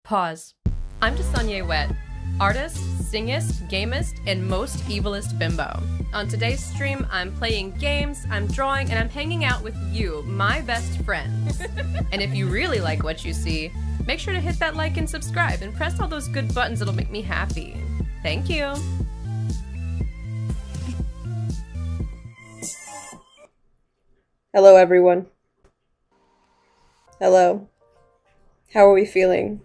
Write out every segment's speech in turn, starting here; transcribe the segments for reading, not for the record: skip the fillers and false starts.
Pause. I'm Desanya Wet, artist, singist, gamist, and most evilest bimbo. On today's stream, I'm playing games, I'm drawing, and I'm hanging out with you, my best friends. And if you really like what you see, make sure to hit that like and subscribe, and press all those good buttons that'll make me happy. Thank you. Hello, everyone. Hello. How are we feeling?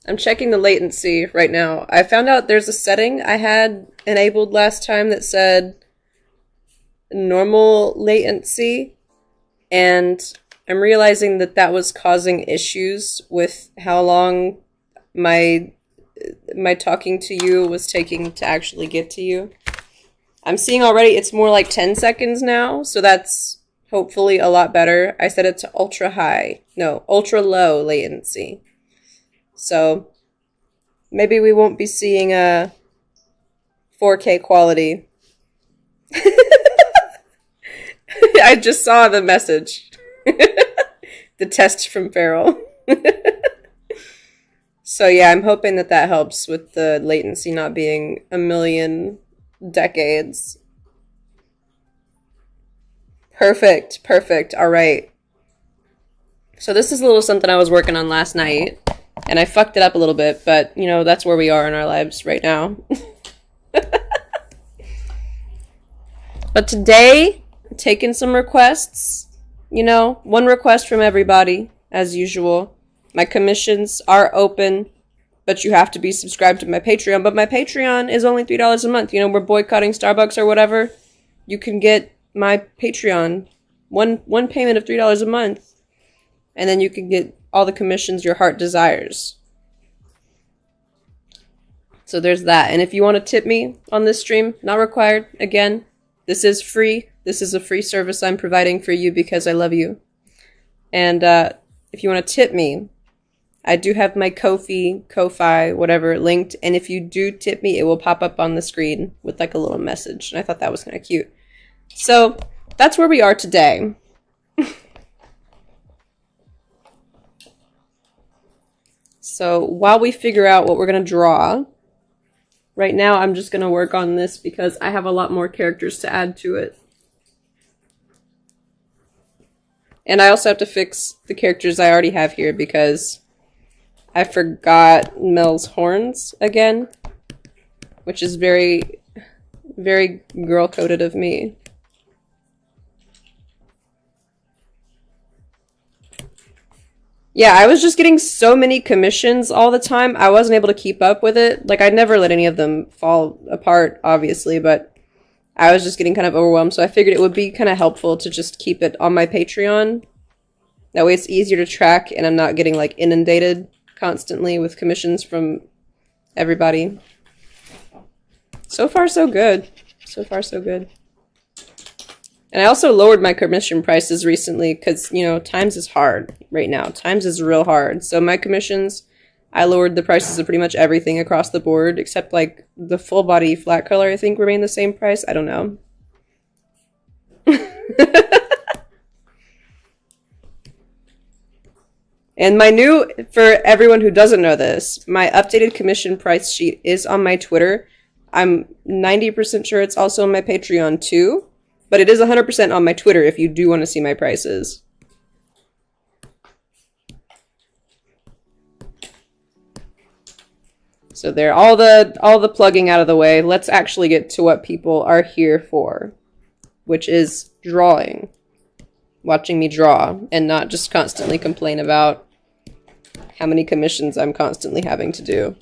I'm checking the latency right now. I found out there's a setting I had enabled last time that said normal latency, and I'm realizing that that was causing issues with how long my talking to you was taking to actually get to you. I'm seeing already it's more like 10 seconds now, so that's hopefully a lot better. I set it to ultra low latency. So maybe we won't be seeing a 4K quality. I just saw the message. The test from Farrell. So yeah, I'm hoping that that helps with the latency not being a million decades. Perfect. All right. So this is a little something I was working on last night, and I fucked it up a little bit, but, you know, that's where we are in our lives right now. But today, I'm taking some requests. You know, one request from everybody, as usual. My commissions are open, but you have to be subscribed to my Patreon. But my Patreon is only $3 a month. You know, we're boycotting Starbucks or whatever. You can get my Patreon, one payment of $3 a month, and then you can get all the commissions your heart desires. So there's that. And if you want to tip me on this stream, not required. Again, this is free. This is a free service I'm providing for you because I love you. And if you want to tip me, I do have my Ko-fi, whatever, linked. And if you do tip me, it will pop up on the screen with like a little message. And I thought that was kind of cute. So that's where we are today. So while we figure out what we're going to draw, right now I'm just going to work on this because I have a lot more characters to add to it. And I also have to fix the characters I already have here because I forgot Mel's horns again, which is very, very girl-coded of me. Yeah, I was just getting so many commissions all the time, I wasn't able to keep up with it. Like, I'd never let any of them fall apart, obviously, but I was just getting kind of overwhelmed, so I figured it would be kind of helpful to just keep it on my Patreon. That way it's easier to track, and I'm not getting, like, inundated constantly with commissions from everybody. So far, so good. So far, so good. And I also lowered my commission prices recently because, you know, times is hard right now. Times is real hard. So my commissions, I lowered the prices of pretty much everything across the board, except like the full body flat color, I think, remained the same price. I don't know. And my new, for everyone who doesn't know this, my updated commission price sheet is on my Twitter. I'm 90% sure it's also on my Patreon too. But it is 100% on my Twitter if you do want to see my prices. So there, all the plugging out of the way. Let's actually get to what people are here for, which is drawing. Watching me draw and not just constantly complain about how many commissions I'm constantly having to do.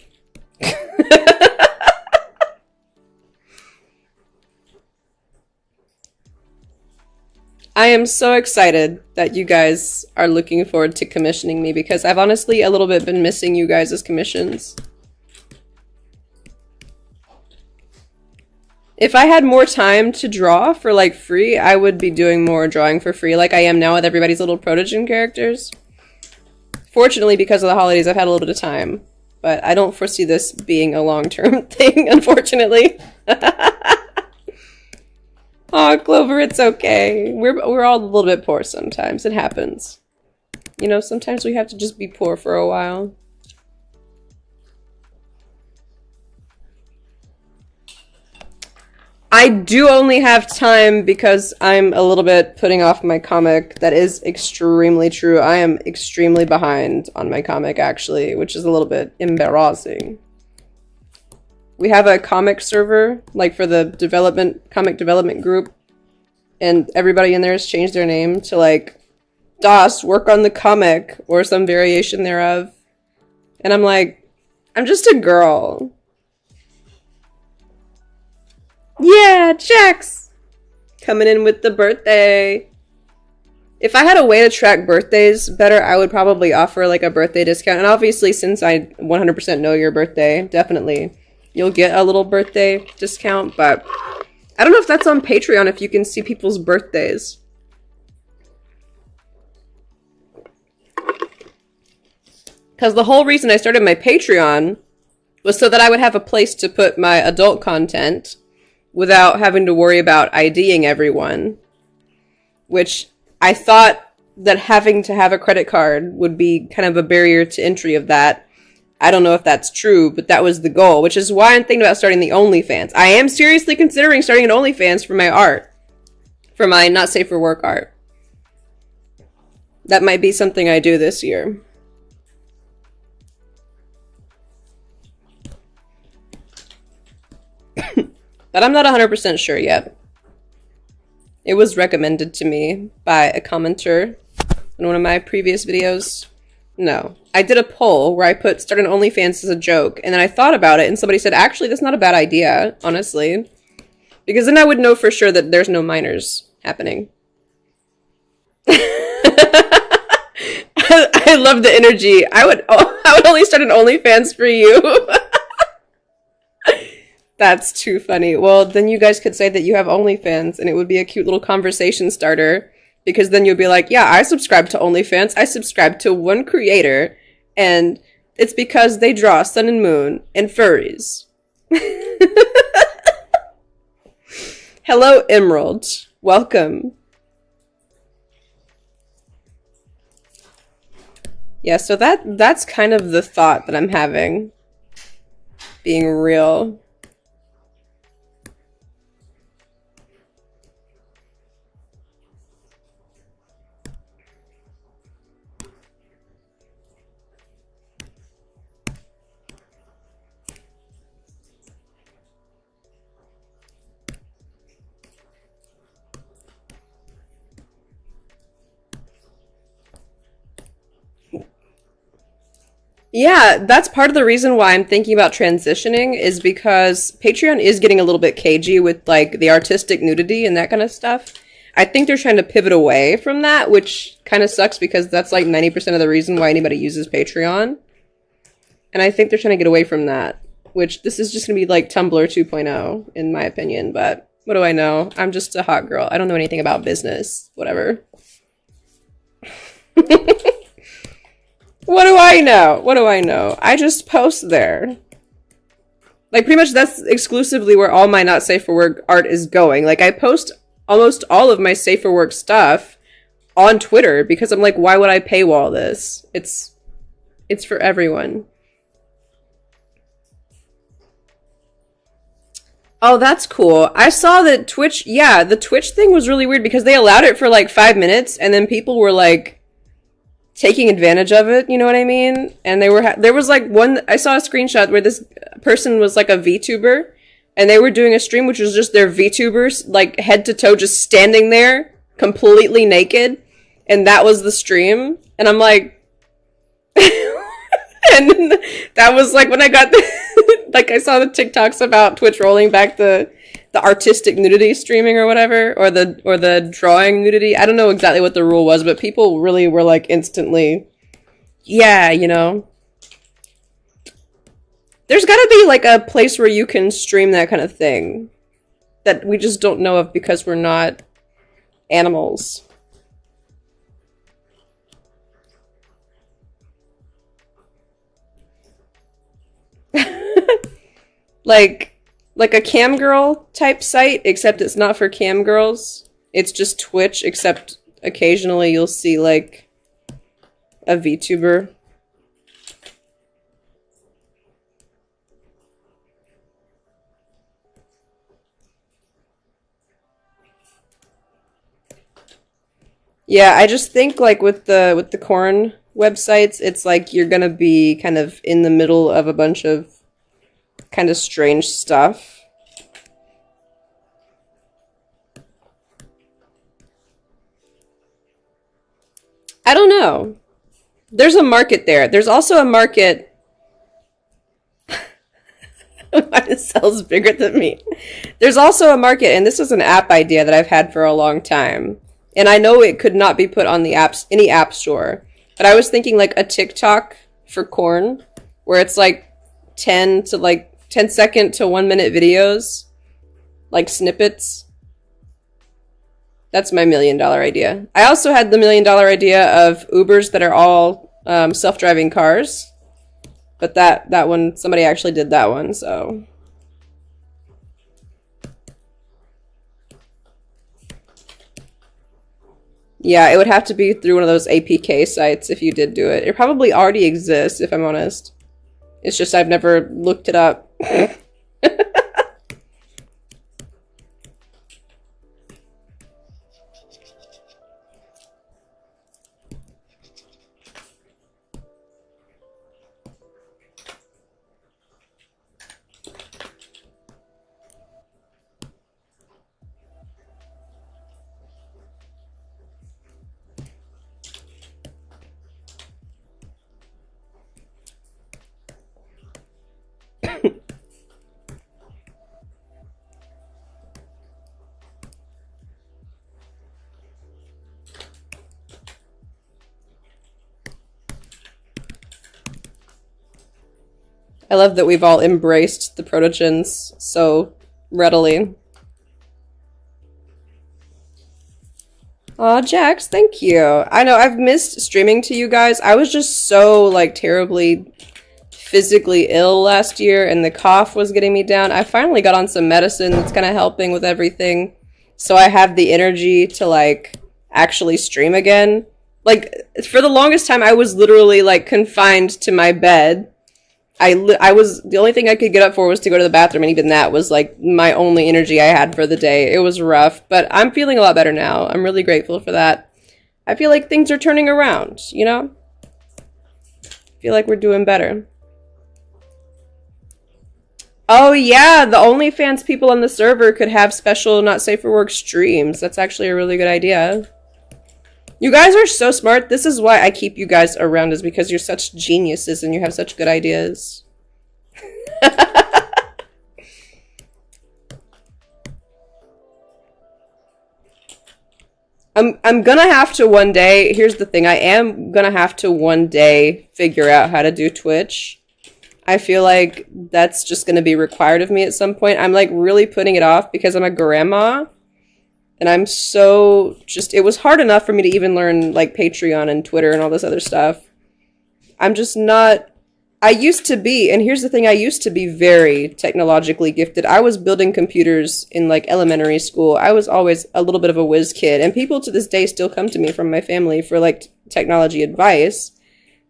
I am so excited that you guys are looking forward to commissioning me because I've honestly a little bit been missing you guys as commissions. If I had more time to draw for like free, I would be doing more drawing for free like I am now with everybody's little protogen characters. Fortunately, because of the holidays, I've had a little bit of time, but I don't foresee this being a long-term thing, unfortunately. Oh, Clover, it's okay. We're all a little bit poor sometimes. It happens. You know, sometimes we have to just be poor for a while. I do only have time because I'm a little bit putting off my comic. That is extremely true. I am extremely behind on my comic, actually, which is a little bit embarrassing. We have a comic server, like for the comic development group, and everybody in there has changed their name to like DOS, work on the comic, or some variation thereof. And I'm like, I'm just a girl. Yeah, Jax! Coming in with the birthday. If I had a way to track birthdays better, I would probably offer like a birthday discount. And obviously, since I 100% know your birthday, definitely you'll get a little birthday discount. But I don't know if that's on Patreon, if you can see people's birthdays. Because the whole reason I started my Patreon was so that I would have a place to put my adult content without having to worry about IDing everyone, which I thought that having to have a credit card would be kind of a barrier to entry of that. I don't know if that's true, but that was the goal, which is why I'm thinking about starting the OnlyFans. I am seriously considering starting an OnlyFans for my art, for my not safe for work art. That might be something I do this year. But I'm not 100% sure yet. It was recommended to me by a commenter in one of my previous videos. No. I did a poll where I put start an OnlyFans as a joke, and then I thought about it, and somebody said, actually, that's not a bad idea, honestly. Because then I would know for sure that there's no minors happening. I love the energy. I would only start an OnlyFans for you. That's too funny. Well, then you guys could say that you have OnlyFans, and it would be a cute little conversation starter, because then you'll be like, yeah, I subscribe to OnlyFans. I subscribe to one creator, and it's because they draw sun and moon and furries. Hello, Emerald. Welcome. Yeah, so that's kind of the thought that I'm having. Being real. Yeah, that's part of the reason why I'm thinking about transitioning, is because Patreon is getting a little bit cagey with like the artistic nudity and that kind of stuff. I think they're trying to pivot away from that, which kind of sucks because that's like 90% of the reason why anybody uses Patreon. And I think they're trying to get away from that, which this is just going to be like Tumblr 2.0 in my opinion, but what do I know? I'm just a hot girl. I don't know anything about business. Whatever. What do I know? What do I know? I just post there. Like, pretty much that's exclusively where all my not safe for work art is going. Like, I post almost all of my safe for work stuff on Twitter because I'm like, why would I paywall this? It's for everyone. Oh, that's cool. I saw that Twitch, yeah, the Twitch thing was really weird because they allowed it for like 5 minutes and then people were like taking advantage of it, you know what I mean? And there was like I saw a screenshot where this person was like a VTuber and they were doing a stream which was just their VTubers like head to toe just standing there completely naked, and that was the stream. And I'm like and that was like when I got like I saw the TikToks about Twitch rolling back the artistic nudity streaming or whatever, or the drawing nudity. I don't know exactly what the rule was, but people really were like instantly, yeah, you know. There's gotta be like a place where you can stream that kind of thing that we just don't know of because we're not animals. Like a cam girl type site, except it's not for cam girls. It's just Twitch, except occasionally you'll see like a VTuber. Yeah, I just think like with the corn websites, it's like you're gonna be kind of in the middle of a bunch of kind of strange stuff. I don't know. There's a market there. There's also a market. Mine sells bigger than me. There's also a market, and this is an app idea that I've had for a long time. And I know it could not be put on the apps, any app store. But I was thinking like a TikTok for corn, where it's like 10-second to 1 minute videos, like snippets. That's my $1 million idea. I also had the $1 million idea of Ubers that are all self-driving cars. But that one, somebody actually did that one, so. Yeah, it would have to be through one of those APK sites if you did do it. It probably already exists, if I'm honest. It's just I've never looked it up. I love that we've all embraced the protogens so readily. Aw, Jax, thank you. I know, I've missed streaming to you guys. I was just so, like, terribly physically ill last year, and the cough was getting me down. I finally got on some medicine that's kind of helping with everything, so I have the energy to, like, actually stream again. Like, for the longest time, I was literally, like, confined to my bed. I was, the only thing I could get up for was to go to the bathroom, and even that was like my only energy I had for the day. It was rough, but I'm feeling a lot better now. I'm really grateful for that. I feel like things are turning around, you know? I feel like we're doing better. Oh yeah, the OnlyFans people on the server could have special Not Safe for Work streams. That's actually a really good idea. You guys are so smart. This is why I keep you guys around, is because you're such geniuses and you have such good ideas. I'm gonna have to one day, here's the thing, I am gonna have to one day figure out how to do Twitch. I feel like that's just gonna be required of me at some point. I'm like really putting it off because I'm a grandma. And I'm so just, it was hard enough for me to even learn like Patreon and Twitter and all this other stuff. I'm just not, I used to be, and here's the thing, I used to be very technologically gifted. I was building computers in like elementary school. I was always a little bit of a whiz kid, and people to this day still come to me from my family for like technology advice.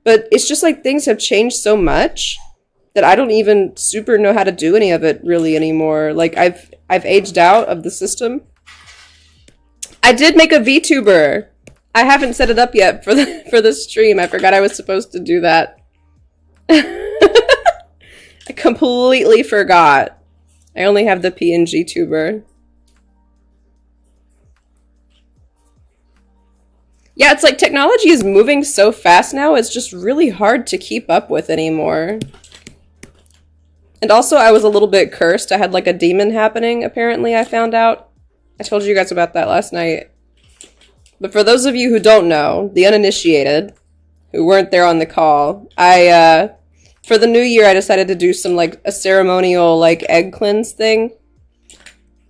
But it's just like things have changed so much that I don't even super know how to do any of it really anymore. Like I've aged out of the system. I did make a VTuber. I haven't set it up yet for the stream. I forgot I was supposed to do that. I completely forgot. I only have the PNG tuber. Yeah, it's like technology is moving so fast now, it's just really hard to keep up with anymore. And also, I was a little bit cursed. I had like a demon happening, apparently, I found out. I told you guys about that last night. But for those of you who don't know, the uninitiated, who weren't there on the call, for the new year, I decided to do some, like, a ceremonial, like, egg cleanse thing.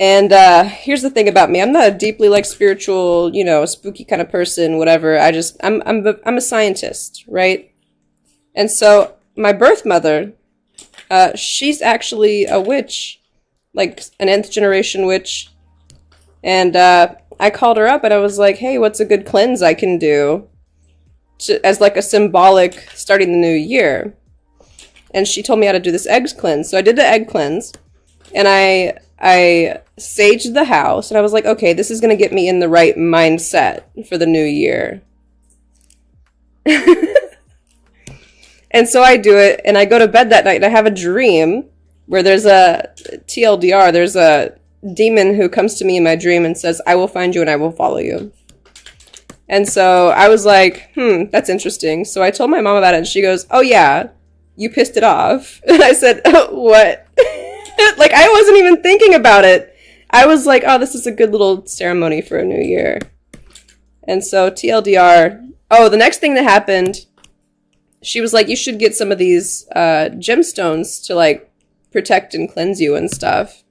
And, here's the thing about me. I'm not a deeply, like, spiritual, you know, spooky kind of person, whatever. I'm a scientist, right? And so, my birth mother, she's actually a witch. Like, an nth generation witch. And I called her up and I was like, hey, what's a good cleanse I can do as like a symbolic starting the new year. And she told me how to do this egg cleanse. So I did the egg cleanse, and I saged the house, and I was like, okay, this is going to get me in the right mindset for the new year. And so I do it, and I go to bed that night, and I have a dream where there's a TLDR, there's a demon who comes to me in my dream and says, I will find you and I will follow you. And so I was like, that's interesting. So I told my mom about it, and she goes, oh yeah, you pissed it off. And I said, oh, what? Like, I wasn't even thinking about it. I was like, oh, this is a good little ceremony for a new year. And so TLDR, oh, the next thing that happened, she was like, you should get some of these gemstones to like protect and cleanse you and stuff.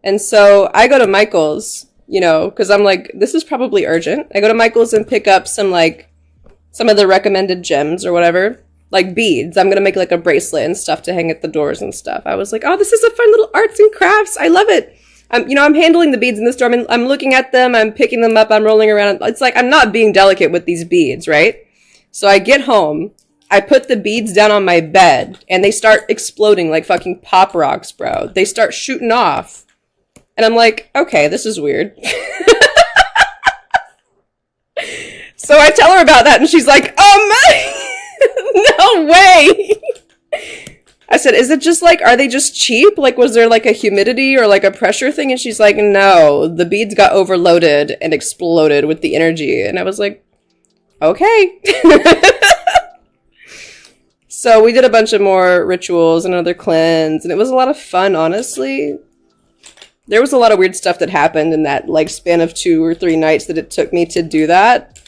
And so I go to Michael's, you know, because I'm like, this is probably urgent. I go to Michael's and pick up some of the recommended gems or whatever, like beads. I'm going to make like a bracelet and stuff to hang at the doors and stuff. I was like, oh, this is a fun little arts and crafts. I love it. I'm handling the beads in the store. I'm looking at them. I'm picking them up. I'm rolling around. It's like, I'm not being delicate with these beads, right? So I get home. I put the beads down on my bed, and they start exploding like fucking pop rocks, bro. They start shooting off. And I'm like, okay, this is weird. So I tell her about that, and she's like, no way. I said, is it just like, are they just cheap? Like, was there like a humidity or like a pressure thing? And she's like, no, the beads got overloaded and exploded with the energy. And I was like, okay. So we did a bunch of more rituals and another cleanse, and it was a lot of fun, honestly. There was a lot of weird stuff that happened in that like span of 2 or 3 nights that it took me to do that.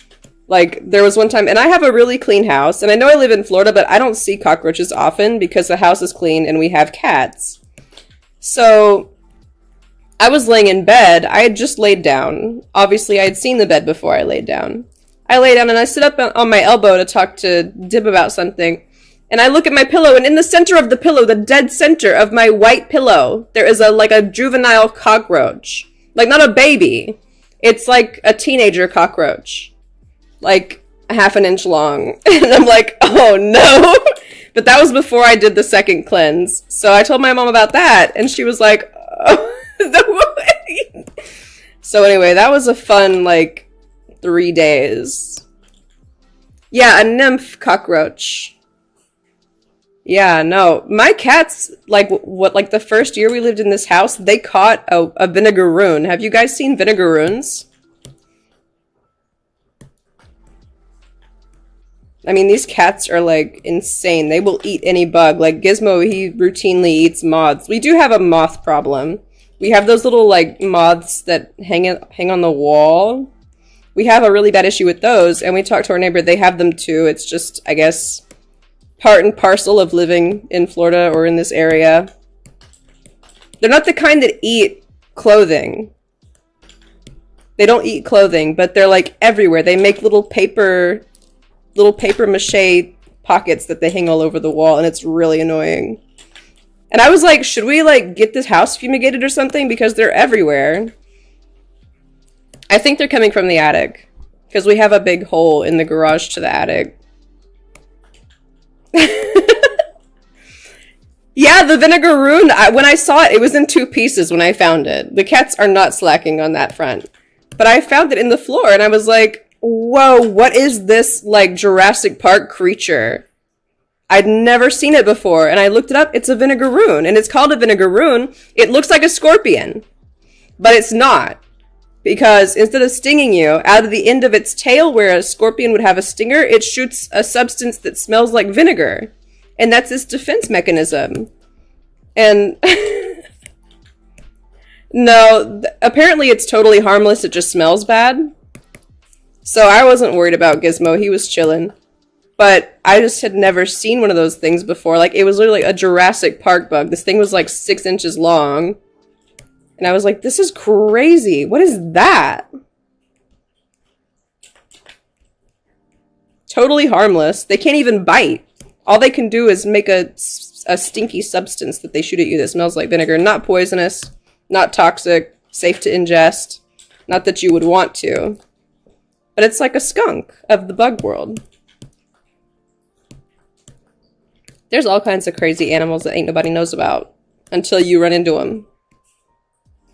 Like, there was one time, and I have a really clean house, and I know I live in Florida, but I don't see cockroaches often because the house is clean and we have cats. So I was laying in bed. I had just laid down. Obviously, I had seen the bed before I laid down. I lay down and I sit up on my elbow to talk to Dib about something. And I look at my pillow, and in the center of the pillow, the dead center of my white pillow, there is a juvenile cockroach. Like, not a baby. It's like a teenager cockroach. Like, a half an inch long. And I'm like, oh no. But that was before I did the second cleanse. So I told my mom about that, and she was like, oh, no way. So anyway, that was a fun, 3 days. Yeah, a nymph cockroach. Yeah, no. My cats, the first year we lived in this house, they caught a vinegaroon. Have you guys seen vinegaroons? I mean, these cats are, insane. They will eat any bug. Like, Gizmo, he routinely eats moths. We do have a moth problem. We have those little, moths that hang on the wall. We have a really bad issue with those, and we talked to our neighbor. They have them, too. It's just, I guess, part and parcel of living in Florida or in this area. They're not the kind that eat clothing. They don't eat clothing, but they're, everywhere. They make little paper mache pockets that they hang all over the wall, and it's really annoying. And I was like, should we, get this house fumigated or something? Because they're everywhere. I think they're coming from the attic, because we have a big hole in the garage to the attic. Yeah, the vinegaroon, when I saw it, it was in 2 pieces when I found it. The cats are not slacking on that front. But I found it in the floor, and I was like, whoa, what is this, Jurassic Park creature? I'd never seen it before, and I looked it up. It's a vinegaroon, and it's called a vinegaroon. It looks like a scorpion, but it's not. Because instead of stinging you, out of the end of its tail, where a scorpion would have a stinger, it shoots a substance that smells like vinegar. And that's its defense mechanism. And no, apparently it's totally harmless. It just smells bad. So I wasn't worried about Gizmo. He was chilling. But I just had never seen one of those things before. It was literally a Jurassic Park bug. This thing was 6 inches long. And I was like, this is crazy. What is that? Totally harmless. They can't even bite. All they can do is make a stinky substance that they shoot at you that smells like vinegar. Not poisonous, not toxic, safe to ingest. Not that you would want to. But it's like a skunk of the bug world. There's all kinds of crazy animals that ain't nobody knows about until you run into them.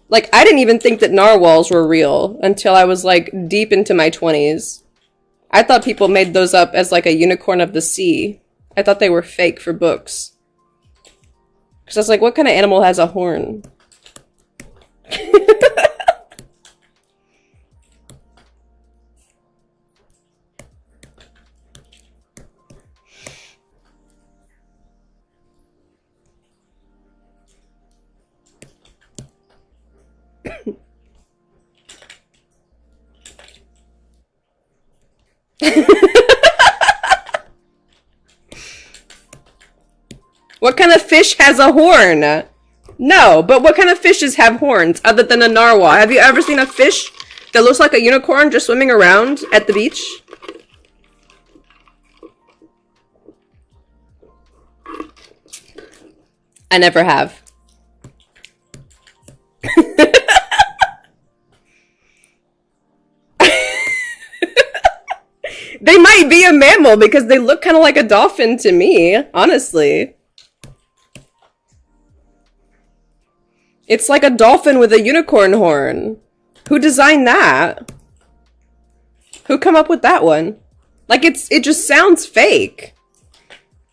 Like, I didn't even think that narwhals were real until I was, like, deep into my 20s. I thought people made those up as, like, a unicorn of the sea. I thought they were fake for books. Because I was like, what kind of animal has a horn? What kind of fish has a horn? No, but what kind of fishes have horns other than a narwhal? Have you ever seen a fish that looks like a unicorn just swimming around at the beach? I never have. They might be a mammal because they look kind of like a dolphin to me, honestly. It's like a dolphin with a unicorn horn. Who designed that? Who come up with that one? Like, it just sounds fake.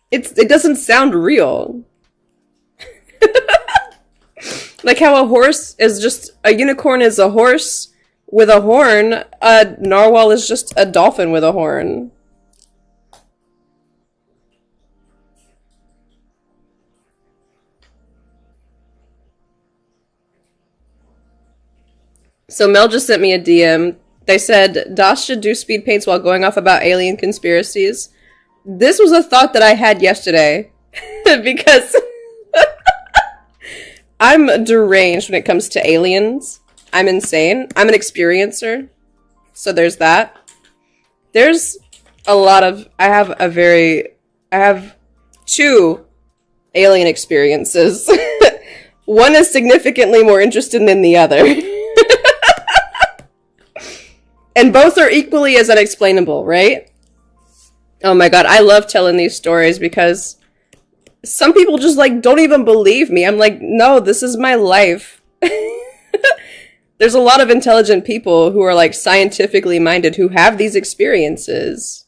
It doesn't sound real. Like how a horse is just, a unicorn is a horse with a horn, a narwhal is just a dolphin with a horn. So Mel just sent me a DM. They said, Das should do speed paints while going off about alien conspiracies. This was a thought that I had yesterday. Because I'm deranged when it comes to aliens. I'm insane. I'm an experiencer. So there's that. There's a lot of... I have 2 alien experiences. One is significantly more interesting than the other. And both are equally as unexplainable, right? Oh my god, I love telling these stories because some people just, like, don't even believe me. I'm like, no, this is my life. There's a lot of intelligent people who are, like, scientifically minded who have these experiences.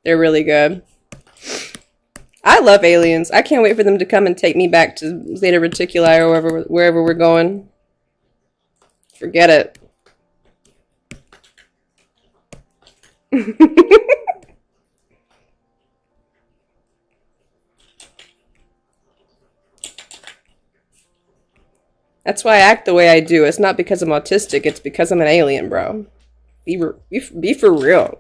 They're really good. I love aliens. I can't wait for them to come and take me back to Zeta Reticuli or wherever we're going. Forget it. That's why I act the way I do. It's not because I'm autistic, it's because I'm an alien, bro. Be for real.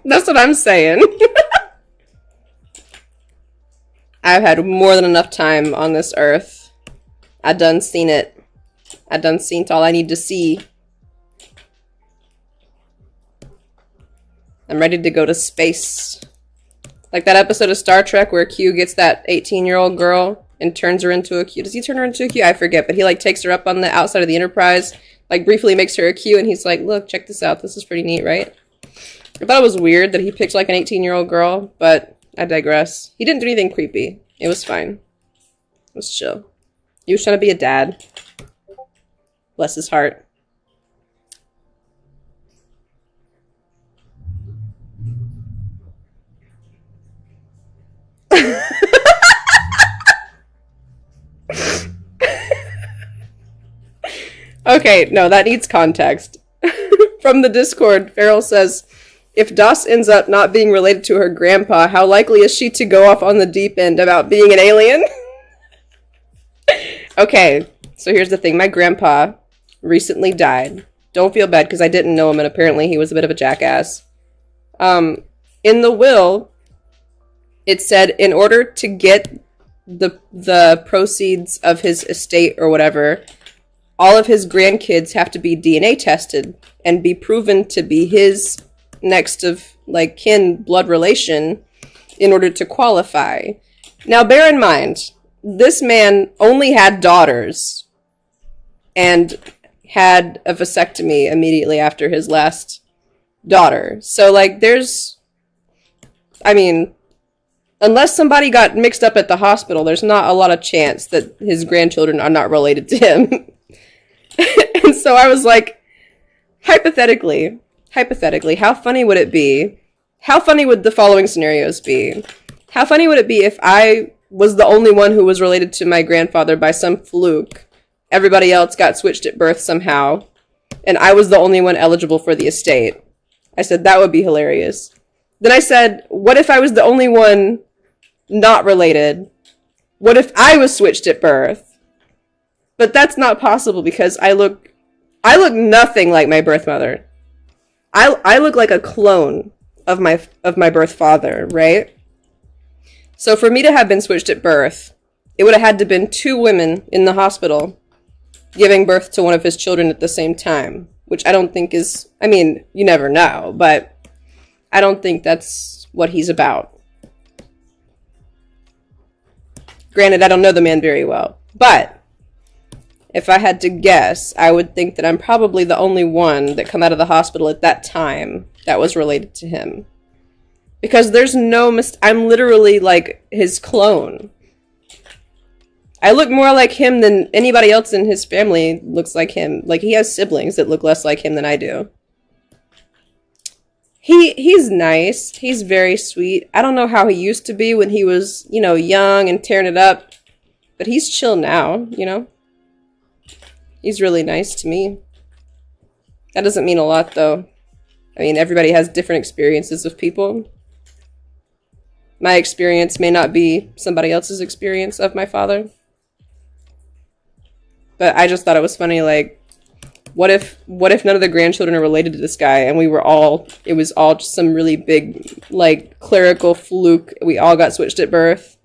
That's what I'm saying. I've had more than enough time on this earth. I done seen it. I done seen all I need to see. I'm ready to go to space. Like that episode of Star Trek where Q gets that 18-year-old girl and turns her into a Q. Does he turn her into a Q? I forget, but he like takes her up on the outside of the Enterprise, like briefly makes her a Q, and he's like, look, check this out. This is pretty neat, right? I thought it was weird that he picked like an 18-year-old girl, but I digress. He didn't do anything creepy. It was fine. It was chill. He was trying to be a dad. Bless his heart. Okay, no, that needs context. From the Discord, Farrell says, if Das ends up not being related to her grandpa, how likely is she to go off on the deep end about being an alien? Okay, so here's the thing. My grandpa recently died. Don't feel bad because I didn't know him and apparently he was a bit of a jackass. In the will, it said in order to get the proceeds of his estate or whatever, all of his grandkids have to be DNA tested and be proven to be his next of like kin blood relation in order to qualify. Now bear in mind, this man only had daughters and had a vasectomy immediately after his last daughter. So like I mean, unless somebody got mixed up at the hospital, there's not a lot of chance that his grandchildren are not related to him. And so I was like, hypothetically, how funny would it be? How funny would the following scenarios be? How funny would it be if I was the only one who was related to my grandfather by some fluke? Everybody else got switched at birth somehow, and I was the only one eligible for the estate. I said, that would be hilarious. Then I said, what if I was the only one not related? What if I was switched at birth? But that's not possible because I look nothing like my birth mother. I look like a clone of my birth father, right? So for me to have been switched at birth, it would have had to been 2 women in the hospital giving birth to one of his children at the same time, which I don't think is, I mean, you never know, but I don't think that's what he's about. Granted, I don't know the man very well, but if I had to guess, I would think that I'm probably the only one that come out of the hospital at that time that was related to him. Because there's no I'm literally like his clone. I look more like him than anybody else in his family looks like him. Like, he has siblings that look less like him than I do. He's nice. He's very sweet. I don't know how he used to be when he was, you know, young and tearing it up. But he's chill now, you know? He's really nice to me. That doesn't mean a lot, though. I mean, everybody has different experiences with people. My experience may not be somebody else's experience of my father. But I just thought it was funny, like, what if none of the grandchildren are related to this guy and it was all just some really big, like, clerical fluke. We all got switched at birth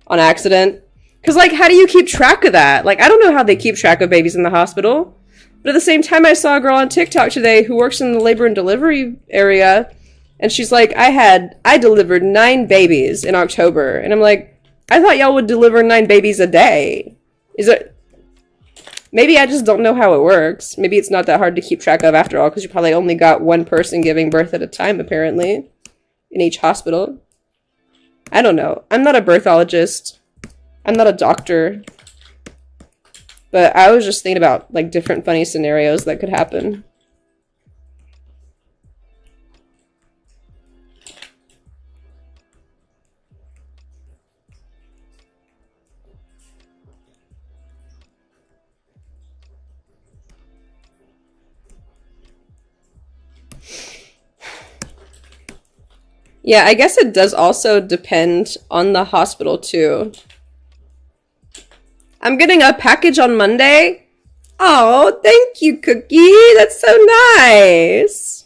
on accident. Because, like, how do you keep track of that? Like, I don't know how they keep track of babies in the hospital. But at the same time, I saw a girl on TikTok today who works in the labor and delivery area. And she's like, I delivered 9 babies in October. And I'm like, I thought y'all would deliver 9 babies a day. Maybe I just don't know how it works. Maybe it's not that hard to keep track of after all, because you probably only got one person giving birth at a time, apparently, in each hospital. I don't know. I'm not a birthologist. I'm not a doctor. But I was just thinking about, like, different funny scenarios that could happen. Yeah, I guess it does also depend on the hospital, too. I'm getting a package on Monday. Oh, thank you, Cookie. That's so nice.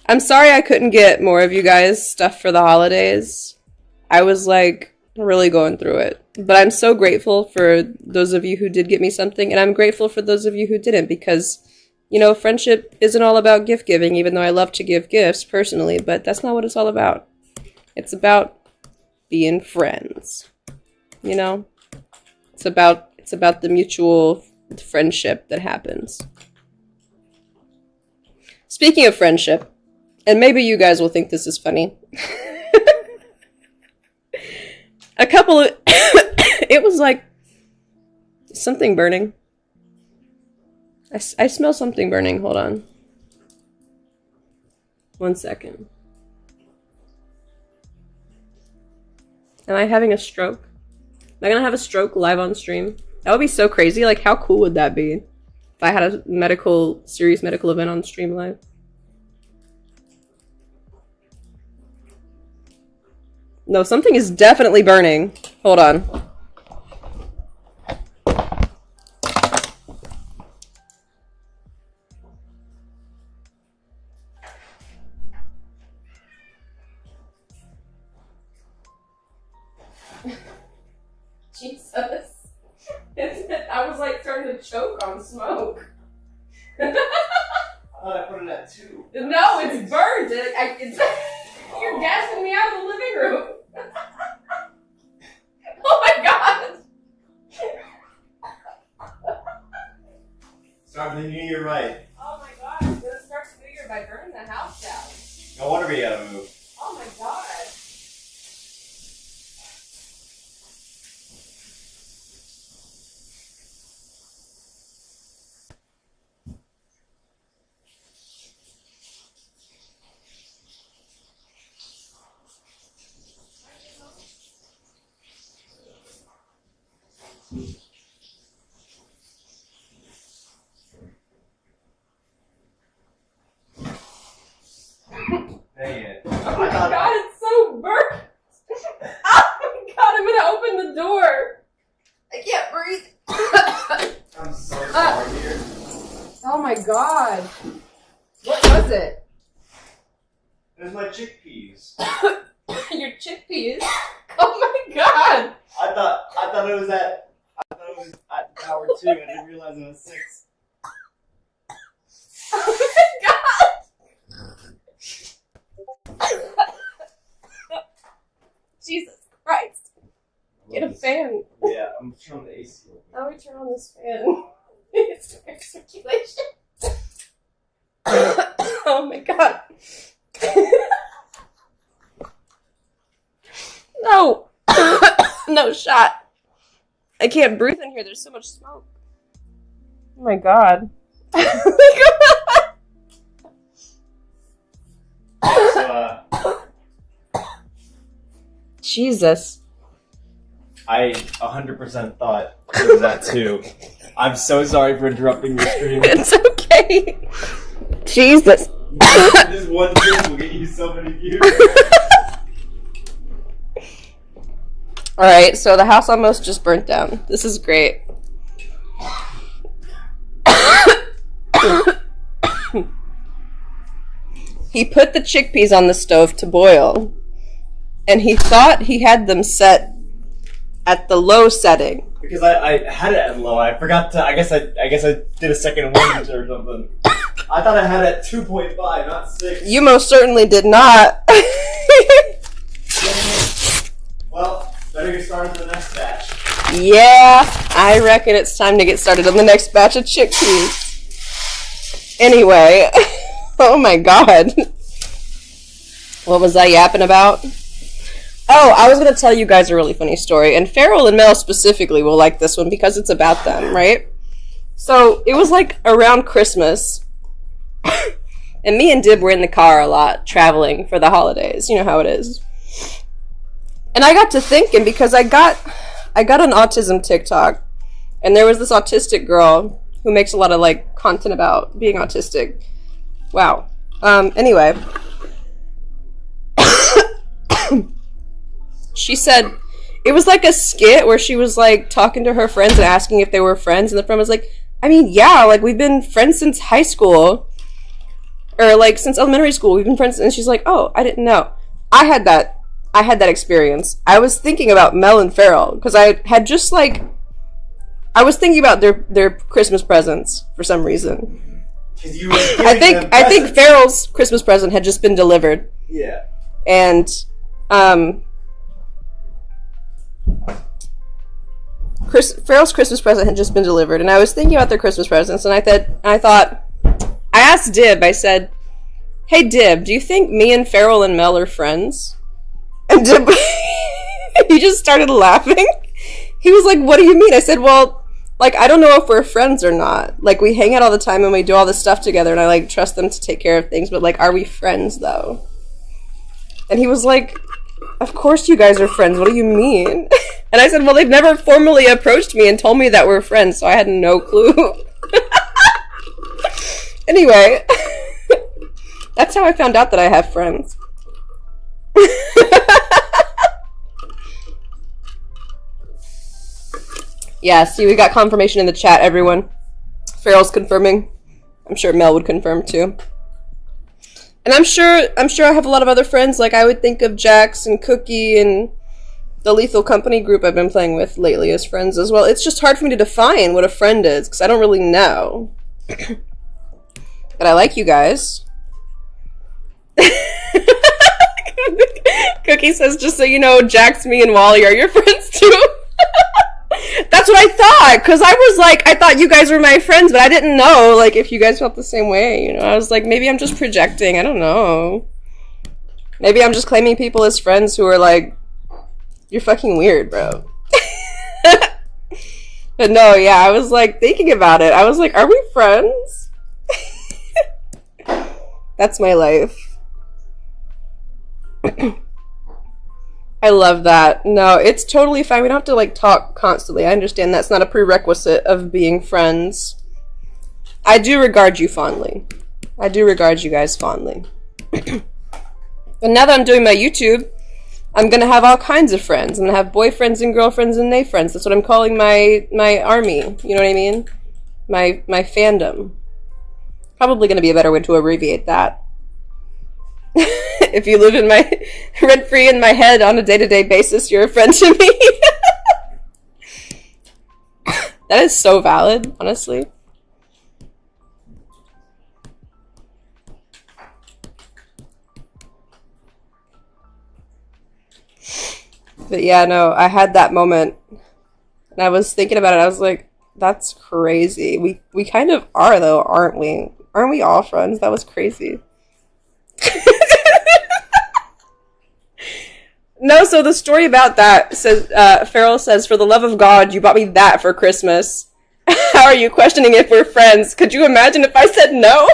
I'm sorry I couldn't get more of you guys stuff for the holidays. I was, like, really going through it. But I'm so grateful for those of you who did get me something, and I'm grateful for those of you who didn't, because, you know, friendship isn't all about gift giving, even though I love to give gifts personally, but that's not what it's all about. It's about being friends, you know? It's about the mutual friendship that happens. Speaking of friendship, and maybe you guys will think this is funny. It was like something burning. I smell something burning. Hold on. 1 second. Am I having a stroke? Am I gonna have a stroke live on stream? That would be so crazy. Like, how cool would that be? If I had a serious medical event on stream live. No, something is definitely burning. Hold on. Jesus. I was like starting to choke on smoke. I thought I put it at 2. No, it's burned. You're gassing me out of the living room. Oh my god. Start the new year right. Oh my god. I'm gonna start the new year by burning the house down. No wonder we gotta move. Oh my god. Dang it. Oh my god, it's so burnt! Oh my god, I'm gonna open the door! I can't breathe! I'm so sorry, dear. Oh my god. What was it? There's my chickpeas. Your chickpeas? Oh my god! I thought it was at hour 2. I didn't realize it was 6. Oh my god! Jesus Christ. Get a fan. Yeah, I'm turning the AC over. How do we turn on this fan? It's air circulation. Oh my god. No. No shot. I can't breathe in here. There's so much smoke. Oh my god. So, Jesus. I 100% thought it was at 2. I'm so sorry for interrupting your stream. It's okay. Jesus. This one thing will get you so many views. Alright, so the house almost just burnt down. This is great. He put the chickpeas on the stove to boil, and he thought he had them set at the low setting. Because I had it at low. I forgot to. I guess I did a second wind or something. I thought I had it at 2.5, not 6. You most certainly did not. Well, better get started on the next batch. Yeah, I reckon it's time to get started on the next batch of chickpeas. Anyway, oh my god. What was I yapping about? Oh, I was going to tell you guys a really funny story, and Farrell and Mel specifically will like this one because it's about them, right? So, it was like around Christmas, and me and Dib were in the car a lot, traveling for the holidays. You know how it is. And I got to thinking, because I got an autism TikTok, and there was this autistic girl who makes a lot of, like, content about being autistic. Wow. Anyway. She said, it was like a skit where she was, like, talking to her friends and asking if they were friends, and the friend was like, I mean, yeah, like, we've been friends since high school, or, like, since elementary school, we've been friends, and she's like, oh, I didn't know. I had that experience. I was thinking about Mel and Farrell, because I had just, like, I was thinking about their Christmas presents, for some reason. I think Farrell's Christmas present had just been delivered. Yeah. And, Farrell's Christmas present had just been delivered, and I was thinking about their Christmas presents, and I asked Dib, I said, hey Dib, do you think me and Farrell and Mel are friends? And Dib, he just started laughing. He was like, what do you mean? I said, well, like, I don't know if we're friends or not. Like, we hang out all the time and we do all this stuff together, and I, like, trust them to take care of things, but, like, are we friends, though? And he was like, of course you guys are friends. What do you mean? And I said, well, they've never formally approached me and told me that we're friends, so I had no clue. Anyway, that's how I found out that I have friends. Yeah, see, we got confirmation in the chat, everyone. Farrell's confirming. I'm sure Mel would confirm, too. And I'm sure I have a lot of other friends. Like, I would think of Jax and Cookie and the Lethal Company group I've been playing with lately as friends as well. It's just hard for me to define what a friend is, because I don't really know. But I like you guys. Cookie says, just so you know, Jax, me, and Wally are your friends too. That's what I thought, because I was like, I thought you guys were my friends, but I didn't know, like, if you guys felt the same way, you know? I was like, maybe I'm just projecting, I don't know. Maybe I'm just claiming people as friends who are like, you're fucking weird, bro. But no, yeah, I was like, thinking about it, I was like, are we friends? That's my life. I love that. No, it's totally fine. We don't have to, like, talk constantly. I understand that's not a prerequisite of being friends. I do regard you fondly. I do regard you guys fondly. But now that I'm doing my YouTube, I'm gonna have all kinds of friends. I'm gonna have boyfriends and girlfriends and they friends. That's what I'm calling my army. You know what I mean? My fandom. Probably gonna be a better way to abbreviate that. If you live in my rent-free in my head on a day-to-day basis, you're a friend to me. That is so valid, honestly. But yeah, no, I had that moment and I was thinking about it. I was like, that's crazy. We kind of are though, aren't we? Aren't we all friends? That was crazy. No, so the story about that says, Farrell says, for the love of God, you bought me that for Christmas. How are you questioning if we're friends? Could you imagine if I said no?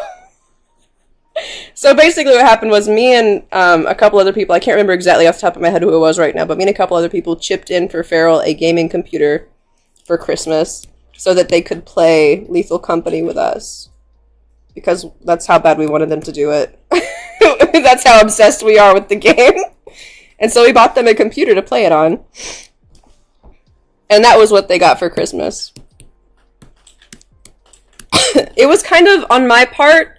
So basically what happened was me and a couple other people, I can't remember exactly off the top of my head who it was right now, but me and a couple other people chipped in for Farrell a gaming computer for Christmas so that they could play Lethal Company with us. Because that's how bad we wanted them to do it. That's how obsessed we are with the game. And so we bought them a computer to play it on. And that was what they got for Christmas. It was kind of, on my part,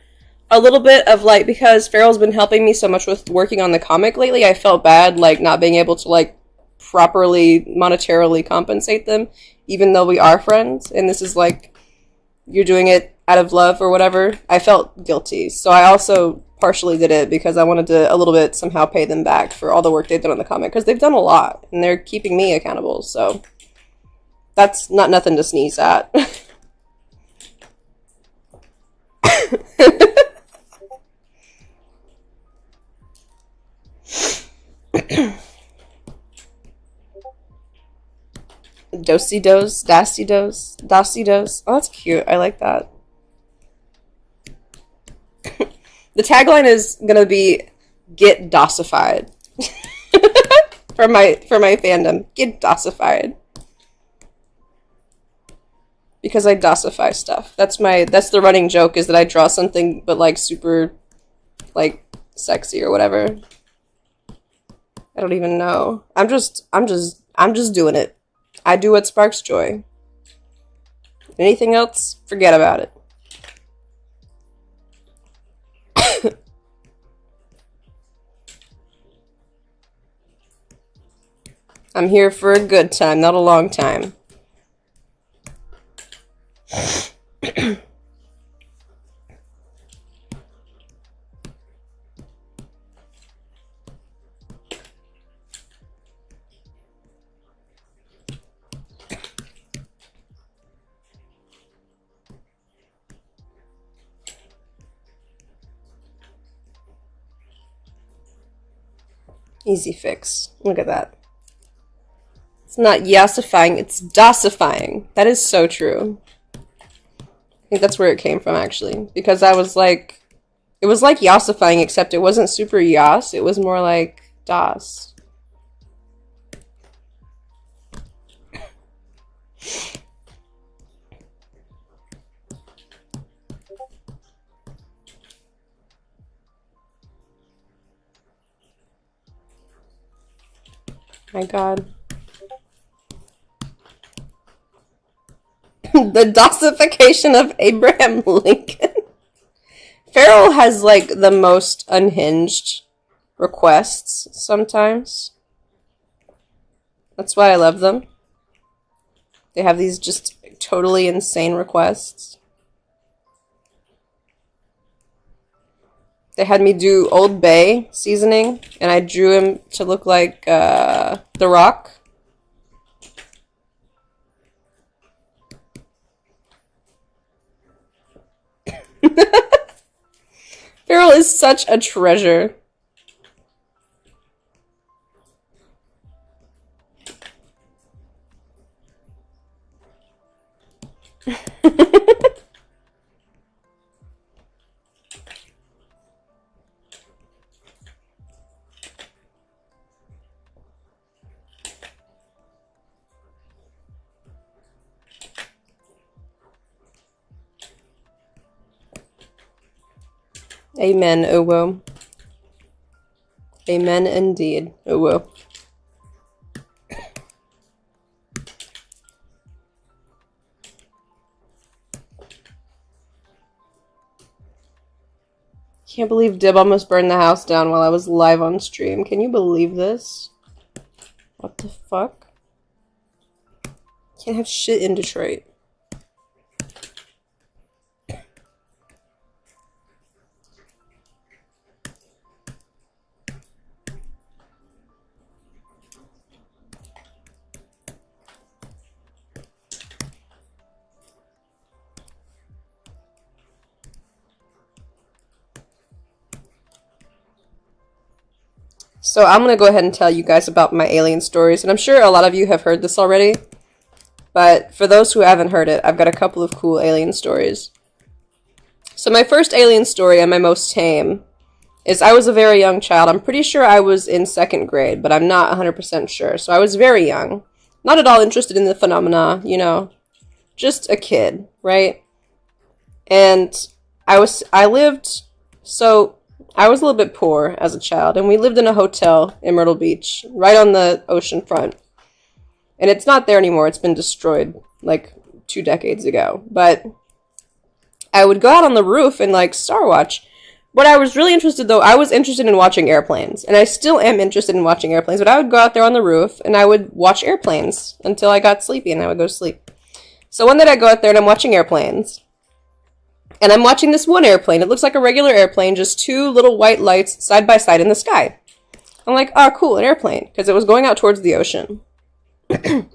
a little bit of, like, because Farrell's been helping me so much with working on the comic lately, I felt bad, like, not being able to, like, properly monetarily compensate them, even though we are friends. And this is, like, you're doing it out of love or whatever. I felt guilty. So I also partially did it because I wanted to a little bit somehow pay them back for all the work they've done on the comic, because they've done a lot and they're keeping me accountable, so that's not nothing to sneeze at. Dosey-dos, dasty-dos, dasty-dos. Oh, that's cute. I like that. The tagline is gonna be "Get dosified" for my fandom. Get dosified, because I dosify stuff. That's the running joke, is that I draw something but like super like sexy or whatever. I don't even know. I'm just doing it. I do what sparks joy. Anything else, forget about it. I'm here for a good time, not a long time. Easy fix. Look at that. It's not yassifying, it's dosifying. That is so true. I think that's where it came from, actually. Because I was like, it was like yassifying, except it wasn't super yass. It was more like dos. My God. The dosification of Abraham Lincoln. Farrell has, like, the most unhinged requests sometimes. That's why I love them. They have these just totally insane requests. they had me do Old Bay seasoning, and I drew him to look like The Rock. Farrell is such a treasure. Amen, Uwo. Amen indeed, Uwo. Can't believe Dib almost burned the house down while I was live on stream. Can you believe this? What the fuck? Can't have shit in Detroit. So I'm going to go ahead and tell you guys about my alien stories, and I'm sure a lot of you have heard this already, but for those who haven't heard it, I've got a couple of cool alien stories. So my first alien story and my most tame is I was a very young child. I'm pretty sure I was in 2nd grade, but I'm not 100% sure. So I was very young, not at all interested in the phenomena, you know, just a kid, right? And I was a little bit poor as a child, and we lived in a hotel in Myrtle Beach, right on the ocean front. And it's not there anymore. It's been destroyed like 2 decades ago. But I would go out on the roof and like star watch. What I was really interested, though, I was interested in watching airplanes, and I still am interested in watching airplanes, but I would go out there on the roof and I would watch airplanes until I got sleepy and I would go to sleep. So one night I go out there and I'm watching airplanes. And I'm watching this one airplane. It looks like a regular airplane, just 2 little white lights side by side in the sky. I'm like, oh, cool, an airplane, because it was going out towards the ocean. And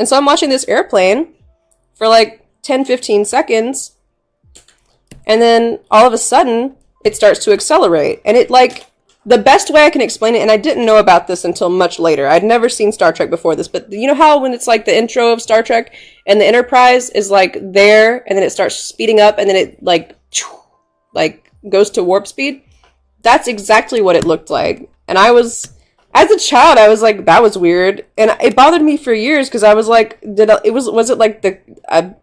so I'm watching this airplane for like 10-15 seconds, and then all of a sudden, it starts to accelerate. And it, like, the best way I can explain it, and I didn't know about this until much later. I'd never seen Star Trek before this, but you know how when it's like the intro of Star Trek and the Enterprise is like there and then it starts speeding up and then it like goes to warp speed? That's exactly what it looked like. And as a child, I was like, that was weird. And it bothered me for years because I was like, was it like the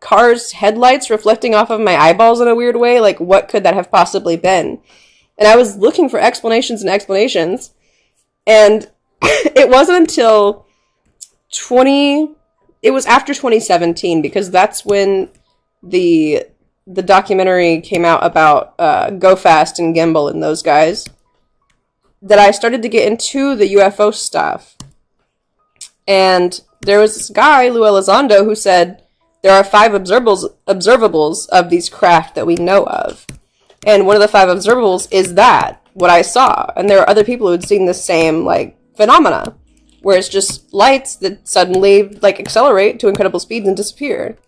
car's headlights reflecting off of my eyeballs in a weird way? Like, what could that have possibly been? And I was looking for explanations. And it wasn't until it was after 2017, because that's when the documentary came out about Go Fast and Gimbal and those guys, that I started to get into the UFO stuff. And there was this guy, Lou Elizondo, who said there are 5 observables of these craft that we know of. And one of the 5 observables is what I saw. And there are other people who had seen the same, like, phenomena, where it's just lights that suddenly, like, accelerate to incredible speeds and disappear.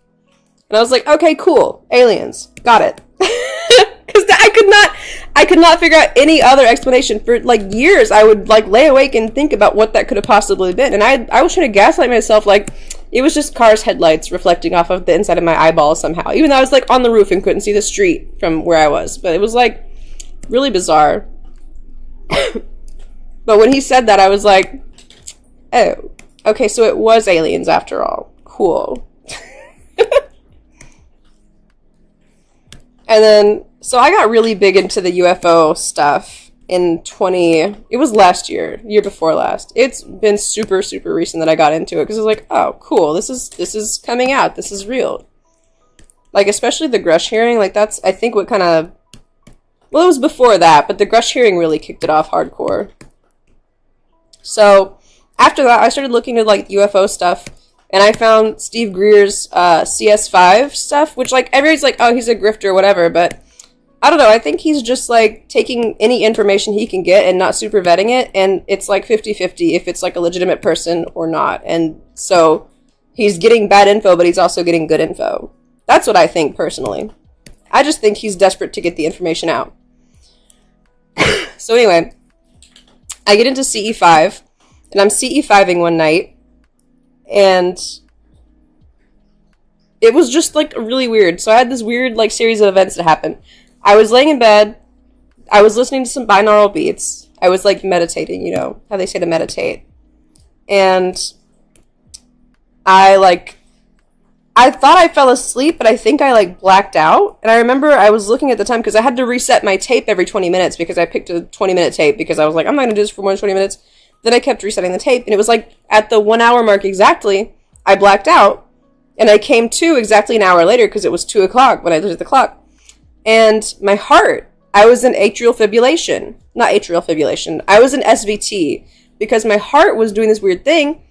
And I was like, okay, cool. Aliens. Got it. Because I could not figure out any other explanation. For, like, years, I would, like, lay awake and think about what that could have possibly been. And I was trying to gaslight myself, like, it was just cars' headlights reflecting off of the inside of my eyeballs somehow. Even though I was, like, on the roof and couldn't see the street from where I was. But it was, like, really bizarre. But when he said that, I was like, oh, okay, so it was aliens after all. Cool. And then, so I got really big into the UFO stuff it was last year before last. It's been super, super recent that I got into it, because I was like, oh, cool, this is coming out, this is real. Like, especially the Grush hearing, like, that's, I think, what kind of, well, it was before that, but the Grush hearing really kicked it off hardcore. So, after that, I started looking at, like, UFO stuff, and I found Steve Greer's CS5 stuff, which, like, everybody's like, oh, he's a grifter or whatever, but I don't know, I think he's just, like, taking any information he can get and not super vetting it, and it's, like, 50-50 if it's, like, a legitimate person or not. And so he's getting bad info, but he's also getting good info. That's what I think, personally. I just think he's desperate to get the information out. So anyway, I get into CE5, and I'm CE5ing one night, and it was just, like, really weird. So I had this weird, like, series of events that happened. I was laying in bed, I was listening to some binaural beats, I was, like, meditating, you know, how they say to meditate, and I thought I fell asleep, but I think I, like, blacked out, and I remember I was looking at the time, because I had to reset my tape every 20 minutes, because I picked a 20-minute tape, because I was like, I'm not going to do this for more than 20 minutes, then I kept resetting the tape, and it was, like, at the 1 hour mark exactly, I blacked out, and I came to exactly an hour later, because it was 2 o'clock when I looked at the clock. And my heart, I was in atrial fibrillation. Not atrial fibrillation. I was in SVT because my heart was doing this weird thing.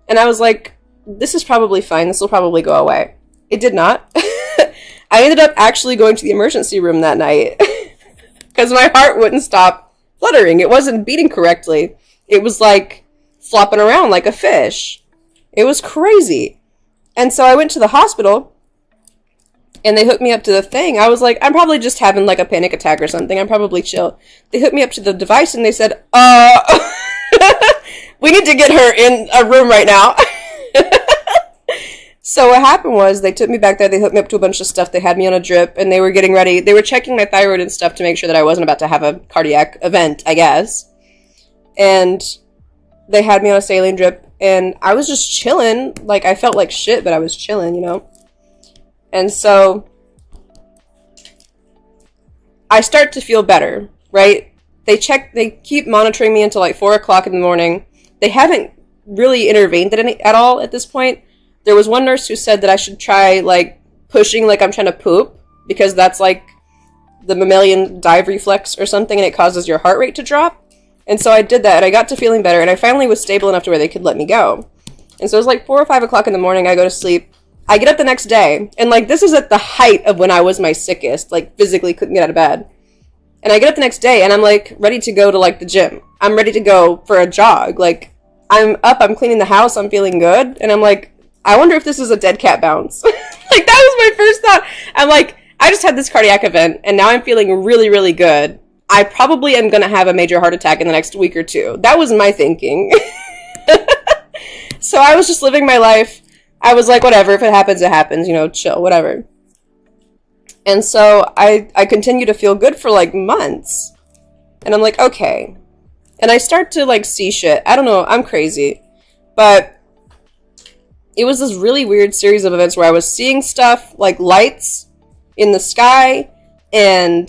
And I was like, this is probably fine. This will probably go away. It did not. I ended up actually going to the emergency room that night because my heart wouldn't stop fluttering. It wasn't beating correctly. It was like flopping around like a fish. It was crazy. And so I went to the hospital. And they hooked me up to the thing. I was like, I'm probably just having, like, a panic attack or something. I'm probably chill. They hooked me up to the device, and they said, we need to get her in a room right now. So what happened was, they took me back there, they hooked me up to a bunch of stuff, they had me on a drip, and they were getting ready. They were checking my thyroid and stuff to make sure that I wasn't about to have a cardiac event, I guess. And they had me on a saline drip, and I was just chilling. Like, I felt like shit, but I was chilling, you know? And so I start to feel better, right? They keep monitoring me until like 4 o'clock in the morning. They haven't really intervened at all at this point. There was one nurse who said that I should try like pushing like I'm trying to poop because that's like the mammalian dive reflex or something and it causes your heart rate to drop. And so I did that and I got to feeling better and I finally was stable enough to where they could let me go. And so it was like 4 or 5 o'clock in the morning. I go to sleep. I get up the next day, and, like, this is at the height of when I was my sickest, like, physically couldn't get out of bed. And I get up the next day, and I'm, like, ready to go to, like, the gym. I'm ready to go for a jog. Like, I'm up, I'm cleaning the house, I'm feeling good, and I'm like, I wonder if this is a dead cat bounce. Like, that was my first thought. I'm like, I just had this cardiac event, and now I'm feeling really, really good. I probably am gonna have a major heart attack in the next week or two. That was my thinking. So I was just living my life. I was like, whatever, if it happens, it happens, you know, chill, whatever. And so I continue to feel good for, like, months. And I'm like, okay. And I start to, like, see shit. I don't know, I'm crazy. But it was this really weird series of events where I was seeing stuff, like lights in the sky, and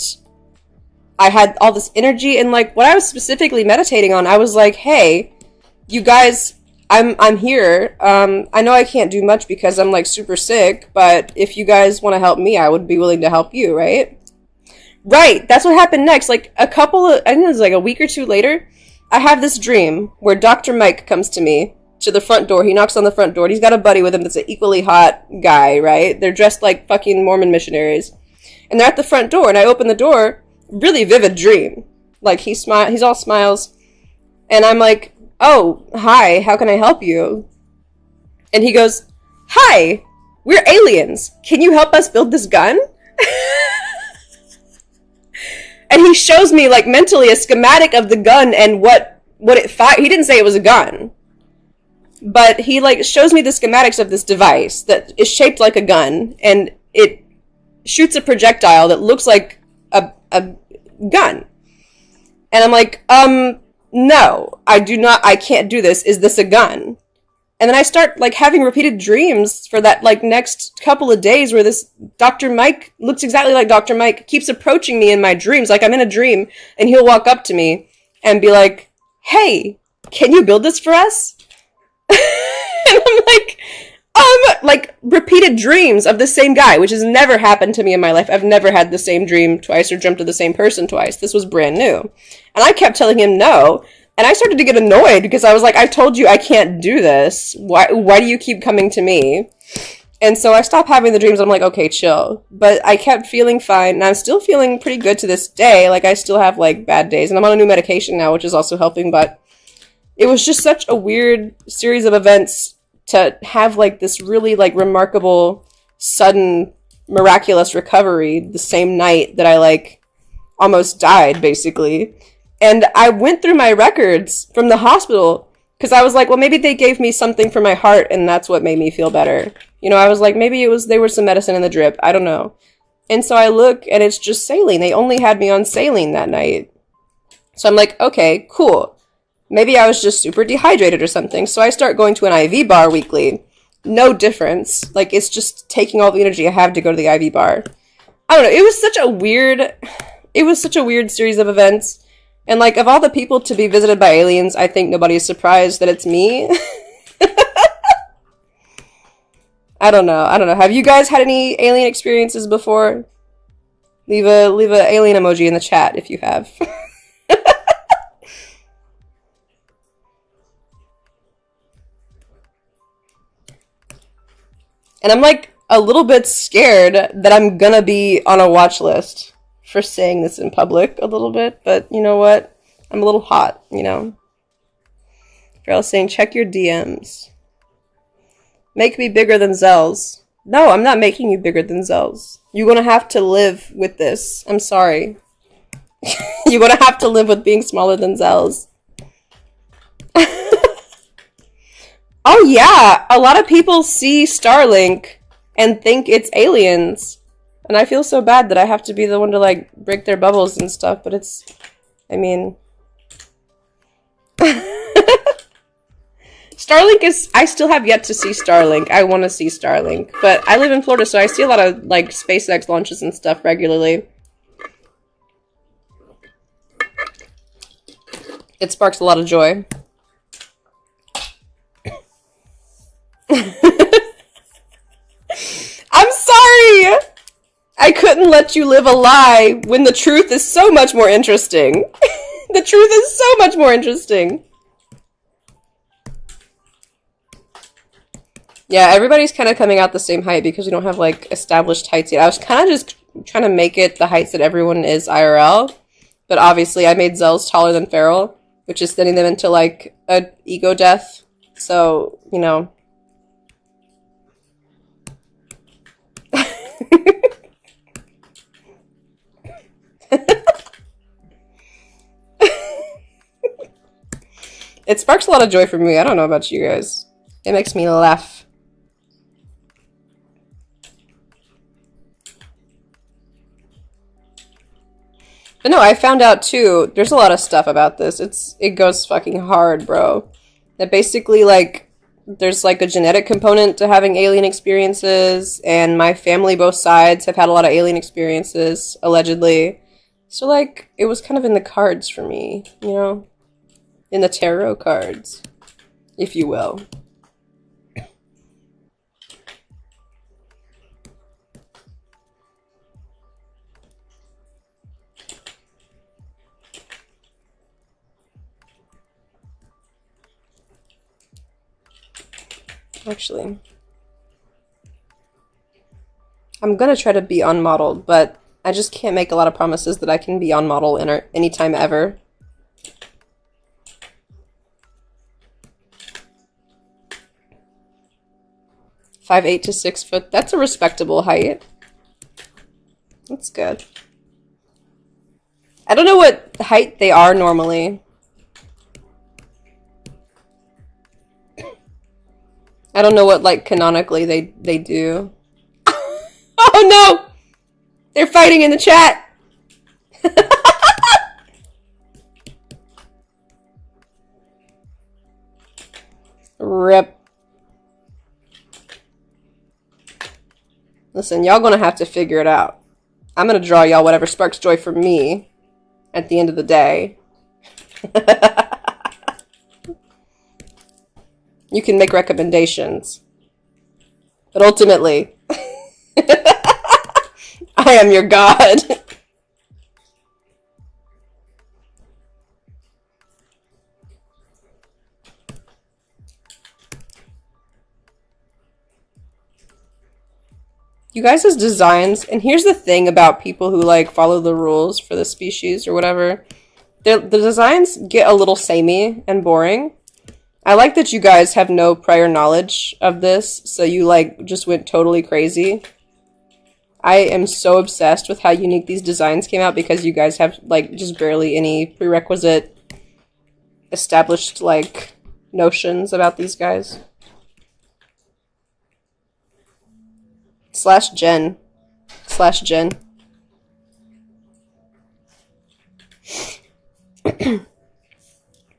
I had all this energy. And, like, what I was specifically meditating on, I was like, hey, you guys... I'm here. I know I can't do much because I'm like super sick, but if you guys want to help me, I would be willing to help you, right? Right, that's what happened next. Like I think it was like a week or two later, I have this dream where Dr. Mike comes to me to the front door. He knocks on the front door and he's got a buddy with him that's an equally hot guy, right? They're dressed like fucking Mormon missionaries. And they're at the front door and I open the door, really vivid dream. Like he's all smiles. And I'm like, oh, hi, how can I help you? And he goes, hi, we're aliens. Can you help us build this gun? And he shows me, like, mentally a schematic of the gun and what it fired. He didn't say it was a gun. But he, like, shows me the schematics of this device that is shaped like a gun. And it shoots a projectile that looks like a gun. And I'm like, no, I can't do this. Is this a gun? And then I start, like, having repeated dreams for that, like, next couple of days where this Dr. Mike looks exactly like Dr. Mike, keeps approaching me in my dreams. Like, I'm in a dream, and he'll walk up to me and be like, hey, can you build this for us? And I'm like, repeated dreams of the same guy, which has never happened to me in my life. I've never had the same dream twice or dreamt of the same person twice. This was brand new. And I kept telling him no. And I started to get annoyed because I was like, I told you I can't do this. Why do you keep coming to me? And so I stopped having the dreams. I'm like, okay, chill. But I kept feeling fine, and I'm still feeling pretty good to this day. Like, I still have, like, bad days. And I'm on a new medication now, which is also helping. But it was just such a weird series of events to have, like, this really, like, remarkable, sudden, miraculous recovery the same night that I, like, almost died, basically. And I went through my records from the hospital because I was like, well, maybe they gave me something for my heart and that's what made me feel better. You know, I was like, maybe they were some medicine in the drip. I don't know. And so I look and it's just saline. They only had me on saline that night. So I'm like, okay, cool. Maybe I was just super dehydrated or something. So I start going to an IV bar weekly. No difference. Like, it's just taking all the energy I have to go to the IV bar. I don't know. It was such a weird series of events. And, like, of all the people to be visited by aliens, I think nobody is surprised that it's me. I don't know. Have you guys had any alien experiences before? Leave a alien emoji in the chat if you have. And I'm, like, a little bit scared that I'm gonna be on a watch list for saying this in public a little bit, but you know what? I'm a little hot, you know? Girl's saying, check your DMs. Make me bigger than Zells. No, I'm not making you bigger than Zells. You're gonna have to live with this. I'm sorry. You're gonna have to live with being smaller than Zells. Oh yeah, a lot of people see Starlink and think it's aliens. And I feel so bad that I have to be the one to, like, break their bubbles and stuff, but it's, I mean... Starlink is, I still have yet to see Starlink. I want to see Starlink. But I live in Florida, so I see a lot of, like, SpaceX launches and stuff regularly. It sparks a lot of joy. I'm sorry! I couldn't let you live a lie when the truth is so much more interesting. The truth is so much more interesting. Yeah, everybody's kind of coming out the same height because we don't have, like, established heights yet. I was kind of just trying to make it the heights that everyone is IRL. But obviously I made Zells taller than Feral, which is sending them into, like, a ego death. So, you know... It sparks a lot of joy for me. I don't know about you guys. It makes me laugh. But no, I found out too, there's a lot of stuff about this. It goes fucking hard, bro. That basically, like, there's, like, a genetic component to having alien experiences, and my family, both sides, have had a lot of alien experiences, allegedly. So, like, it was kind of in the cards for me, you know? In the tarot cards, if you will. Actually, I'm gonna try to be on model, but I just can't make a lot of promises that I can be on model anytime ever. 5'8" to 6 foot. That's a respectable height. That's good. I don't know what height they are normally. I don't know what, like, canonically they do. Oh no! They're fighting in the chat! Rip. Listen, y'all gonna have to figure it out. I'm gonna draw y'all whatever sparks joy for me at the end of the day. You can make recommendations. But ultimately, I am your god. You guys' designs, and here's the thing about people who like follow the rules for the species or whatever. The designs get a little samey and boring. I like that you guys have no prior knowledge of this, so you like just went totally crazy. I am so obsessed with how unique these designs came out because you guys have like just barely any prerequisite established like notions about these guys. Slash Jen.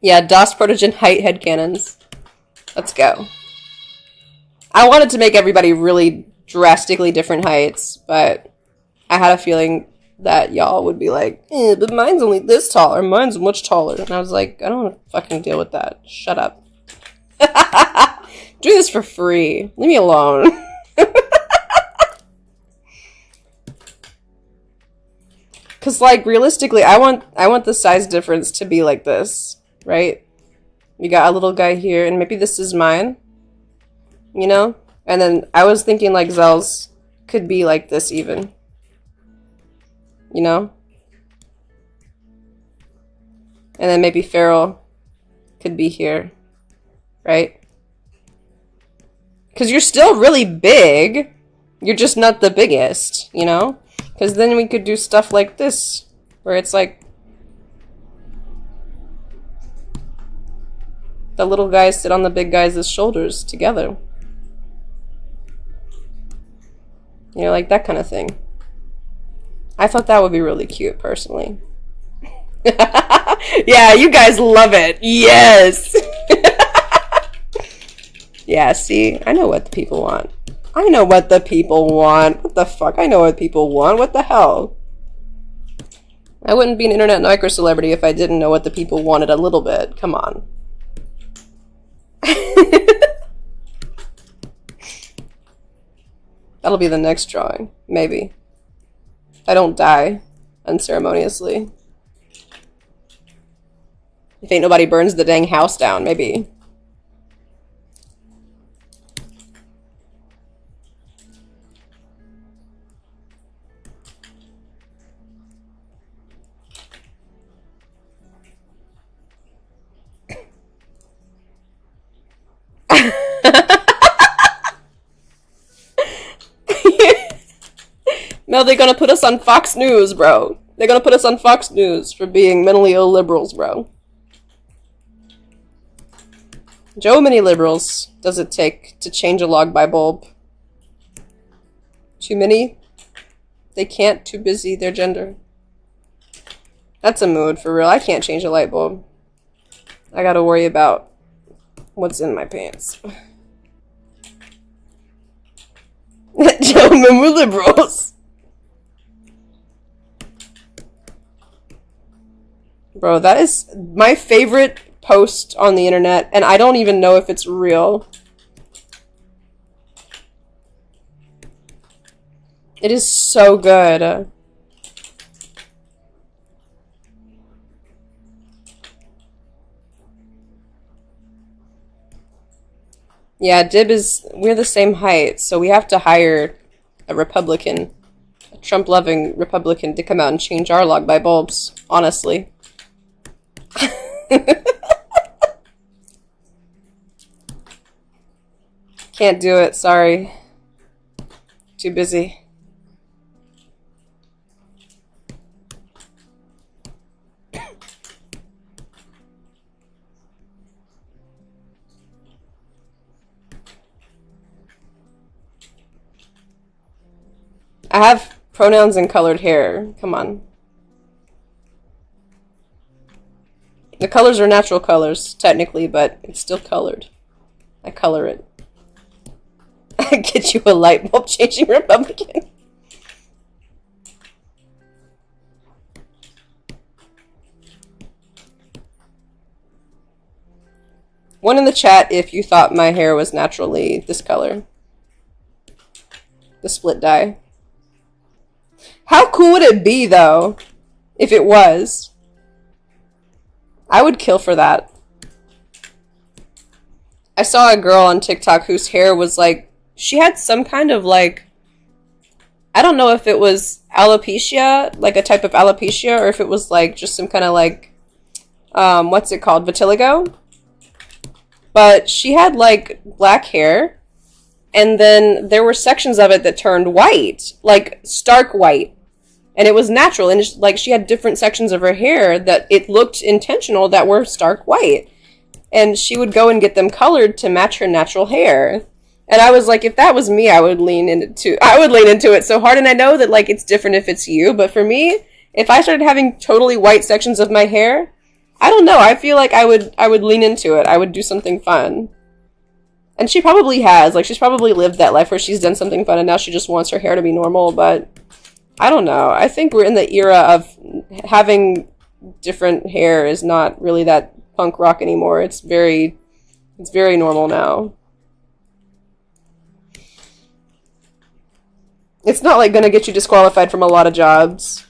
Yeah, DOS Protogen height headcanons. Let's go. I wanted to make everybody really drastically different heights, but I had a feeling that y'all would be like, but mine's only this tall, or mine's much taller. And I was like, I don't want to fucking deal with that. Shut up. Do this for free. Leave me alone. Cause like realistically, I want the size difference to be like this, right? You got a little guy here, and maybe this is mine, you know? And then I was thinking like Zell's could be like this even, you know? And then maybe Feral could be here, right? Cause you're still really big, you're just not the biggest, you know? Because then we could do stuff like this, where it's like the little guys sit on the big guys' shoulders together. You know, like that kind of thing. I thought that would be really cute, personally. Yeah, you guys love it. Yes! Yeah, see? I know what the people want. I know what the people want. What the fuck? I know what people want. What the hell? I wouldn't be an internet micro celebrity if I didn't know what the people wanted a little bit. Come on. That'll be the next drawing. Maybe. I don't die unceremoniously. If ain't nobody burns the dang house down, maybe. No, they're gonna put us on Fox News, bro. They're gonna put us on Fox News for being mentally ill liberals, bro. Joe, many liberals does it take to change a log by bulb? Too many? They can't, too busy, their gender. That's a mood, for real. I can't change a light bulb. I gotta worry about what's in my pants. Gentlemen, we're liberals. Bro, that is my favorite post on the internet, and I don't even know if it's real. It is so good. Yeah, Dib is... We're the same height, so we have to hire a Republican, a Trump-loving Republican to come out and change our log by bulbs, honestly. Can't do it, sorry. Too busy. I have pronouns and colored hair. Come on. The colors are natural colors, technically, but it's still colored. I color it. I get you a light bulb changing Republican. One in the chat if you thought my hair was naturally this color. The split dye. How cool would it be, though, if it was? I would kill for that. I saw a girl on TikTok whose hair was like, she had some kind of like I don't know if it was alopecia, like a type of alopecia, or if it was like just some kind of like, what's it called? Vitiligo. But she had like black hair, and then there were sections of it that turned white, like stark white. And it was natural, and it's like she had different sections of her hair that it looked intentional that were stark white. And she would go and get them colored to match her natural hair. And I was like, if that was me, I would lean into it so hard. And I know that like it's different if it's you, but for me, if I started having totally white sections of my hair, I don't know. I feel like I would lean into it. I would do something fun. And she probably has. Like, she's probably lived that life where she's done something fun and now she just wants her hair to be normal, but I don't know. I think we're in the era of having different hair is not really that punk rock anymore. It's very normal now. It's not like gonna get you disqualified from a lot of jobs.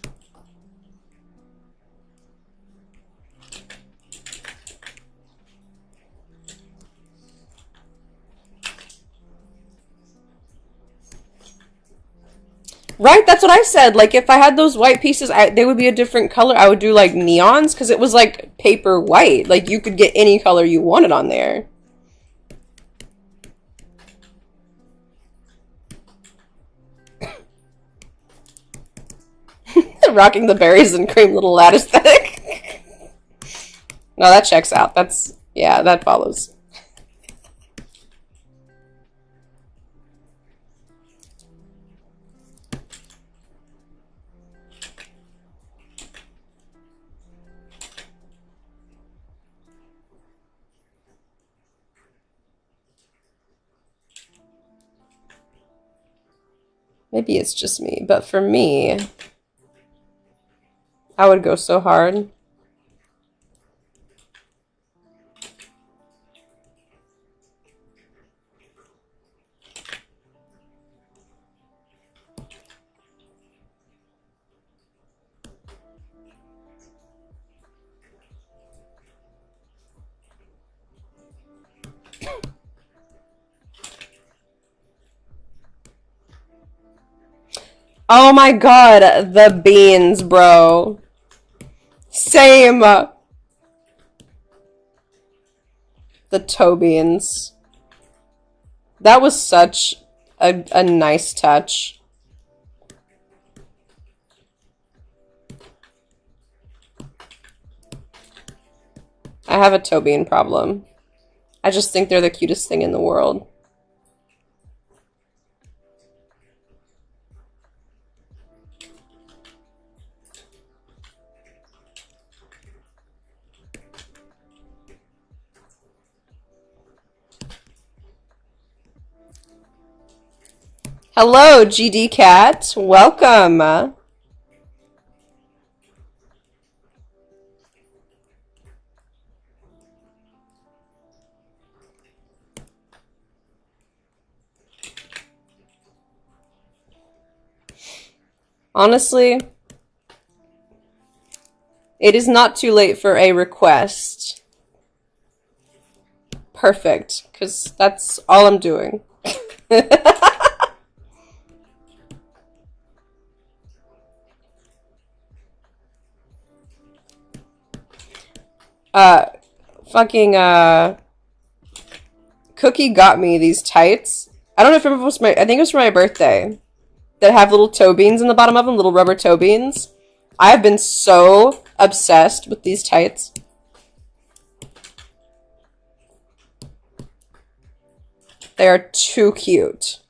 Right, that's what I said. Like, if I had those white pieces, they would be a different color. I would do, like, neons, because it was, like, paper white. Like, you could get any color you wanted on there. Rocking the berries and cream little lad aesthetic. No, that checks out. Yeah, that follows. Maybe it's just me, but for me, I would go so hard. Oh my god, the beans, bro. Same. The toe beans. That was such a nice touch. I have a toe bean problem. I just think they're the cutest thing in the world. Hello, GD Cat. Welcome. Honestly, it is not too late for a request. Perfect, because that's all I'm doing. Fucking, Cookie got me these tights. I don't know if it was I think it was for my birthday. That have little toe beans in the bottom of them, little rubber toe beans. I've been so obsessed with these tights. They are too cute.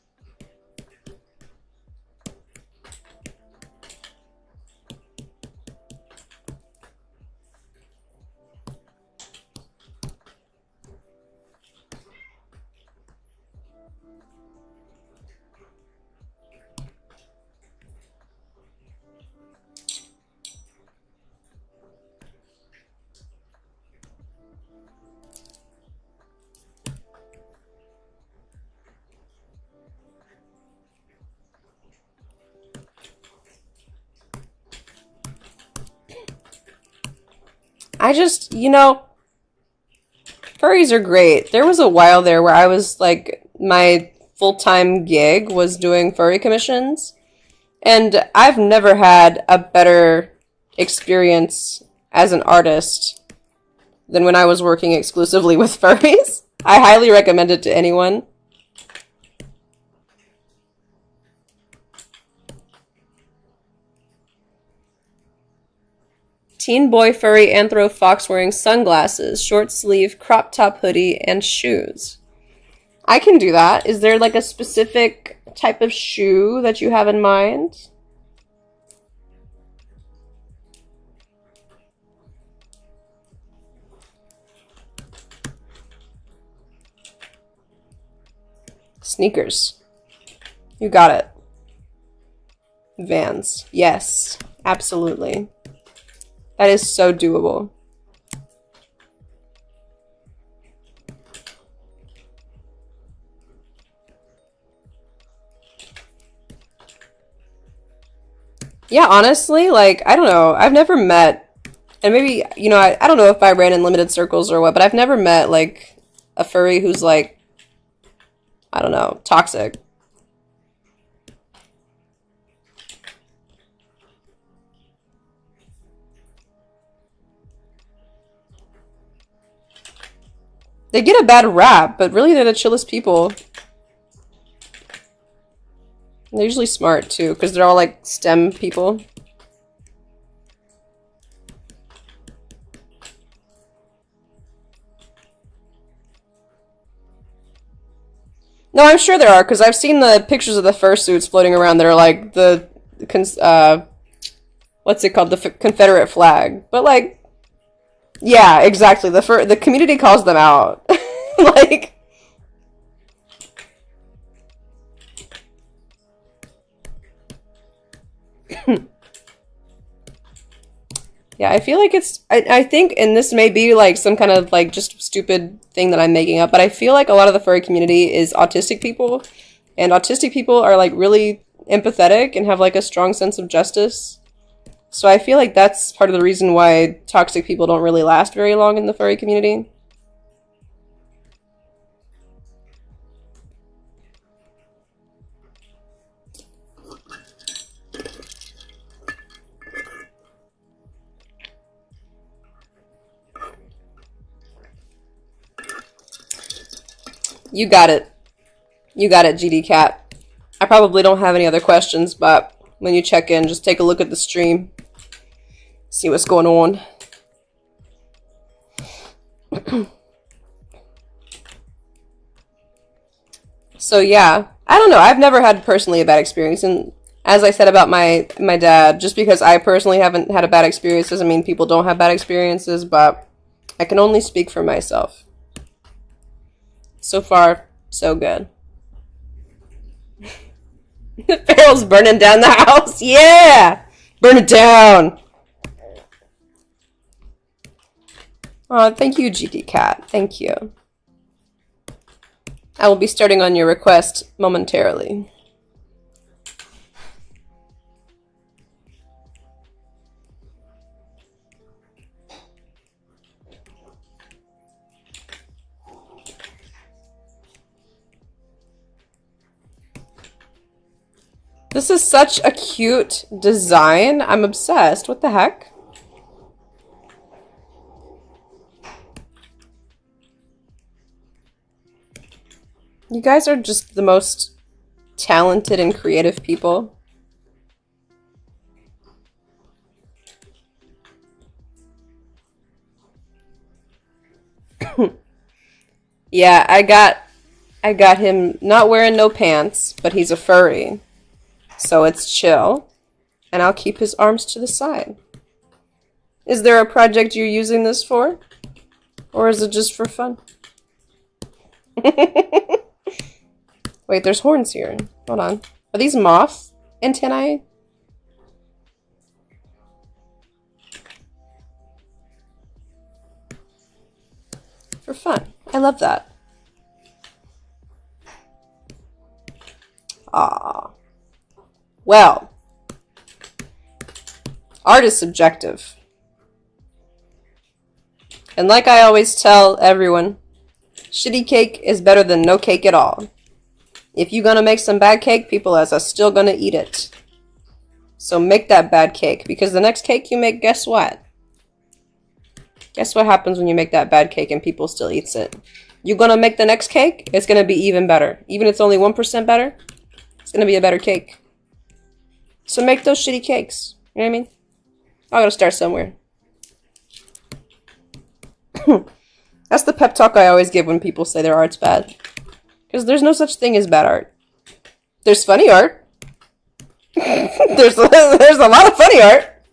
I just, furries are great. There was a while there where I was like, my full-time gig was doing furry commissions. And I've never had a better experience as an artist than when I was working exclusively with furries. I highly recommend it to anyone. Teen boy furry anthro fox wearing sunglasses, short sleeve, crop top hoodie, and shoes. I can do that. Is there like a specific type of shoe that you have in mind? Sneakers. You got it. Vans. Yes, absolutely. That is so doable. Yeah, honestly, like, I don't know. I've never met, and maybe, you know, I don't know if I ran in limited circles or what, but I've never met, like, a furry who's, like, I don't know, toxic. They get a bad rap, but really they're the chillest people. They're usually smart, too, because they're all, like, STEM people. No, I'm sure there are, because I've seen the pictures of the fursuits floating around that are, like, what's it called? The Confederate flag. But, like, yeah, exactly. The community calls them out. Like... Yeah, I feel like I think, and this may be like some kind of like just stupid thing that I'm making up, but I feel like a lot of the furry community is autistic people, and autistic people are like really empathetic and have like a strong sense of justice. So I feel like that's part of the reason why toxic people don't really last very long in the furry community. You got it. You got it, GD Cat. I probably don't have any other questions, but when you check in, just take a look at the stream. See what's going on. So yeah, I don't know. I've never had personally a bad experience, and as I said about my dad, just because I personally haven't had a bad experience doesn't mean people don't have bad experiences, but I can only speak for myself. So far, so good. Farrell's burning down the house. Yeah! Burn it down! Oh, thank you, GD Cat. Thank you. I will be starting on your request momentarily. This is such a cute design. I'm obsessed. What the heck? You guys are just the most talented and creative people. Yeah, I got him not wearing no pants, but he's a furry. So it's chill, and I'll keep his arms to the side. Is there a project you're using this for? Or is it just for fun? Wait, there's horns here. Hold on. Are these moth antennae? For fun. I love that. Ah. Well, art is subjective. And like I always tell everyone, shitty cake is better than no cake at all. If you're gonna make some bad cake, people are still gonna eat it. So make that bad cake, because the next cake you make, guess what? Guess what happens when you make that bad cake and people still eats it? You're gonna make the next cake, it's gonna be even better. Even if it's only 1% better, it's gonna be a better cake. So make those shitty cakes. You know what I mean? I gotta start somewhere. That's the pep talk I always give when people say their art's bad. Because there's no such thing as bad art. There's funny art. there's a lot of funny art.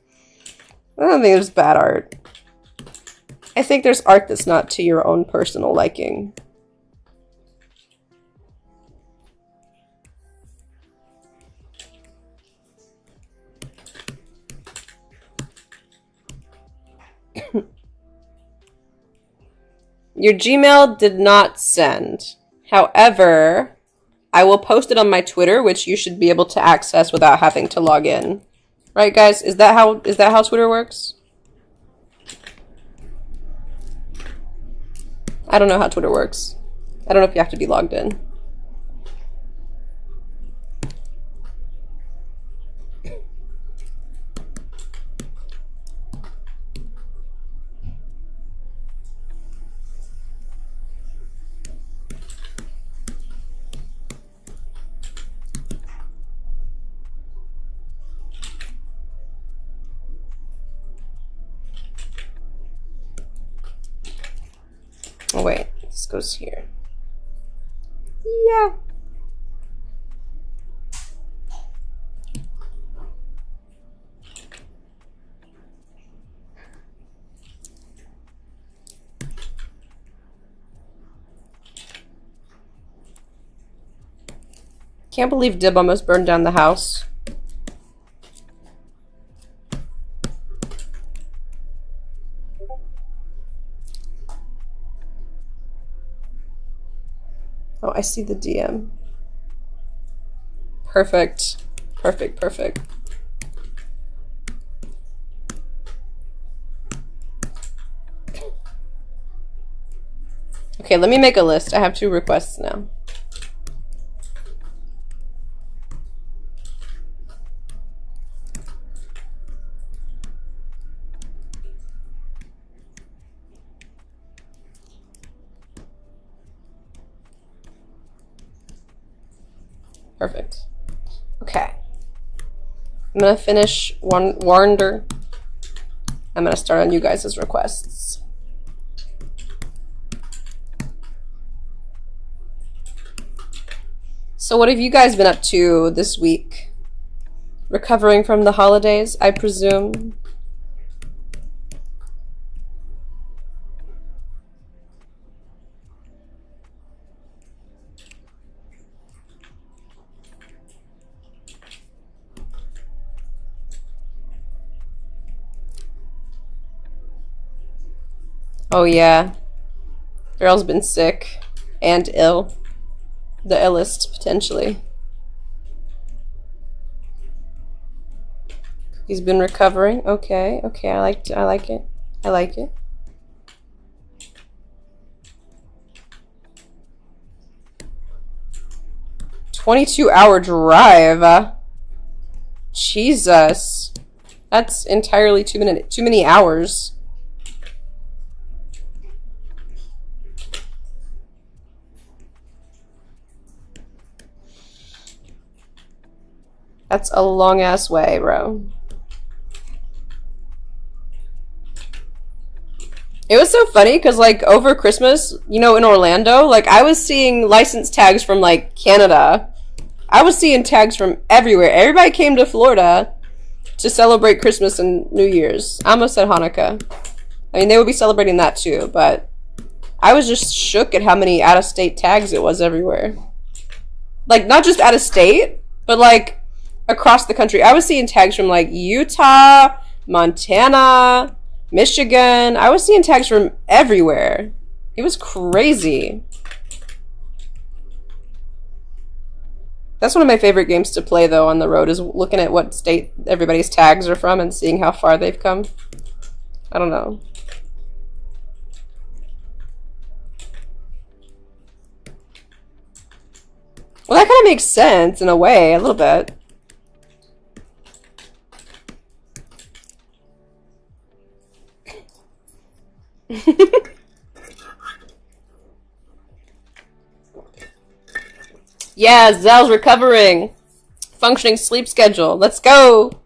I don't think there's bad art. I think there's art that's not to your own personal liking. Your Gmail did not send. However, I will post it on my Twitter, which you should be able to access without having to log in. Right, guys? Is that how Twitter works? I don't know how Twitter works. I don't know if you have to be logged in. Oh wait, this goes here. Yeah. Can't believe Dib almost burned down the house. Oh, I see the DM. Perfect. Perfect, perfect. Okay, let me make a list. I have 2 requests now. Perfect. Okay. I'm gonna finish Wander. I'm gonna start on you guys' requests. So what have you guys been up to this week? Recovering from the holidays, I presume? Oh yeah. Girl's been sick and ill. The illest, potentially. He's been recovering. Okay, okay, I like it. I like it. "22-hour drive. Jesus. That's entirely too many hours. That's a long ass way, bro. It was so funny because, like, over Christmas, you know, in Orlando, like, I was seeing license tags from, like, Canada. I was seeing tags from everywhere. Everybody came to Florida to celebrate Christmas and New Year's. I almost said Hanukkah. I mean, they would be celebrating that too, but I was just shook at how many out-of-state tags it was everywhere. Like, not just out-of-state, but, like, across the country. I was seeing tags from, like, Utah, Montana, Michigan. I was seeing tags from everywhere. It was crazy. That's one of my favorite games to play, though, on the road, is looking at what state everybody's tags are from and seeing how far they've come. I don't know. Well, that kind of makes sense, in a way, a little bit. Yeah, Zell's recovering. Functioning sleep schedule. Let's go.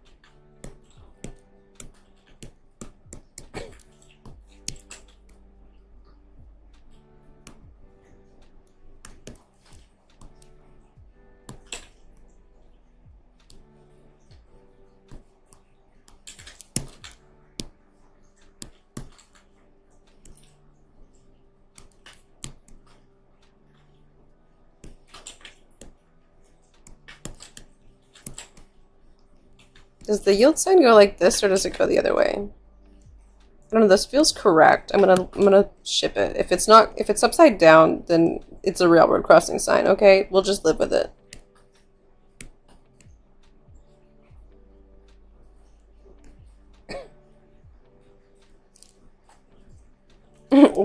Does the yield sign go like this, or does it go the other way? I don't know. This feels correct. I'm gonna ship it. If it's not, if it's upside down, then it's a railroad crossing sign. Okay, we'll just live with it.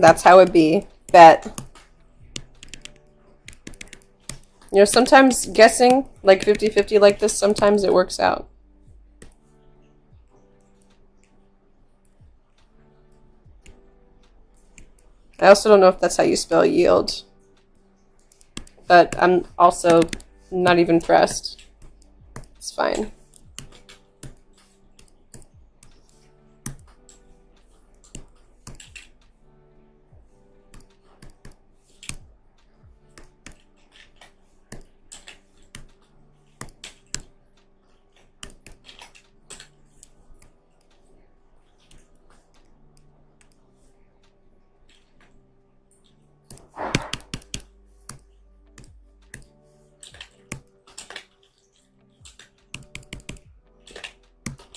That's how it be. Bet. You know, sometimes guessing like 50-50 like this, sometimes it works out. I also don't know if that's how you spell yield. But I'm also not even pressed. It's fine.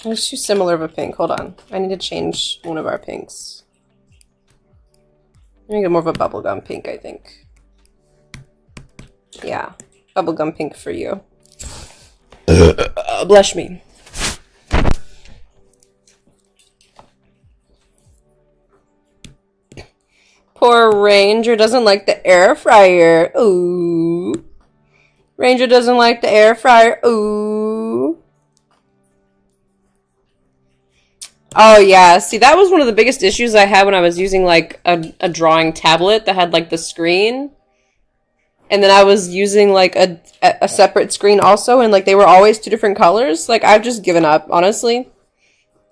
There's too similar of a pink. Hold on. I need to change one of our pinks. I'm gonna get more of a bubblegum pink, I think. Yeah. Bubblegum pink for you. Blush me. Poor Ranger doesn't like the air fryer. Ooh. Ranger doesn't like the air fryer. Ooh. Oh yeah, see that was one of the biggest issues I had when I was using like a drawing tablet that had like the screen. And then I was using like a separate screen also, and like they were always two different colors. Like I've just given up, honestly.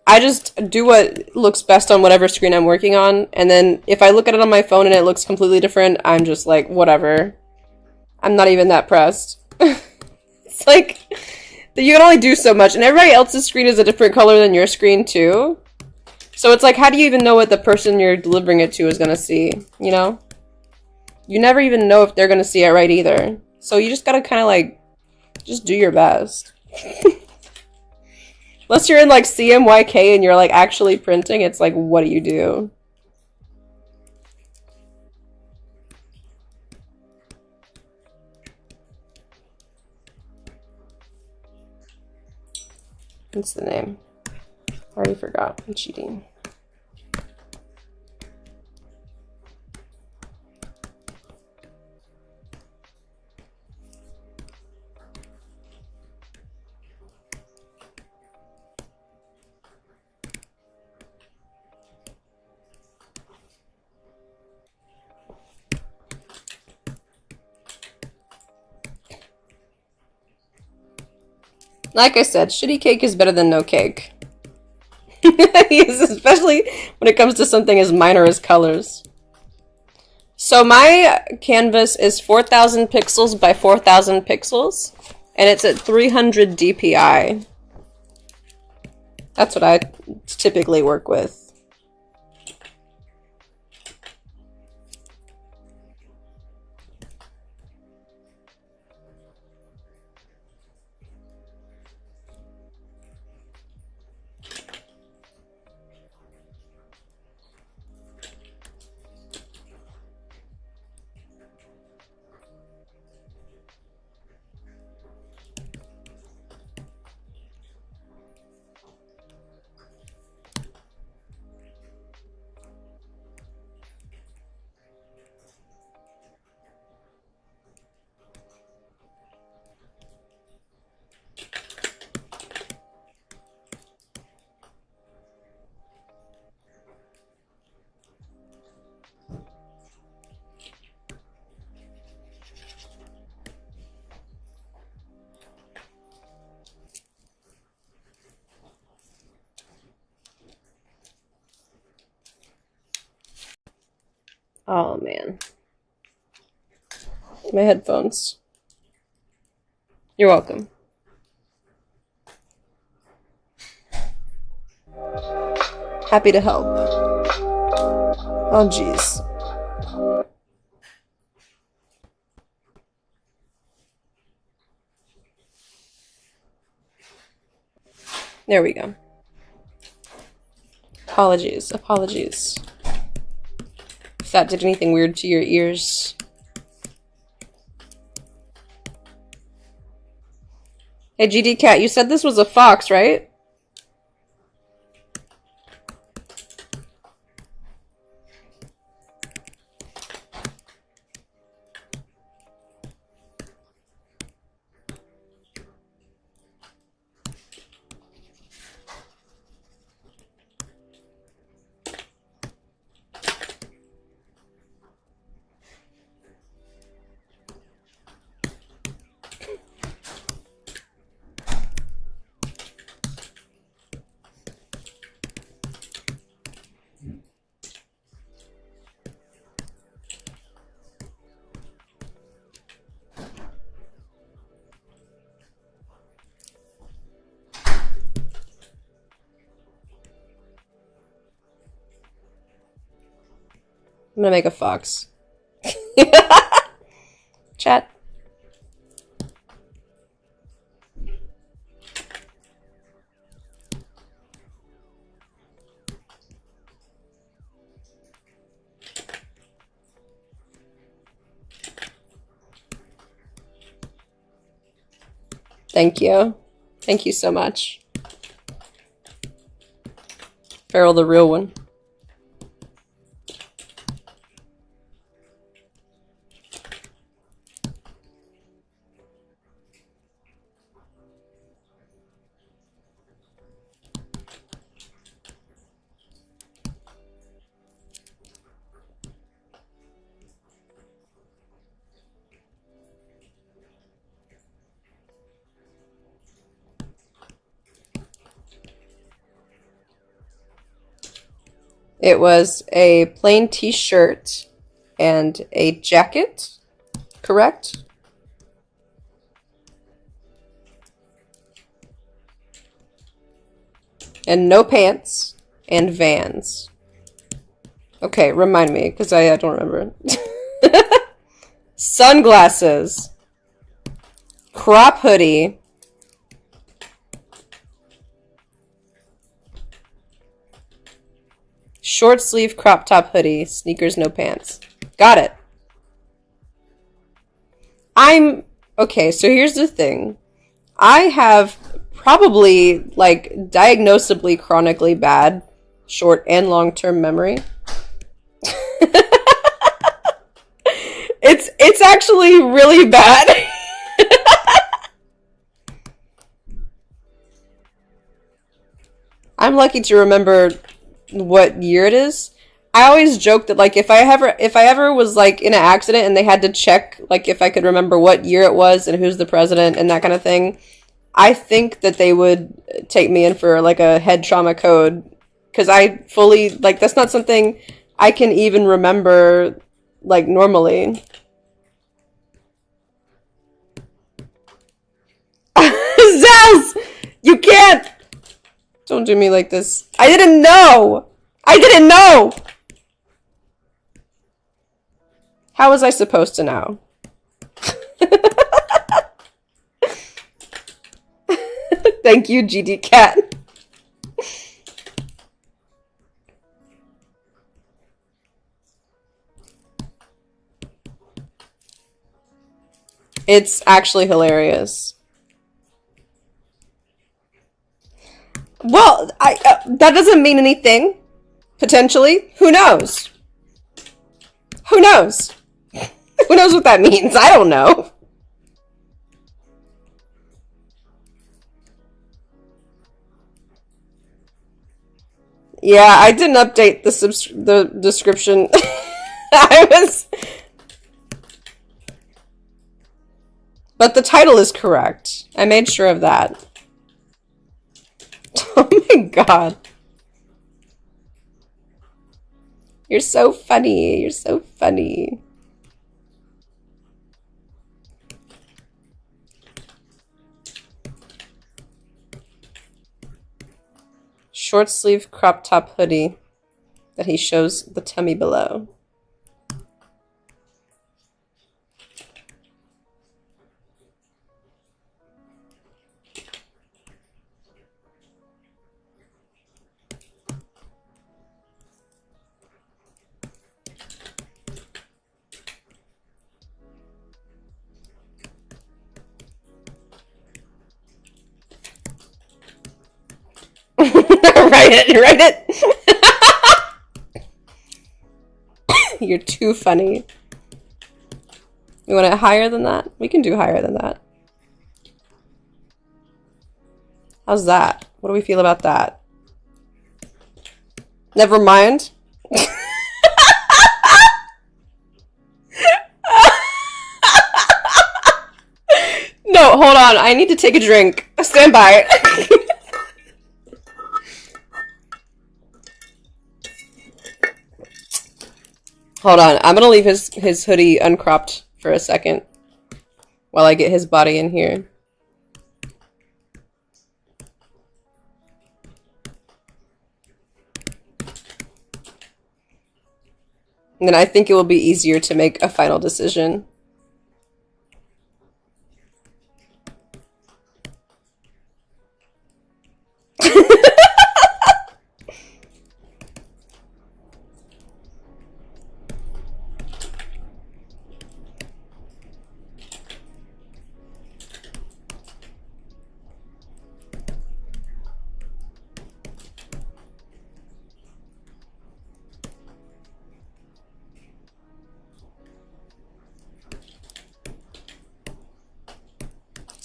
I just do what looks best on whatever screen I'm working on, and then if I look at it on my phone and it looks completely different, I'm just like, whatever. I'm not even that pressed. It's like you can only do so much, and everybody else's screen is a different color than your screen too. So it's like, how do you even know what the person you're delivering it to is gonna see, you know? You never even know if they're gonna see it right either. So you just gotta kind of like, just do your best. Unless you're in like CMYK and you're like actually printing, it's like, what do you do? What's the name? Already forgot. I'm cheating. Like I said, shitty cake is better than no cake. Especially when it comes to something as minor as colors. So my canvas is 4,000 pixels by 4,000 pixels, and it's at 300 DPI. That's what I typically work with. Oh, man. My headphones. You're welcome. Happy to help. Oh, jeez. There we go. Apologies. Apologies. If that did anything weird to your ears. Hey, GD Cat, you said this was a fox, right? I'm gonna make a fox. Chat. Thank you. Thank you so much. Farrell, the real one. It was a plain t-shirt and a jacket, correct? And no pants and Vans. Okay, remind me, because I don't remember. Sunglasses. Crop hoodie. Short sleeve crop top hoodie, sneakers, no pants. Got it. Okay, so here's the thing. I have probably, like, diagnosably chronically bad short and long-term memory. It's actually really bad. I'm lucky to remember what year it is. I always joke that, like, if I ever was, like, in an accident and they had to check, like, if I could remember what year it was and who's the president and that kind of thing, I think that they would take me in for, like, a head trauma code, because I fully, like, that's not something I can even remember, like, normally. Zaz! You can't! Don't do me like this. I didn't know! I didn't know! How was I supposed to know? Thank you, GD Cat. It's actually hilarious. Well, that doesn't mean anything. Potentially. Who knows? Who knows? Who knows what that means? I don't know. Yeah, I didn't update the description. But the title is correct. I made sure of that. Oh my god. You're so funny. You're so funny. Short sleeve crop top hoodie that he shows the tummy below. Write it. You're too funny. You want it higher than that? We can do higher than that. How's that? What do we feel about that? Never mind. No, hold on. I need to take a drink. Stand by. Hold on. I'm gonna leave his hoodie uncropped for a second while I get his body in here. And then I think it will be easier to make a final decision.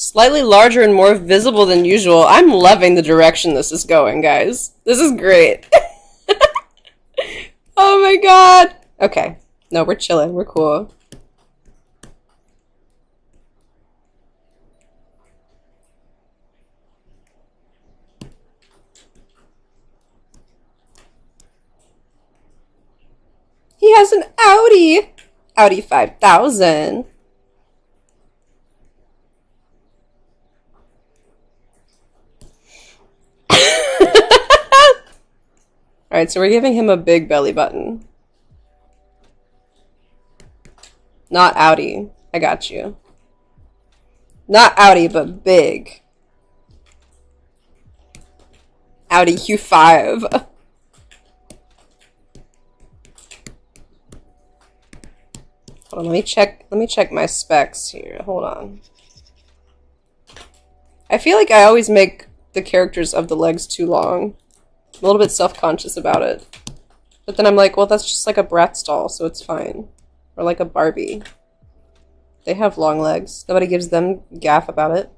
Slightly larger and more visible than usual. I'm loving the direction this is going, guys. This is great. Oh my god. Okay. No, we're chilling. We're cool. He has an Audi. Audi 5000. Alright, so we're giving him a big belly button. Not Audi. I got you. Not Audi, but big. Audi Q5. Hold on, let me check my specs here. Hold on. I feel like I always make the characters of the legs too long. I'm a little bit self-conscious about it. But then I'm like, well, that's just like a Bratz doll, so it's fine. Or like a Barbie. They have long legs. Nobody gives them gaff about it.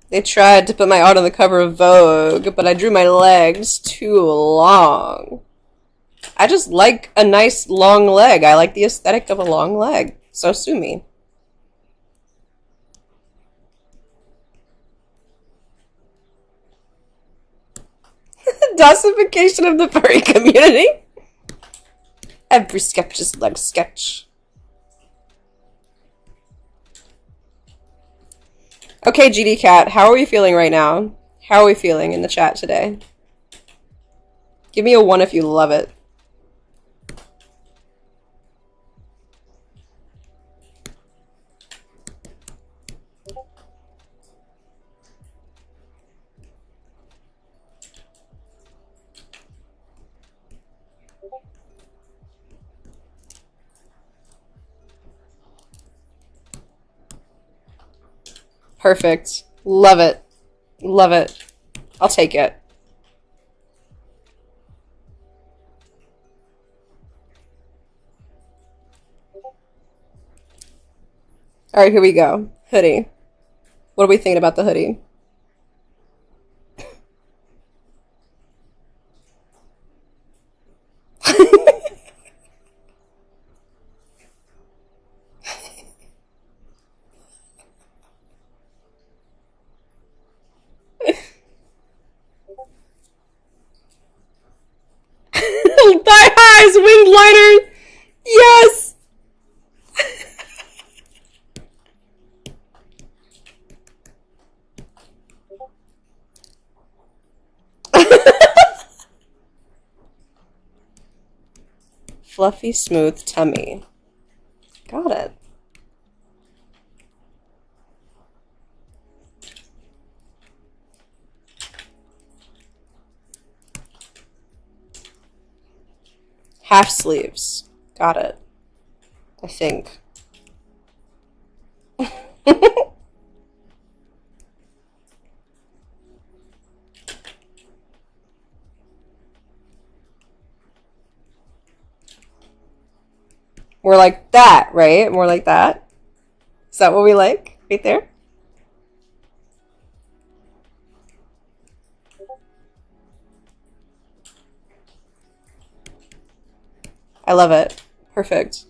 They tried to put my art on the cover of Vogue, but I drew my legs too long. I just like a nice long leg. I like the aesthetic of a long leg. So sue me. Dossification of the furry community. Every sketch is like sketch. Okay, GD Cat, how are we feeling right now? How are we feeling in the chat today? Give me a 1 if you love it. Perfect. Love it. Love it. I'll take it. Alright, here we go. Hoodie. What are we thinking about the hoodie? Yes, winged liner! Yes! Fluffy, smooth tummy. Got it. Half sleeves. Got it. I think. More like that, right? More like that. Is that what we like? Right there? I love it. Perfect.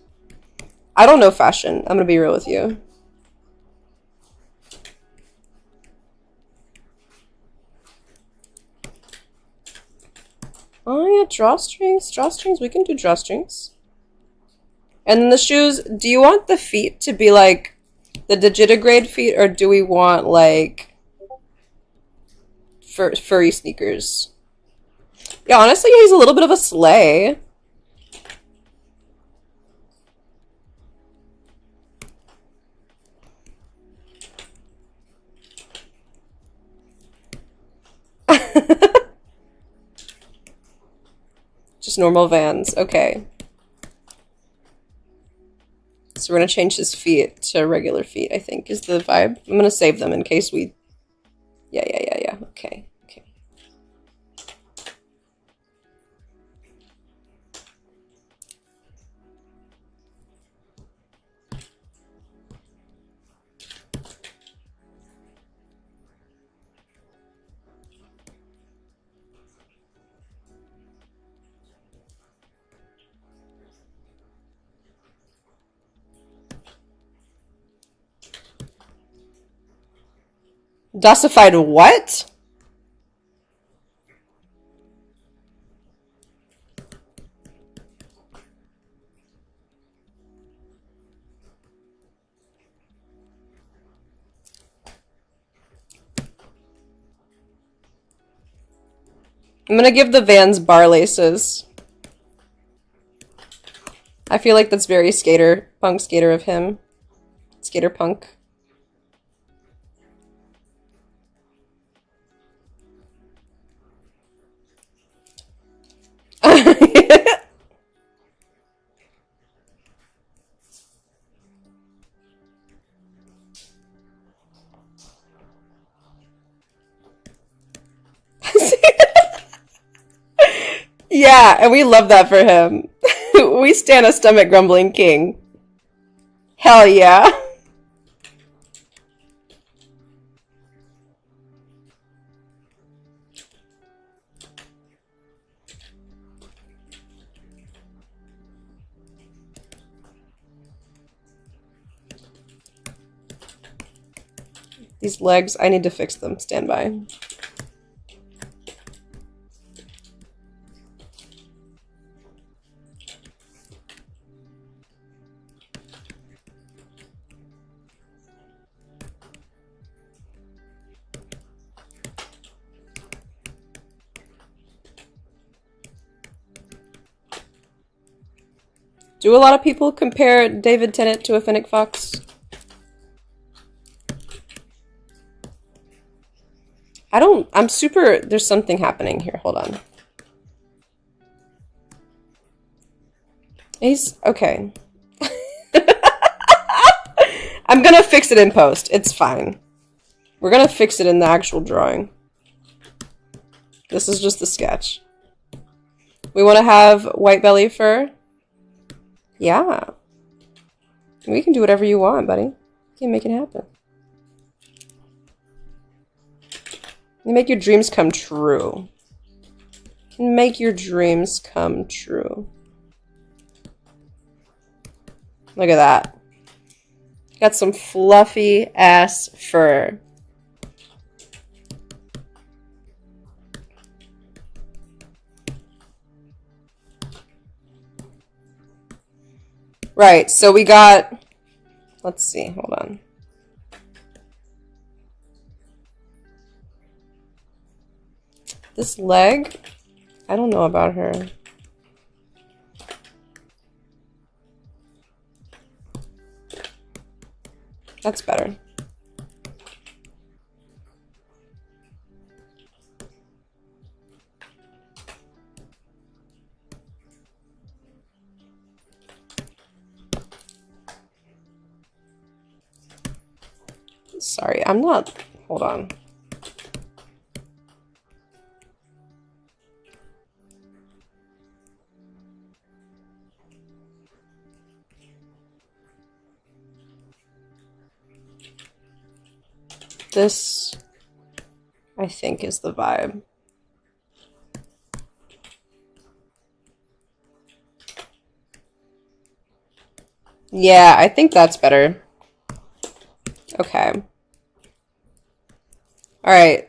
I don't know fashion. I'm gonna be real with you. Oh yeah, drawstrings. Drawstrings. We can do drawstrings. And then the shoes. Do you want the feet to be like the digitigrade feet, or do we want like furry sneakers? Yeah, honestly, he's a little bit of a sleigh. Just normal Vans. Okay. So we're going to change his feet to regular feet, I think, is the vibe. I'm going to save them in case we... Yeah. Okay. Dosified what? I'm gonna give the Vans bar laces. I feel like that's very punk skater of him. Skater punk. Yeah, and we love that for him. We stand a stomach grumbling king. Hell yeah. These legs, I need to fix them. Stand by. Do a lot of people compare David Tennant to a Fennec Fox? There's something happening here. Hold on. He's, okay. I'm gonna fix it in post. It's fine. We're gonna fix it in the actual drawing. This is just the sketch. We want to have white belly fur. Yeah. We can do whatever you want, buddy. You can make it happen. You make your dreams come true. You can make your dreams come true. Look at that. Got some fluffy ass fur. Right, so we got... Let's see, hold on. This leg? I don't know about her. That's better. Sorry, I'm not... Hold on. This, I think, is the vibe. Yeah, I think that's better. Okay. Alright.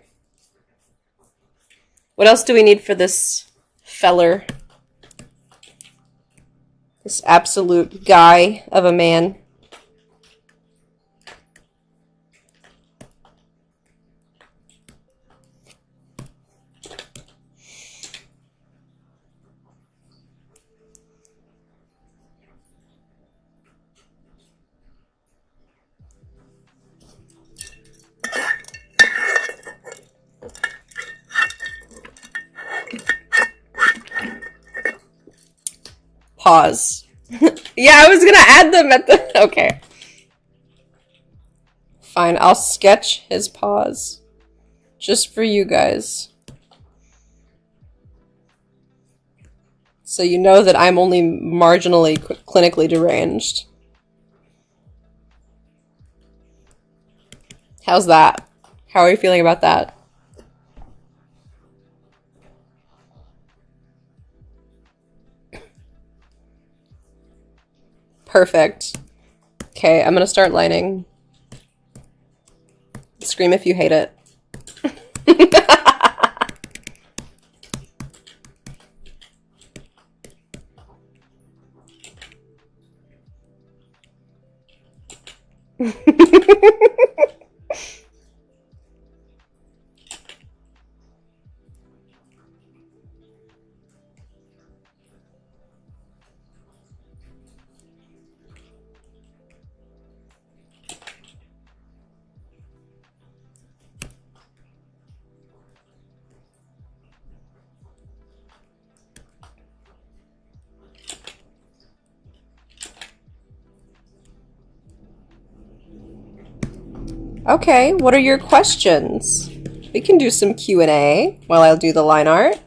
What else do we need for this feller? This absolute guy of a man. Pause. Yeah, I was gonna add them at the... Okay. Fine, I'll sketch his paws. Just for you guys. So you know that I'm only marginally clinically deranged. How's that? How are you feeling about that? Perfect. Okay, I'm gonna start lining. Scream if you hate it. Okay, what are your questions? We can do some Q&A while I'll do the line art.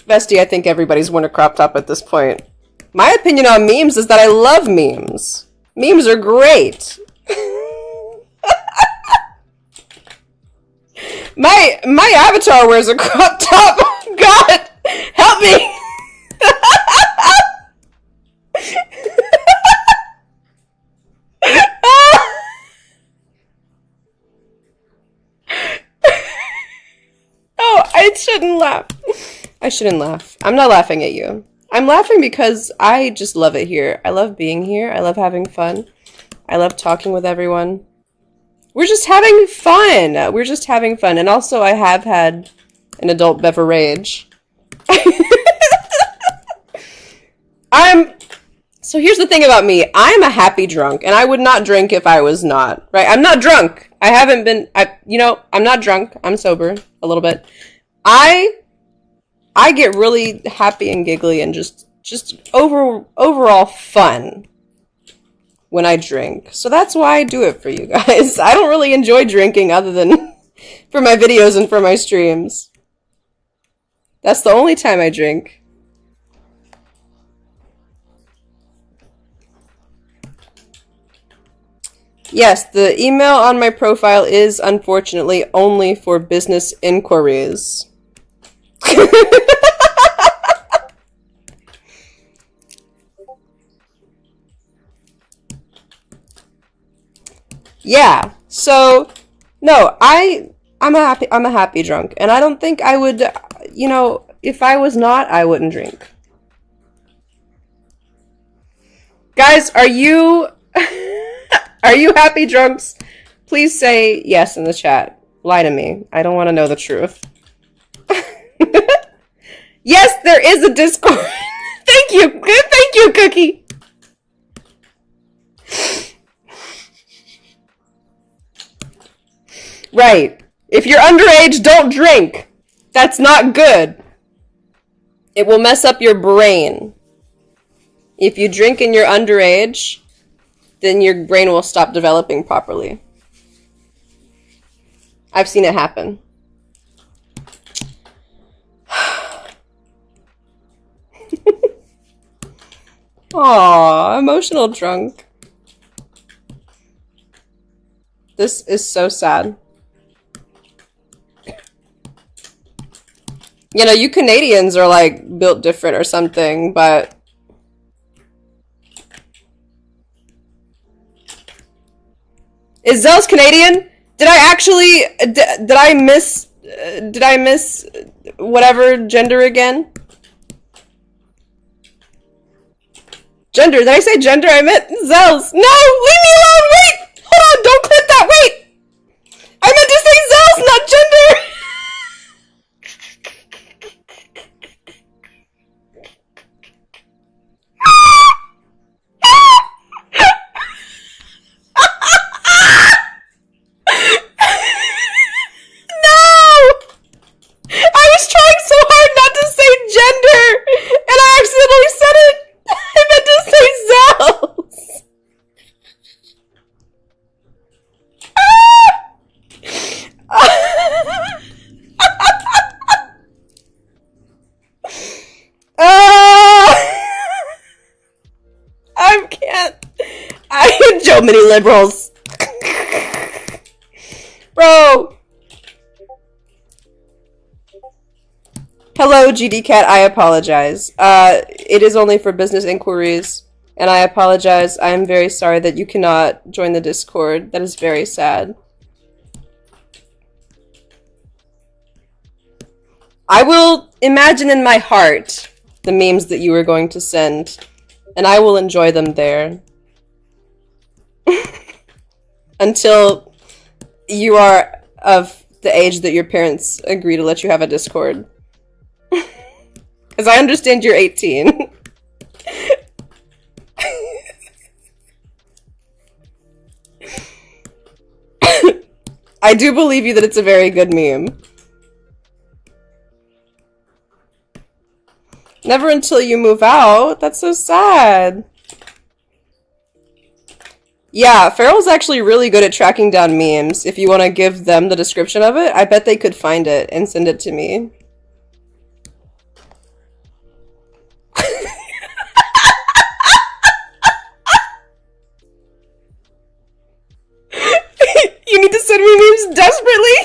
Bestie, I think everybody's worn a crop top at this point. My opinion on memes is that I love memes. Memes are great. My avatar wears a crop top. God, help me. Oh, I shouldn't laugh. I shouldn't laugh. I'm not laughing at you. I'm laughing because I just love it here. I love being here. I love having fun. I love talking with everyone. We're just having fun. We're just having fun. And also I have had an adult beverage. So here's the thing about me. I'm a happy drunk, and I would not drink if I was not, right? I'm not drunk. I haven't been, I'm not drunk. I'm sober a little bit. I get really happy and giggly and just overall fun when I drink. So that's why I do it for you guys. I don't really enjoy drinking other than for my videos and for my streams. That's the only time I drink. Yes, the email on my profile is unfortunately only for business inquiries. Yeah. So, no, I'm a happy drunk, and I don't think I would, you know, if I was not, I wouldn't drink. Guys, are you are you happy drunks? Please say yes in the chat. Lie to me. I don't want to know the truth. Yes, there is a Discord. Thank you. Thank you, Cookie. Right. If you're underage, don't drink. That's not good. It will mess up your brain. If you drink and you're underage, then your brain will stop developing properly. I've seen it happen. Aww, emotional drunk. This is so sad. You know, you Canadians are like built different or something, but is Zell's Canadian? Did I actually did I miss whatever gender again? Gender, did I say gender? I meant Zell's. No, leave me alone. Wait. Hold on, don't click that. Wait. I meant to say Zell's, not gender. Many liberals. Bro. Hello, GD Cat. I apologize. It is only for business inquiries, and I apologize. I am very sorry that you cannot join the Discord. That is very sad. I will imagine in my heart the memes that you are going to send, and I will enjoy them there. Until you are of the age that your parents agree to let you have a Discord. Because I understand you're 18. I do believe you that it's a very good meme. Never until you move out? That's so sad. Yeah, Farrell's actually really good at tracking down memes. If you want to give them the description of it, I bet they could find it and send it to me. You need to send me memes desperately?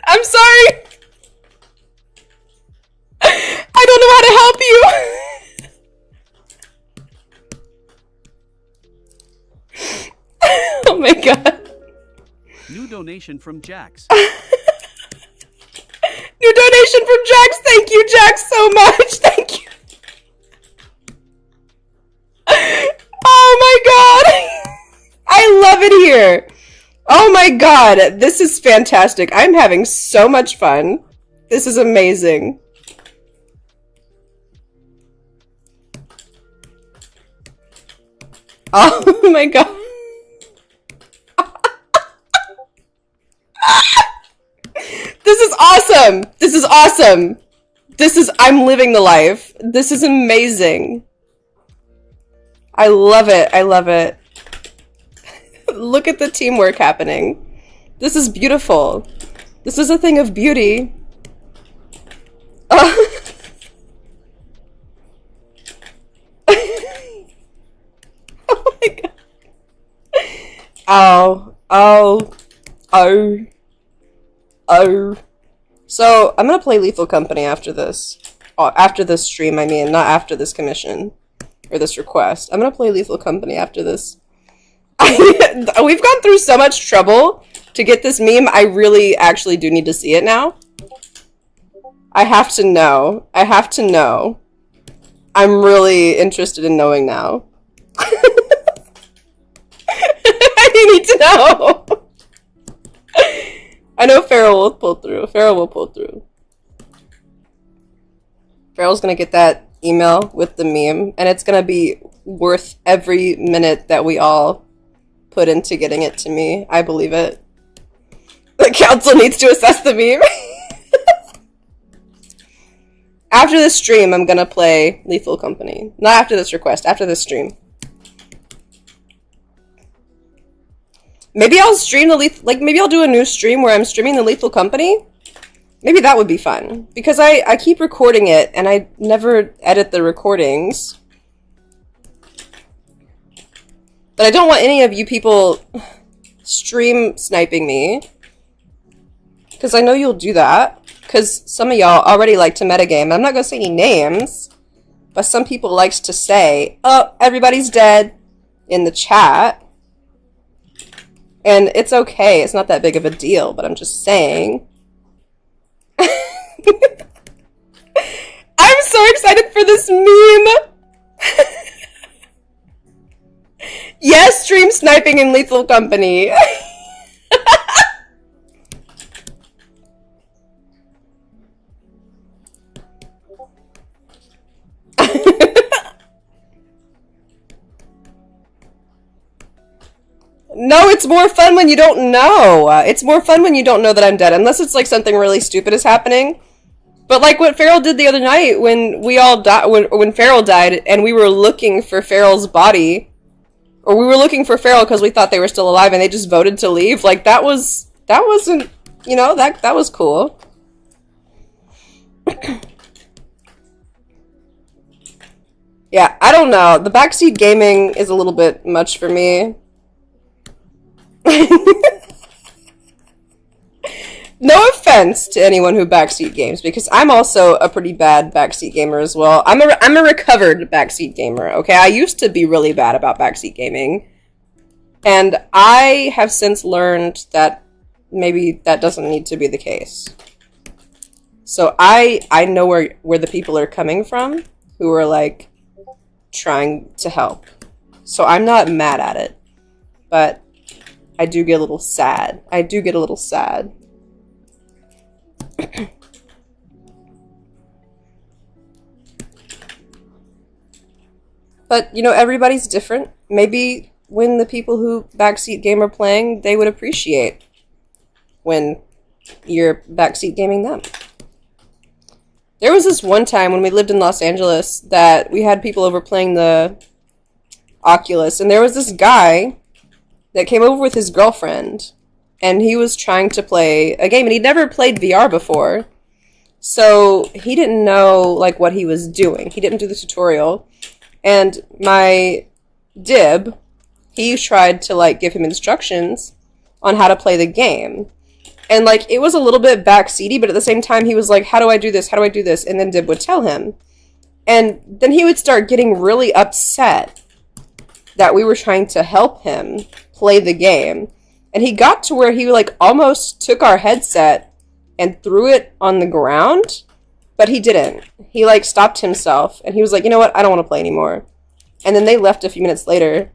I'm sorry. I don't know how to help you. Oh my god. New donation from Jax. New donation from Jax. Thank you, Jax, so much. Thank you. Oh my god. I love it here. Oh my god. This is fantastic. I'm having so much fun. This is amazing. Oh my god. This is awesome! This is awesome! I'm living the life. This is amazing. I love it. I love it. Look at the teamwork happening. This is beautiful. This is a thing of beauty. Oh my god. Oh, oh, oh, oh. So, I'm gonna play Lethal Company after this. After this stream, I mean, not after this commission. Or this request. I'm gonna play Lethal Company after this. We've gone through so much trouble to get this meme. I really actually do need to see it now. I have to know. I have to know. I'm really interested in knowing now. I need to know. I know Farrell will pull through. Farrell will pull through. Farrell's gonna get that email with the meme, and it's gonna be worth every minute that we all put into getting it to me. I believe it. The council needs to assess the meme. After this stream, I'm gonna play Lethal Company. Not after this request, after this stream. Maybe I'll stream the maybe I'll do a new stream where I'm streaming the Lethal Company. Maybe that would be fun. Because I keep recording it, and I never edit the recordings. But I don't want any of you people stream sniping me. Because I know you'll do that. Because some of y'all already like to metagame. I'm not going to say any names. But some people likes to say, oh, everybody's dead in the chat. And it's okay. It's not that big of a deal. But I'm just saying. I'm so excited for this meme. Yes, stream sniping in Lethal Company. No, it's more fun when you don't know. It's more fun when you don't know that I'm dead, unless it's like something really stupid is happening. But like what Farrell did the other night when we all died, when Farrell died, and we were looking for Farrell's body, or we were looking for Farrell because we thought they were still alive, and they just voted to leave. Like that wasn't, you know, that was cool. Yeah, I don't know. The backseat gaming is a little bit much for me. No offense to anyone who backseat games, because I'm also a pretty bad backseat gamer as well. I'm a recovered backseat gamer, okay? I used to be really bad about backseat gaming, and I have since learned that maybe that doesn't need to be the case. So I know where the people are coming from who are like trying to help. So I'm not mad at it, but I do get a little sad. I do get a little sad. But, you know, everybody's different. Maybe when the people who backseat game are playing, they would appreciate when you're backseat gaming them. There was this one time when we lived in Los Angeles that we had people over playing the Oculus, and there was this guy that came over with his girlfriend, and he was trying to play a game, and he'd never played VR before, so he didn't know, like, what he was doing. He didn't do the tutorial, and my dib, he tried to, like, give him instructions on how to play the game, and, like, it was a little bit backseaty, but at the same time, he was like, how do I do this, how do I do this, and then dib would tell him, and then he would start getting really upset that we were trying to help him play the game. And he got to where he like almost took our headset and threw it on the ground, but he didn't. He like stopped himself and he was like, you know what? I don't want to play anymore. And then they left a few minutes later.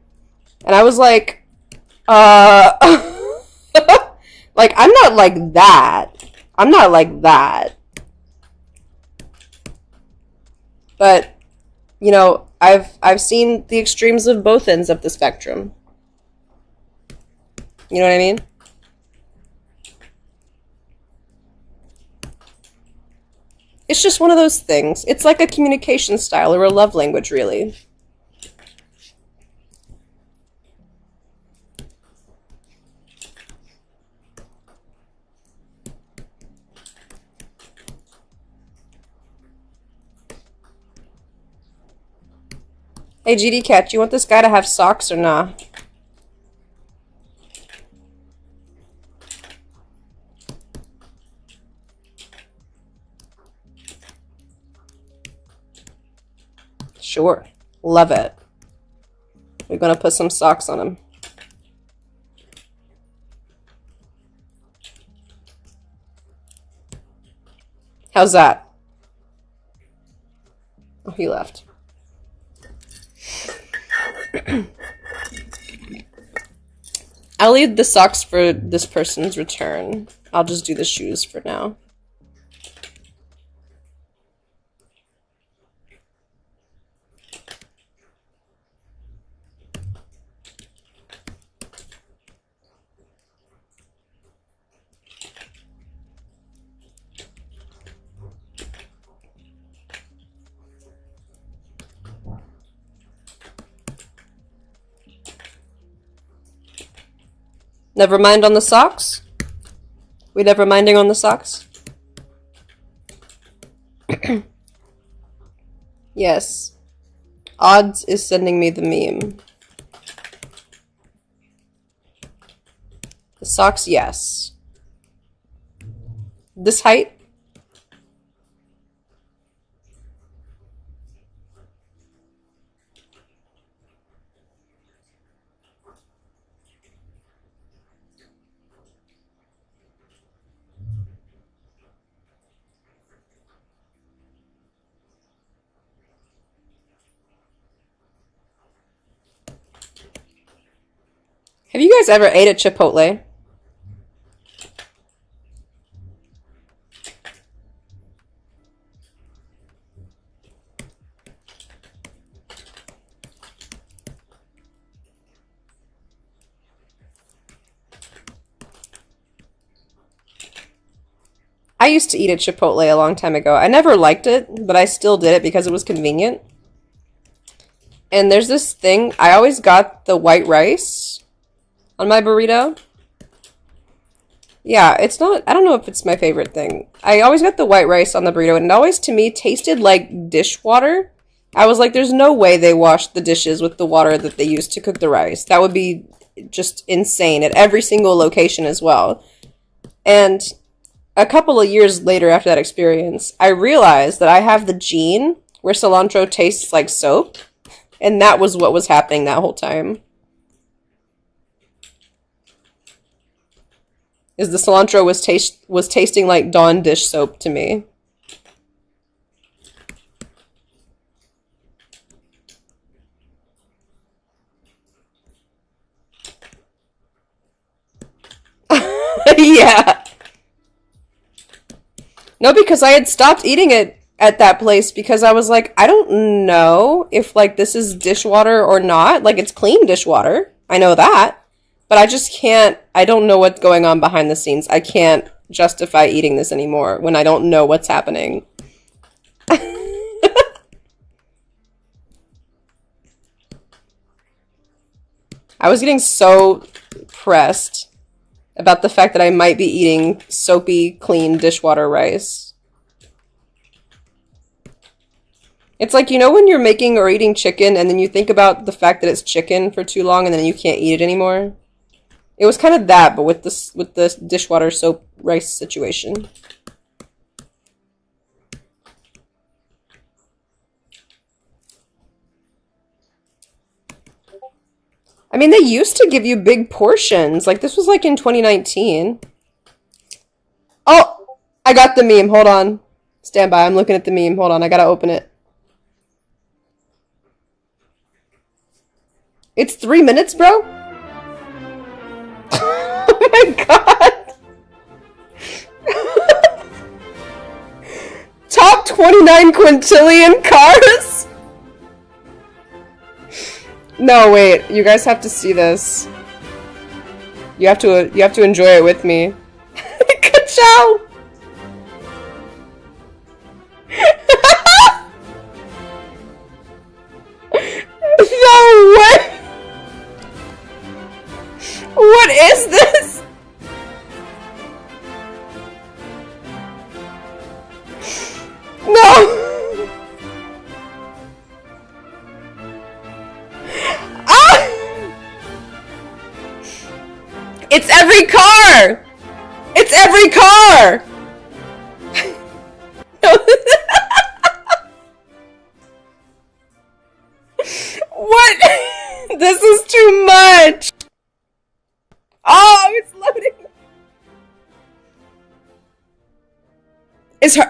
And I was like, like, I'm not like that. I'm not like that. But, you know, I've seen the extremes of both ends of the spectrum. You know what I mean? It's just one of those things. It's like a communication style or a love language, really. Hey, GD Cat, you want this guy to have socks or nah? Sure. Love it. We're gonna put some socks on him. How's that? Oh, he left. I'll leave the socks for this person's return. I'll just do the shoes for now. Never mind on the socks? We never minding on the socks? Yes. Odds is sending me the meme. The socks, yes. This height? Have you guys ever ate at Chipotle? I used to eat at Chipotle a long time ago. I never liked it, but I still did it because it was convenient. And there's this thing, I always got the white rice on my burrito. Yeah, it's not, I don't know if it's my favorite thing. I always got the white rice on the burrito, and it always, to me, tasted like dishwater. I was like, there's no way they washed the dishes with the water that they used to cook the rice. That would be just insane at every single location as well. And a couple of years later after that experience, I realized that I have the gene where cilantro tastes like soap. And that was what was happening that whole time. Is the cilantro was tasting like Dawn dish soap to me. Yeah. No, because I had stopped eating it at that place because I was like, I don't know if like this is dishwater or not. Like it's clean dishwater. I know that. But I just can't, I don't know what's going on behind the scenes. I can't justify eating this anymore when I don't know what's happening. I was getting so pressed about the fact that I might be eating soapy, clean dishwater rice. It's like, you know when you're making or eating chicken and then you think about the fact that it's chicken for too long and then you can't eat it anymore? It was kind of that, but with this dishwater soap rice situation. I mean, they used to give you big portions. Like, this was like in 2019. Oh, I got the meme. Hold on. Stand by. I'm looking at the meme. Hold on. I gotta open it. It's 3 minutes, bro? Oh my god. Top 29 quintillion cars? No, wait. You guys have to see this. You have to enjoy it with me. Ka-chow! No way! What is this? No! It's every car! It's every car! What? This is too much! Oh, it's loading!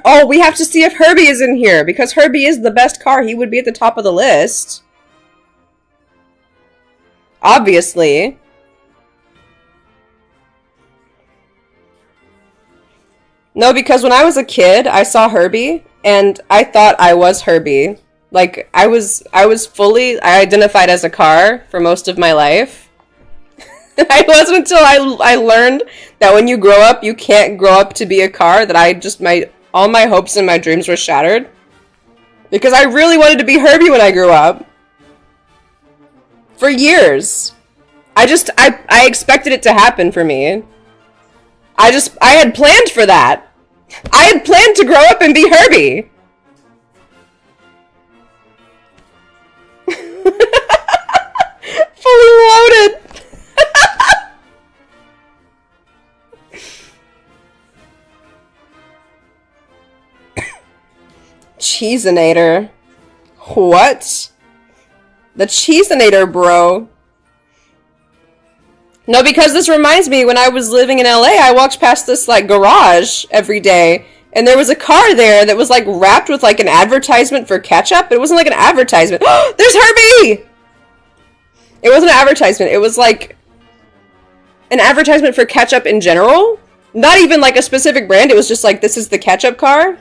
Oh, we have to see if Herbie is in here, because Herbie is the best car. He would be at the top of the list. Obviously. No, because when I was a kid, I saw Herbie, and I thought I was Herbie. Like, I identified as a car for most of my life. It wasn't until I learned that when you grow up, you can't grow up to be a car, that all my hopes and my dreams were shattered. Because I really wanted to be Herbie when I grew up. For years. I expected it to happen for me. I had planned for that. I had planned to grow up and be Herbie. Fully loaded. Cheesinator. What? The Cheesinator, bro. No, because this reminds me, when I was living in LA, I walked past this, like, garage every day, and there was a car there that was, like, wrapped with, like, an advertisement for ketchup. It wasn't, like, an advertisement. There's Herbie! It wasn't an advertisement. It was, like, an advertisement for ketchup in general. Not even, like, a specific brand. It was just, like, this is the ketchup car.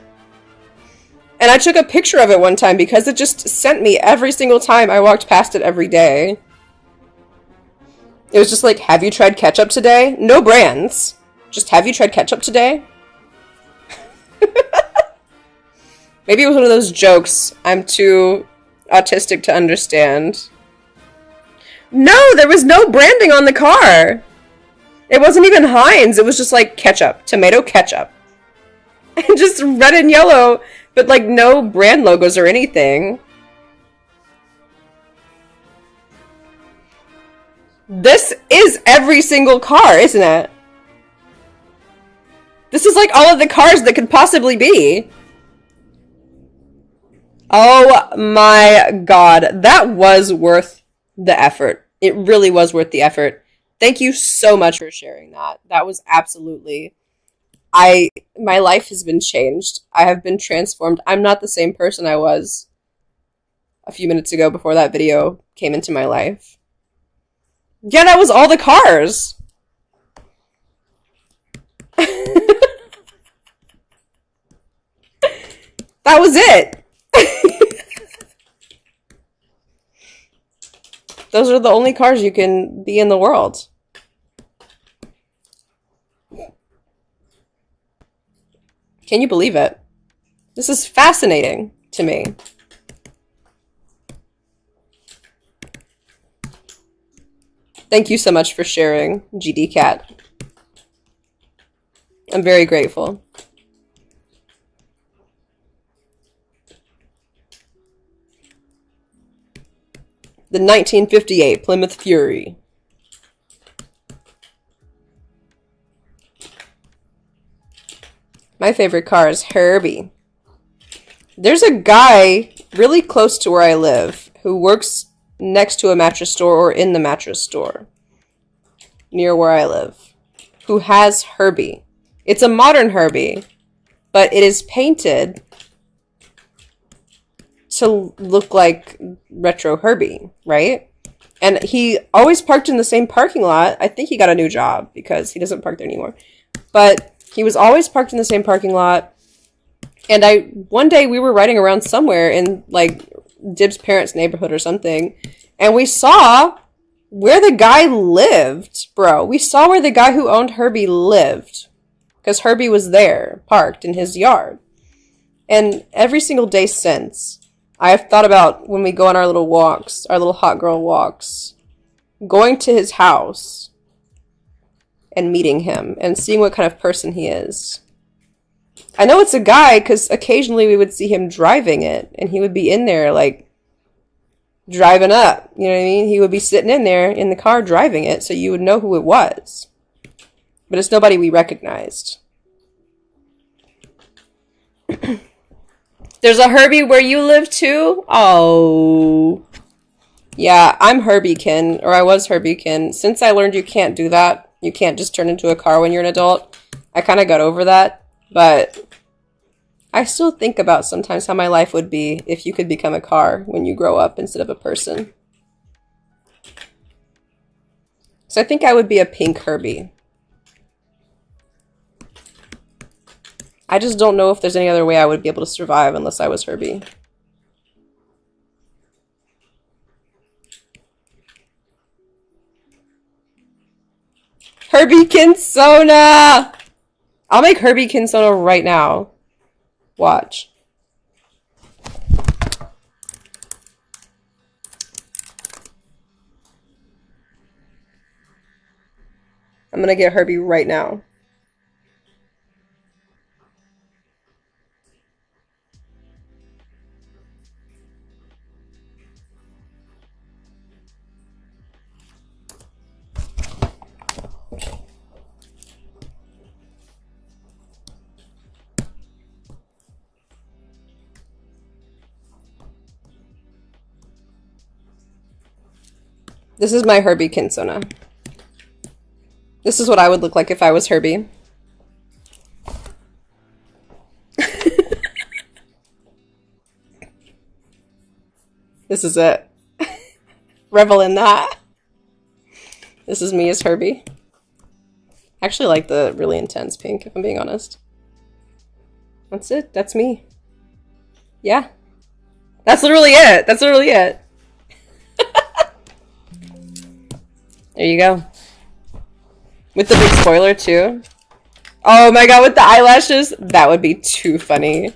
And I took a picture of it one time because it just sent me every single time I walked past it every day. It was just like, have you tried ketchup today? No brands. Just, have you tried ketchup today? Maybe it was one of those jokes I'm too autistic to understand. No, there was no branding on the car. It wasn't even Heinz. It was just like ketchup, tomato ketchup. And just red and yellow, but like no brand logos or anything. This is every single car, isn't it? This is like all of the cars that could possibly be. Oh my god. That was worth the effort. It really was worth the effort. Thank you so much for sharing that. That was absolutely... My life has been changed. I have been transformed. I'm not the same person I was a few minutes ago before that video came into my life. Yeah, that was all the cars. That was it. Those are the only cars you can be in the world. Can you believe it? This is fascinating to me. Thank you so much for sharing, GD Cat. I'm very grateful. The 1958 Plymouth Fury. My favorite car is Herbie. There's a guy really close to where I live who works next to a mattress store or in the mattress store near where I live who has Herbie. It's a modern Herbie, but it is painted to look like retro Herbie, right? And he always parked in the same parking lot. I think he got a new job because he doesn't park there anymore. But he was always parked in the same parking lot. And one day we were riding around somewhere in like Dib's parents' neighborhood or something, and we saw where the guy lived, bro. We saw where the guy who owned Herbie lived. Because Herbie was there, parked in his yard. And every single day since, I've thought about when we go on our little walks, our little hot girl walks, going to his house and meeting him and seeing what kind of person he is. I know it's a guy because occasionally we would see him driving it and he would be in there like driving up. You know what I mean? He would be sitting in there in the car driving it so you would know who it was. But it's nobody we recognized. There's a Herbie where you live too? Oh. Yeah, I'm Herbiekin, or I was Herbiekin. Since I learned you can't do that, you can't just turn into a car when you're an adult, I kind of got over that. But I still think about sometimes how my life would be if you could become a car when you grow up instead of a person. So I think I would be a pink Herbie. I just don't know if there's any other way I would be able to survive unless I was Herbie. Herbie Kinsona! I'll make Herbie Kinsona right now. Watch. I'm gonna get Herbie right now. This is my Herbie Kinsona. This is what I would look like if I was Herbie. This is it. Revel in that. This is me as Herbie. I actually like the really intense pink, if I'm being honest. That's it. That's me. Yeah. That's literally it. That's literally it. There you go. With the big spoiler, too. Oh my god, with the eyelashes? That would be too funny.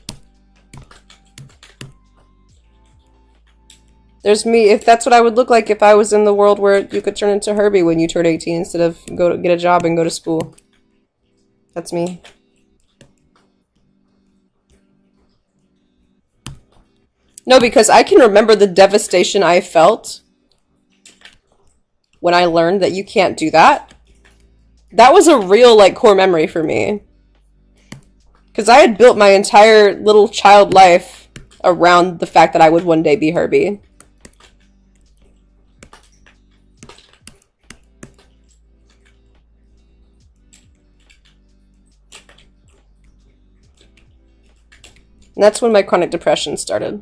There's me. If that's what I would look like if I was in the world where you could turn into Herbie when you turn 18 instead of go to get a job and go to school. That's me. No, because I can remember the devastation I felt when I learned that you can't do that. That was a real, like, core memory for me. Because I had built my entire little child life around the fact that I would one day be Herbie. And that's when my chronic depression started.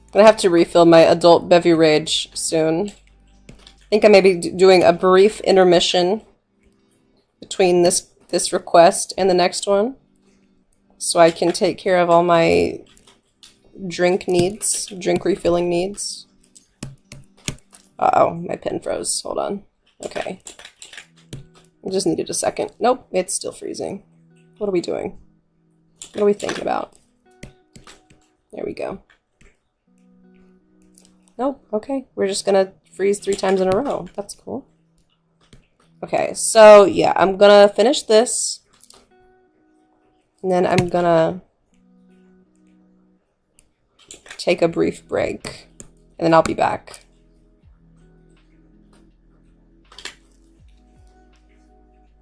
I'm gonna have to refill my adult bevy rage soon. I think I may be doing a brief intermission between this request and the next one, so I can take care of all my drink refilling needs. Uh-oh, my pen froze. Hold on. Okay. I just needed a second. Nope, it's still freezing. What are we doing? What are we thinking about? There we go. Nope, okay. We're just gonna freeze 3 times in a row. That's cool. Okay, so yeah, I'm gonna finish this. And then I'm gonna take a brief break. And then I'll be back.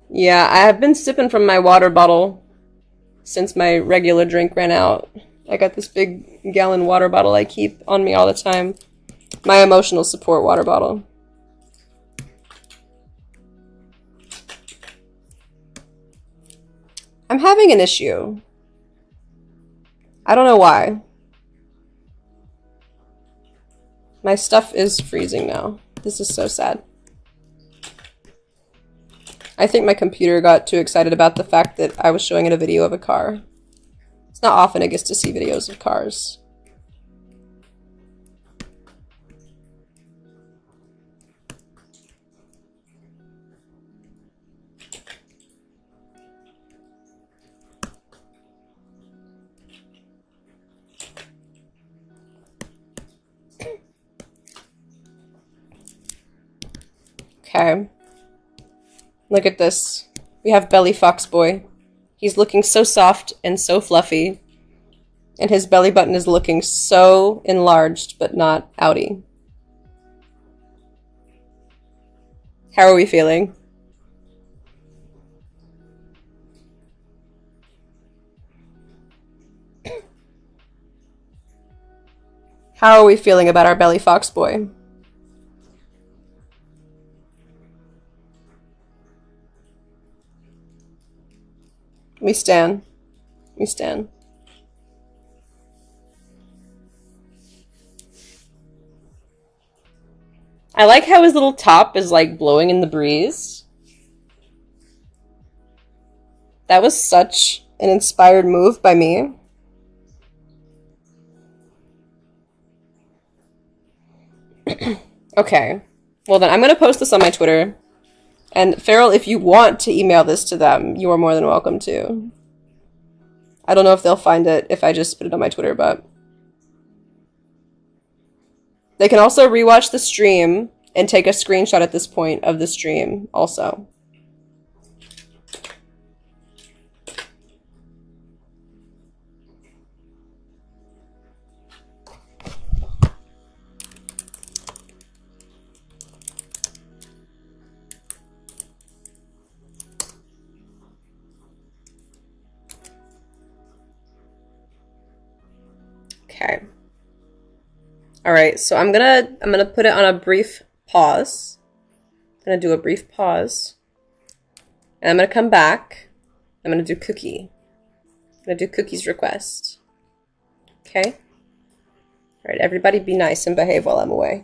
Yeah, I have been sipping from my water bottle since my regular drink ran out. I got this big gallon water bottle I keep on me all the time. My emotional support water bottle. I'm having an issue. I don't know why. My stuff is freezing now. This is so sad. I think my computer got too excited about the fact that I was showing it a video of a car. It's not often it gets to see videos of cars. Okay. Look at this. We have Belly Fox Boy. He's looking so soft and so fluffy. And his belly button is looking so enlarged, but not outy. How are we feeling? How are we feeling about our Belly Fox Boy? We stan. We stan. I like how his little top is like blowing in the breeze. That was such an inspired move by me. Okay. Well then, I'm gonna post this on my Twitter. And Farrell, if you want to email this to them, you are more than welcome to. I don't know if they'll find it if I just put it on my Twitter, but... They can also rewatch the stream and take a screenshot at this point of the stream also. Okay. All right, so I'm gonna put it on a brief pause. I'm gonna do a brief pause, and I'm gonna come back. I'm gonna do Cookie. I'm gonna do Cookie's request. Okay. All right, everybody, be nice and behave while I'm away.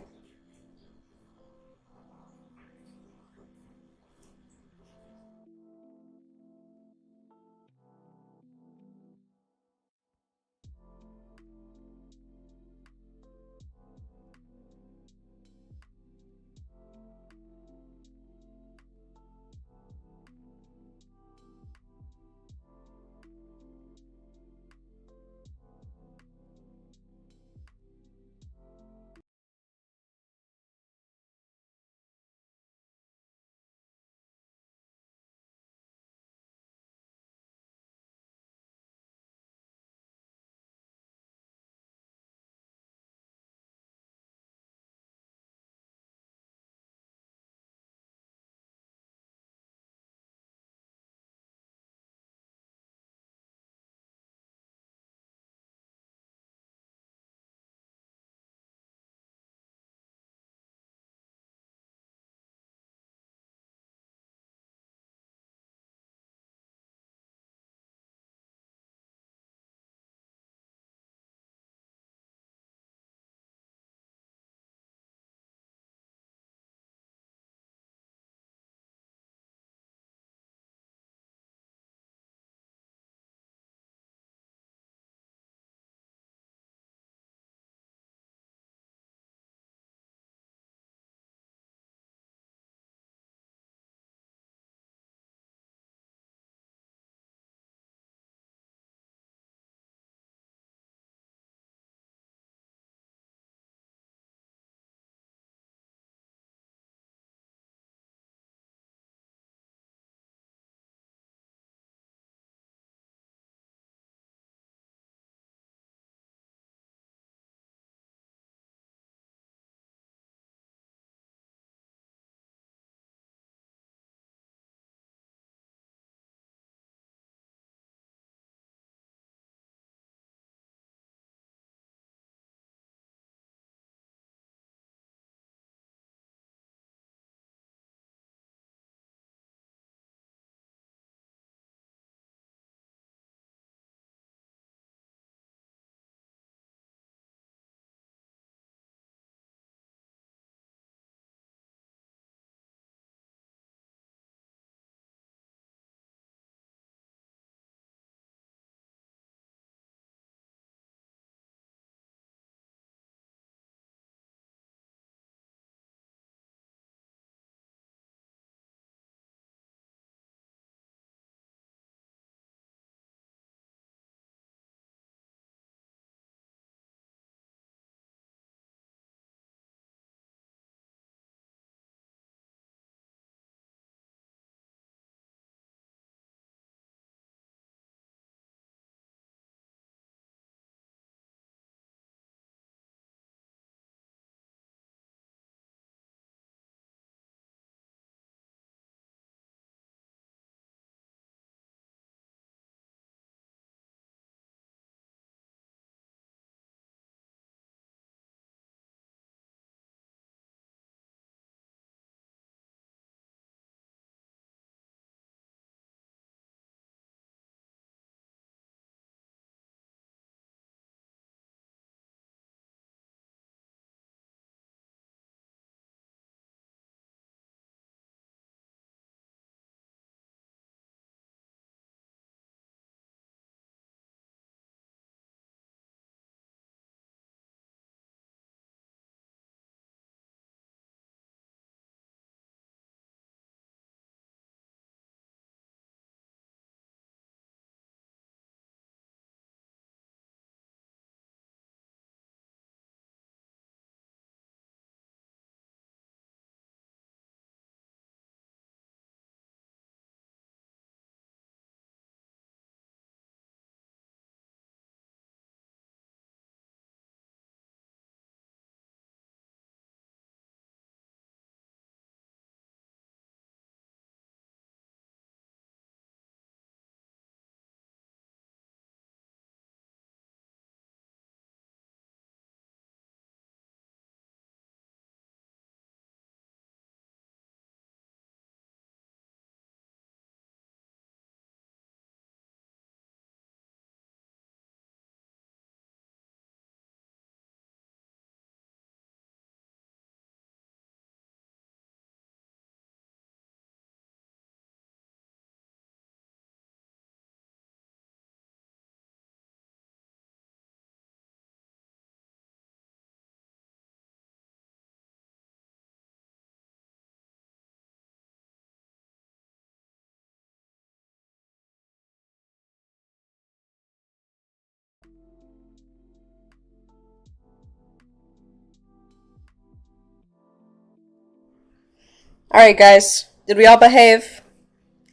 Alright, guys. Did we all behave?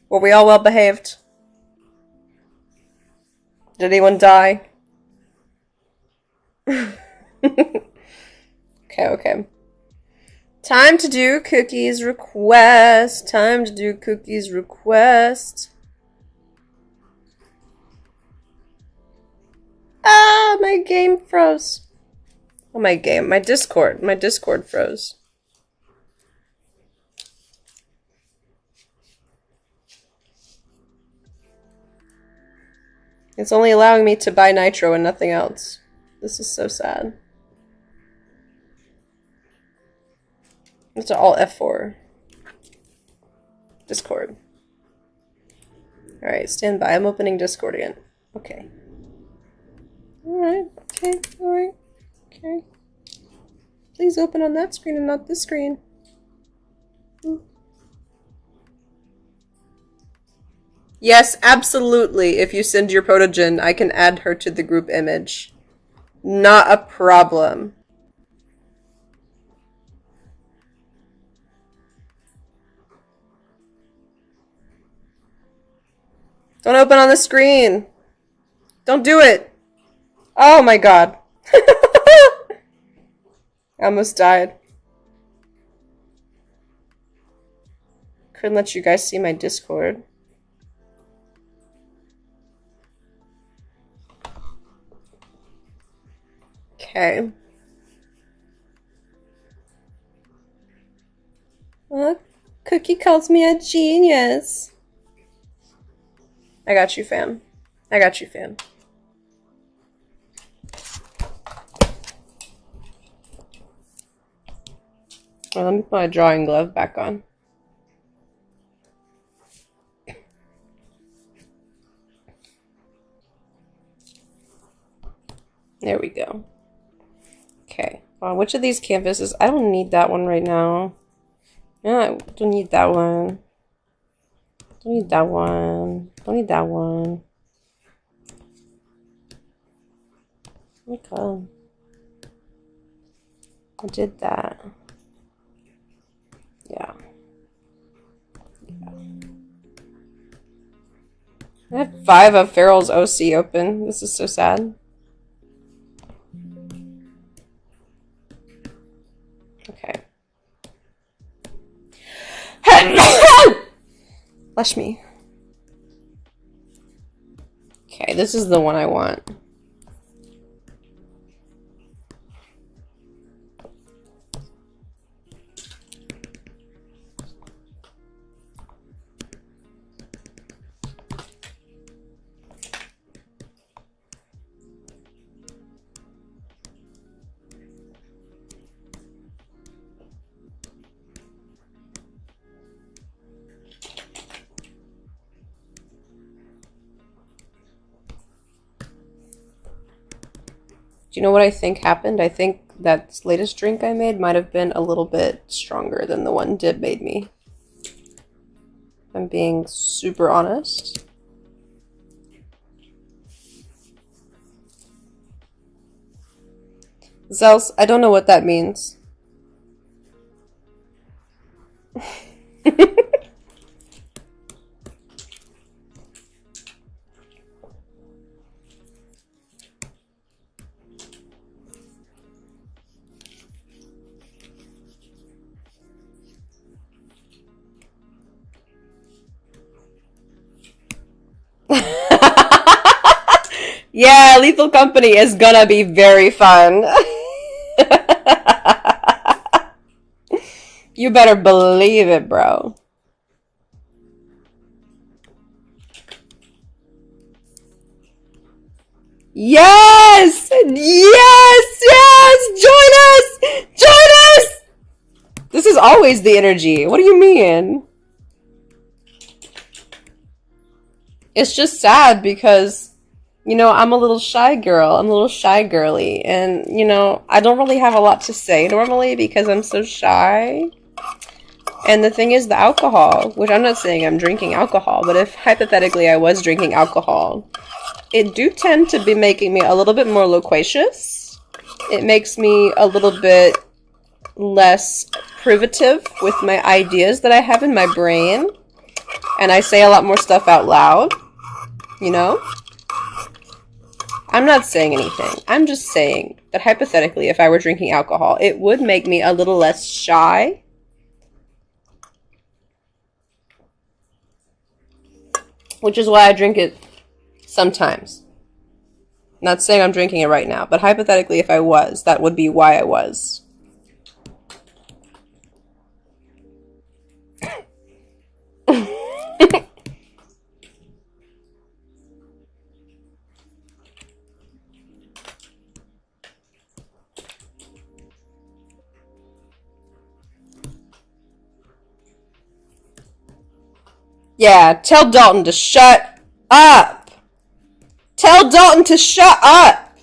Were we all well behaved? Did anyone die? Okay. Time to do cookies request. Time to do cookies request. Ah, my game froze. Oh, my Discord. My Discord froze. It's only allowing me to buy nitro and nothing else. This is so sad. It's all F4. Discord. Alright, stand by. I'm opening Discord again. Okay. Alright, okay, alright, okay. Please open on that screen and not this screen. Yes, absolutely. If you send your protogen, I can add her to the group image. Not a problem. Don't open on the screen. Don't do it. Oh my god. I almost died. Couldn't let you guys see my Discord. Okay. Cookie calls me a genius. I got you, fam. I got you, fam. Well, let me put my drawing glove back on. There we go. Okay. Which of these canvases? I don't need that one right now. Yeah, I don't need that one. Don't need that one. Don't need that one. Oh my god. I did that. Yeah. I have 5 of Farrell's OC open. This is so sad. Okay. Flush me. Okay, this is the one I want. Do you know what I think happened? I think that latest drink I made might have been a little bit stronger than the one Dib made me. I'm being super honest. Zels, I don't know what that means. Yeah, Lethal Company is gonna be very fun. You better believe it, bro. Yes! Yes! Yes! Join us! Join us! This is always the energy. What do you mean? It's just sad because, you know, I'm a little shy girl. I'm a little shy girly. And, you know, I don't really have a lot to say normally because I'm so shy. And the thing is the alcohol, which I'm not saying I'm drinking alcohol, but if hypothetically I was drinking alcohol, it do tend to be making me a little bit more loquacious. It makes me a little bit less privative with my ideas that I have in my brain. And I say a lot more stuff out loud. You know? I'm not saying anything. I'm just saying that hypothetically, if I were drinking alcohol, it would make me a little less shy. Which is why I drink it sometimes. Not saying I'm drinking it right now, but hypothetically, if I was, that would be why I was. Yeah, tell Dalton to shut up. Tell Dalton to shut up.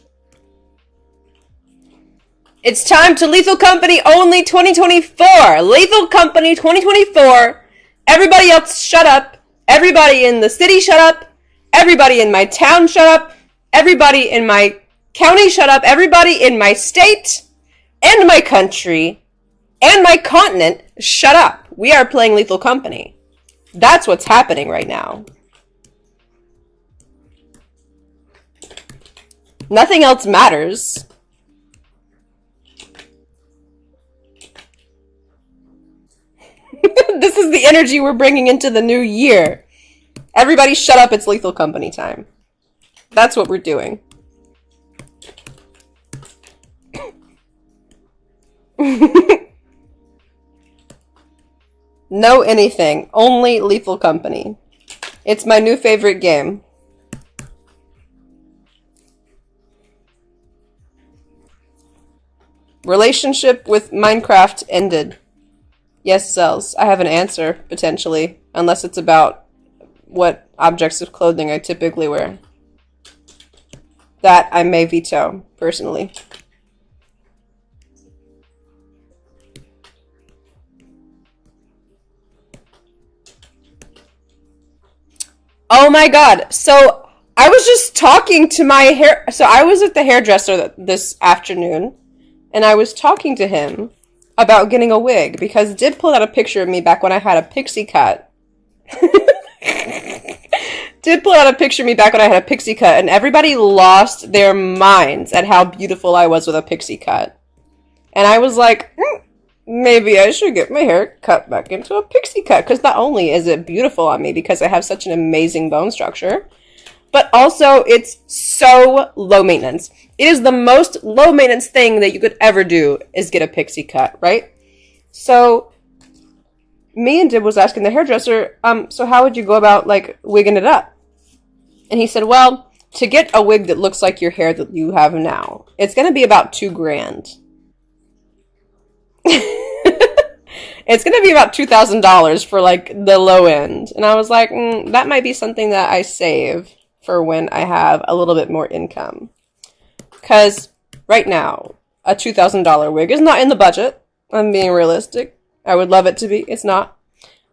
It's time to Lethal Company only 2024. Lethal Company 2024. Everybody else shut up. Everybody in the city shut up. Everybody in my town shut up. Everybody in my county shut up. Everybody in my state and my country and my continent shut up. We are playing Lethal Company. That's what's happening right now. Nothing else matters. This is the energy we're bringing into the new year. Everybody shut up, it's Lethal Company time. That's what we're doing. No anything. Only Lethal Company. It's my new favorite game. Relationship with Minecraft ended. Yes, Cells. I have an answer, potentially. Unless it's about what objects of clothing I typically wear. That I may veto, personally. Oh my god. So I was just talking to my hair. So I was at the hairdresser this afternoon, and I was talking to him about getting a wig because Did pulled out a picture of me back when I had a pixie cut. Did pull out a picture of me back when I had a pixie cut, and everybody lost their minds at how beautiful I was with a pixie cut. And I was like, maybe I should get my hair cut back into a pixie cut, because not only is it beautiful on me because I have such an amazing bone structure, but also it's so low maintenance. It is the most low maintenance thing that you could ever do is get a pixie cut, right? So me and Dib was asking the hairdresser, so how would you go about like wigging it up? And he said, well, to get a wig that looks like your hair that you have now, it's going to be about $2,000. It's going to be about $2,000 for like the low end. And I was like, that might be something that I save for when I have a little bit more income. Because right now, a $2,000 wig is not in the budget. I'm being realistic. I would love it to be. It's not.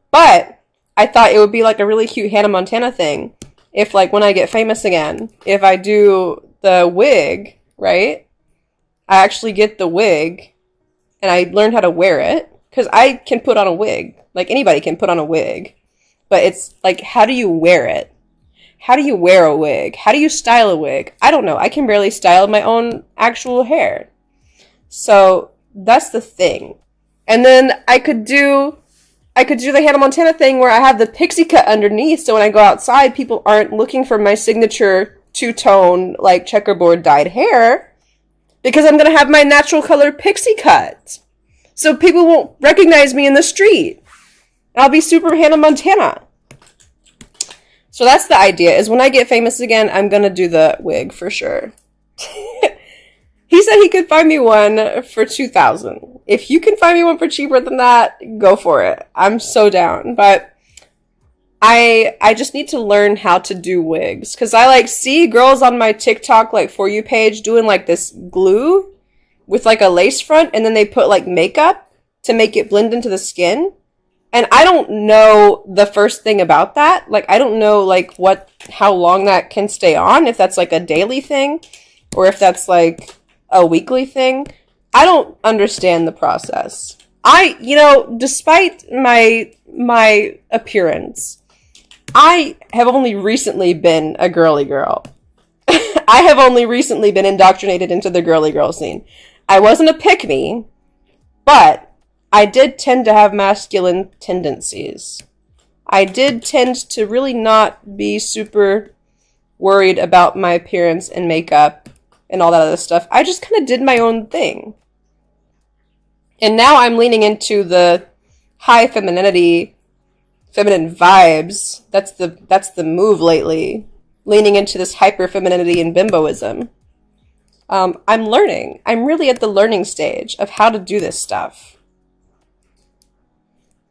But I thought it would be like a really cute Hannah Montana thing. If like when I get famous again, if I do the wig, right? I actually get the wig and I learn how to wear it. Because I can put on a wig. Like anybody can put on a wig. But it's like, how do you wear it? How do you wear a wig? How do you style a wig? I don't know. I can barely style my own actual hair. So that's the thing. And then I could do the Hannah Montana thing where I have the pixie cut underneath, so when I go outside, people aren't looking for my signature two-tone, like, checkerboard dyed hair, because I'm gonna have my natural color pixie cut. So people won't recognize me in the street. I'll be super Hannah Montana. So that's the idea, is when I get famous again, I'm gonna do the wig for sure. He said he could find me one for $2,000. If you can find me one for cheaper than that, go for it. I'm so down. But I just need to learn how to do wigs. Because I like see girls on my TikTok like For You page doing like this glue with like a lace front. And then they put like makeup to make it blend into the skin. And I don't know the first thing about that. Like I don't know like how long that can stay on. If that's like a daily thing. Or if that's like a weekly thing. I don't understand the process. Despite my appearance, I have only recently been a girly girl. I have only recently been indoctrinated into the girly girl scene. I wasn't a pick-me, but I did tend to have masculine tendencies. I did tend to really not be super worried about my appearance and makeup and all that other stuff. I just kind of did my own thing. And now I'm leaning into the high femininity, feminine vibes. That's the move lately. Leaning into this hyper femininity and bimboism. I'm learning. I'm really at the learning stage of how to do this stuff.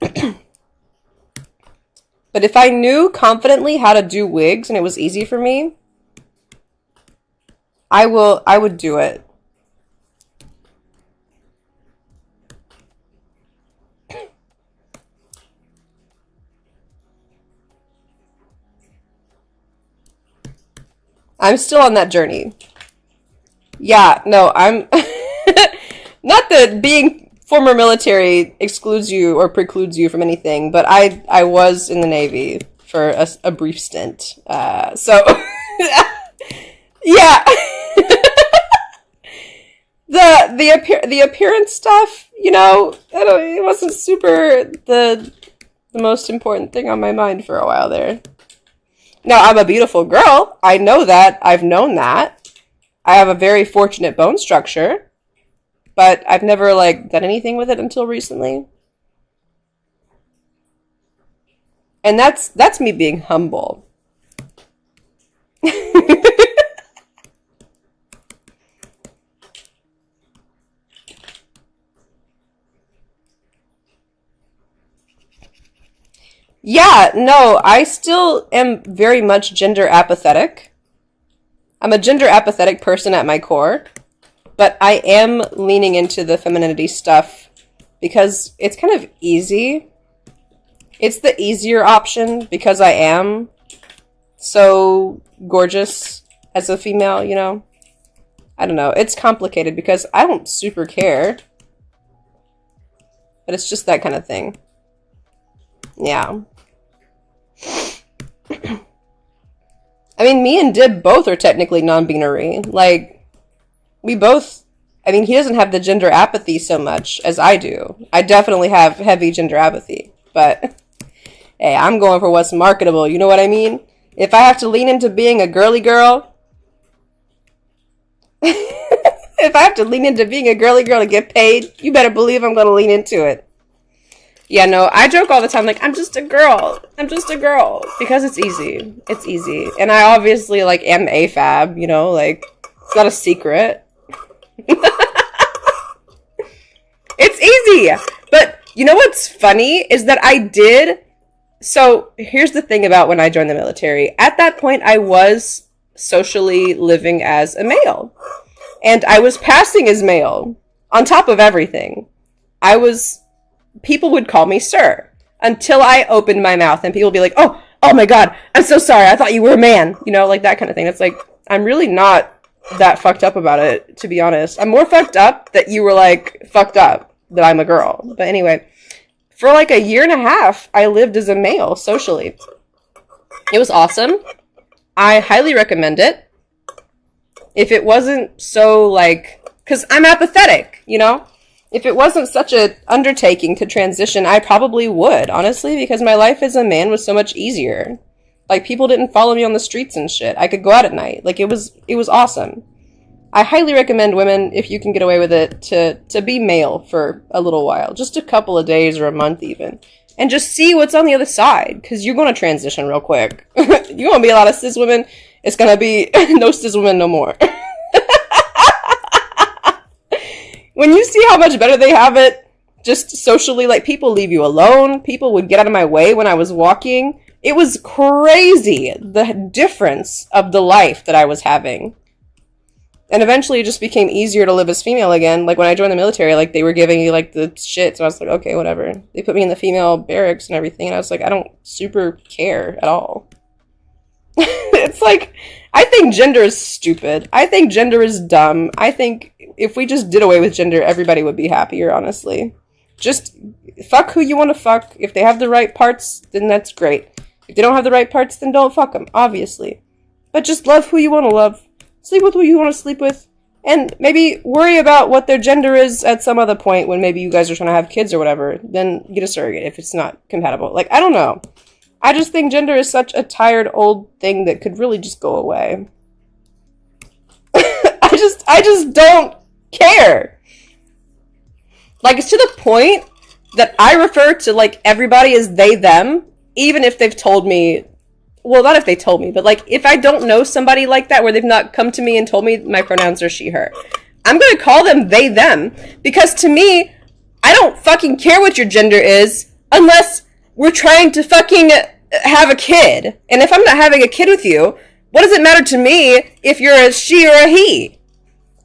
But if I knew confidently how to do wigs and it was easy for me, I would do it. I'm still on that journey. Yeah, no, I'm not that being former military excludes you or precludes you from anything, but I was in the Navy for a brief stint. So yeah. the appearance stuff, it wasn't super the most important thing on my mind for a while there. Now, I'm a beautiful girl. I know that. I've known that. I have a very fortunate bone structure, but I've never, done anything with it until recently. And that's me being humble. Yeah, no, I still am very much gender apathetic. I'm a gender apathetic person at my core, but I am leaning into the femininity stuff because it's kind of easy. It's the easier option because I am so gorgeous as a female, I don't know. It's complicated because I don't super care. But it's just that kind of thing. Yeah. I mean, me and Dib both are technically non-binary. We both... I mean, he doesn't have the gender apathy so much as I do. I definitely have heavy gender apathy. But, hey, I'm going for what's marketable, you know what I mean? If I have to lean into being a girly girl... if I have to lean into being a girly girl to get paid, you better believe I'm going to lean into it. Yeah, no, I joke all the time, I'm just a girl. I'm just a girl. Because it's easy. It's easy. And I obviously, am AFAB, it's not a secret. It's easy. But, you know what's funny? Is that I did... So, here's the thing about when I joined the military. At that point, I was socially living as a male. And I was passing as male. On top of everything. People would call me sir until I opened my mouth and people would be like, oh my God, I'm so sorry. I thought you were a man, that kind of thing. It's I'm really not that fucked up about it, to be honest. I'm more fucked up that you were fucked up that I'm a girl. But anyway, for a year and a half, I lived as a male socially. It was awesome. I highly recommend it. If it wasn't so cause I'm apathetic, If it wasn't such an undertaking to transition, I probably would, honestly, because my life as a man was so much easier. People didn't follow me on the streets and shit. I could go out at night. It was awesome. I highly recommend women, if you can get away with it, to be male for a little while. Just a couple of days or a month even. And just see what's on the other side, because you're going to transition real quick. You're going to be a lot of cis women. It's going to be no cis women no more. When you see how much better they have it, just socially, people leave you alone. People would get out of my way when I was walking. It was crazy, the difference of the life that I was having. And eventually it just became easier to live as female again. When I joined the military, they were giving you, the shit. So I was like, okay, whatever. They put me in the female barracks and everything. And I was like, I don't super care at all. It's I think gender is stupid. I think gender is dumb. I think if we just did away with gender, everybody would be happier, honestly. Just fuck who you want to fuck. If they have the right parts, then that's great. If they don't have the right parts, then don't fuck them, obviously. But just love who you want to love. Sleep with who you want to sleep with. And maybe worry about what their gender is at some other point when maybe you guys are trying to have kids or whatever. Then get a surrogate if it's not compatible. Like, I don't know. I just think gender is such a tired old thing that could really just go away. I just don't care. Like, it's to the point that I refer to, like, everybody as they, them, even if they've told me, well, not if they told me, but, like, if I don't know somebody like that where they've not come to me and told me my pronouns are she, her, I'm gonna call them they, them, because to me, I don't fucking care what your gender is unless we're trying to fucking have a kid. And if I'm not having a kid with you, what does it matter to me if you're a she or a he?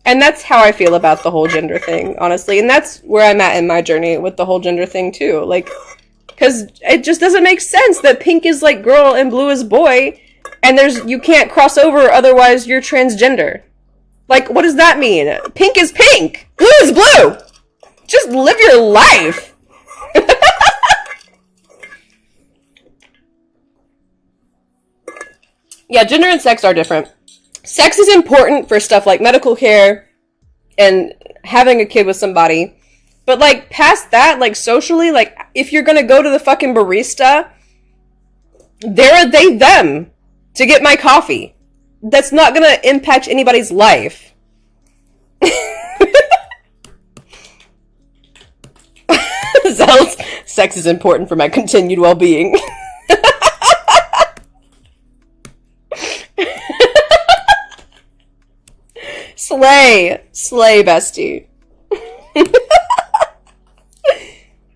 And that's how I feel about the whole gender thing, honestly. And that's where I'm at in my journey with the whole gender thing, too. Like, because it just doesn't make sense that pink is, like, girl and blue is boy, and you can't cross over, otherwise you're transgender. Like, what does that mean? Pink is pink! Blue is blue! Just live your life! Yeah, gender and sex are different. Sex is important for stuff like medical care and having a kid with somebody. But, like, past that, like, socially, like, if you're gonna go to the fucking barista, there are they, them to get my coffee. That's not gonna impact anybody's life. Zel's sex is important for my continued well-being. Slay, bestie.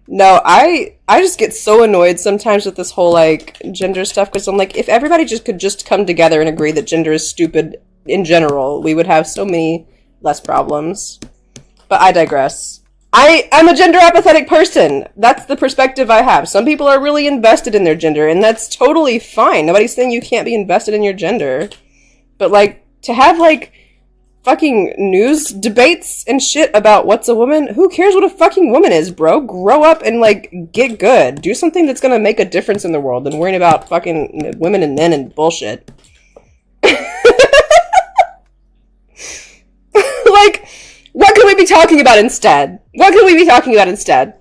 No, I just get so annoyed sometimes with this whole, like, gender stuff, because I'm like, if everybody could just come together and agree that gender is stupid in general, we would have so many less problems. But I digress. I'm a gender apathetic person. That's the perspective I have. Some people are really invested in their gender, and that's totally fine. Nobody's saying you can't be invested in your gender. But, like, to have, like, fucking news debates and shit about what's a woman? Who cares what a fucking woman is, bro? Grow up and, like, get good. Do something that's gonna make a difference in the world than worrying about fucking women and men and bullshit. Like, what can we be talking about instead? What can we be talking about instead?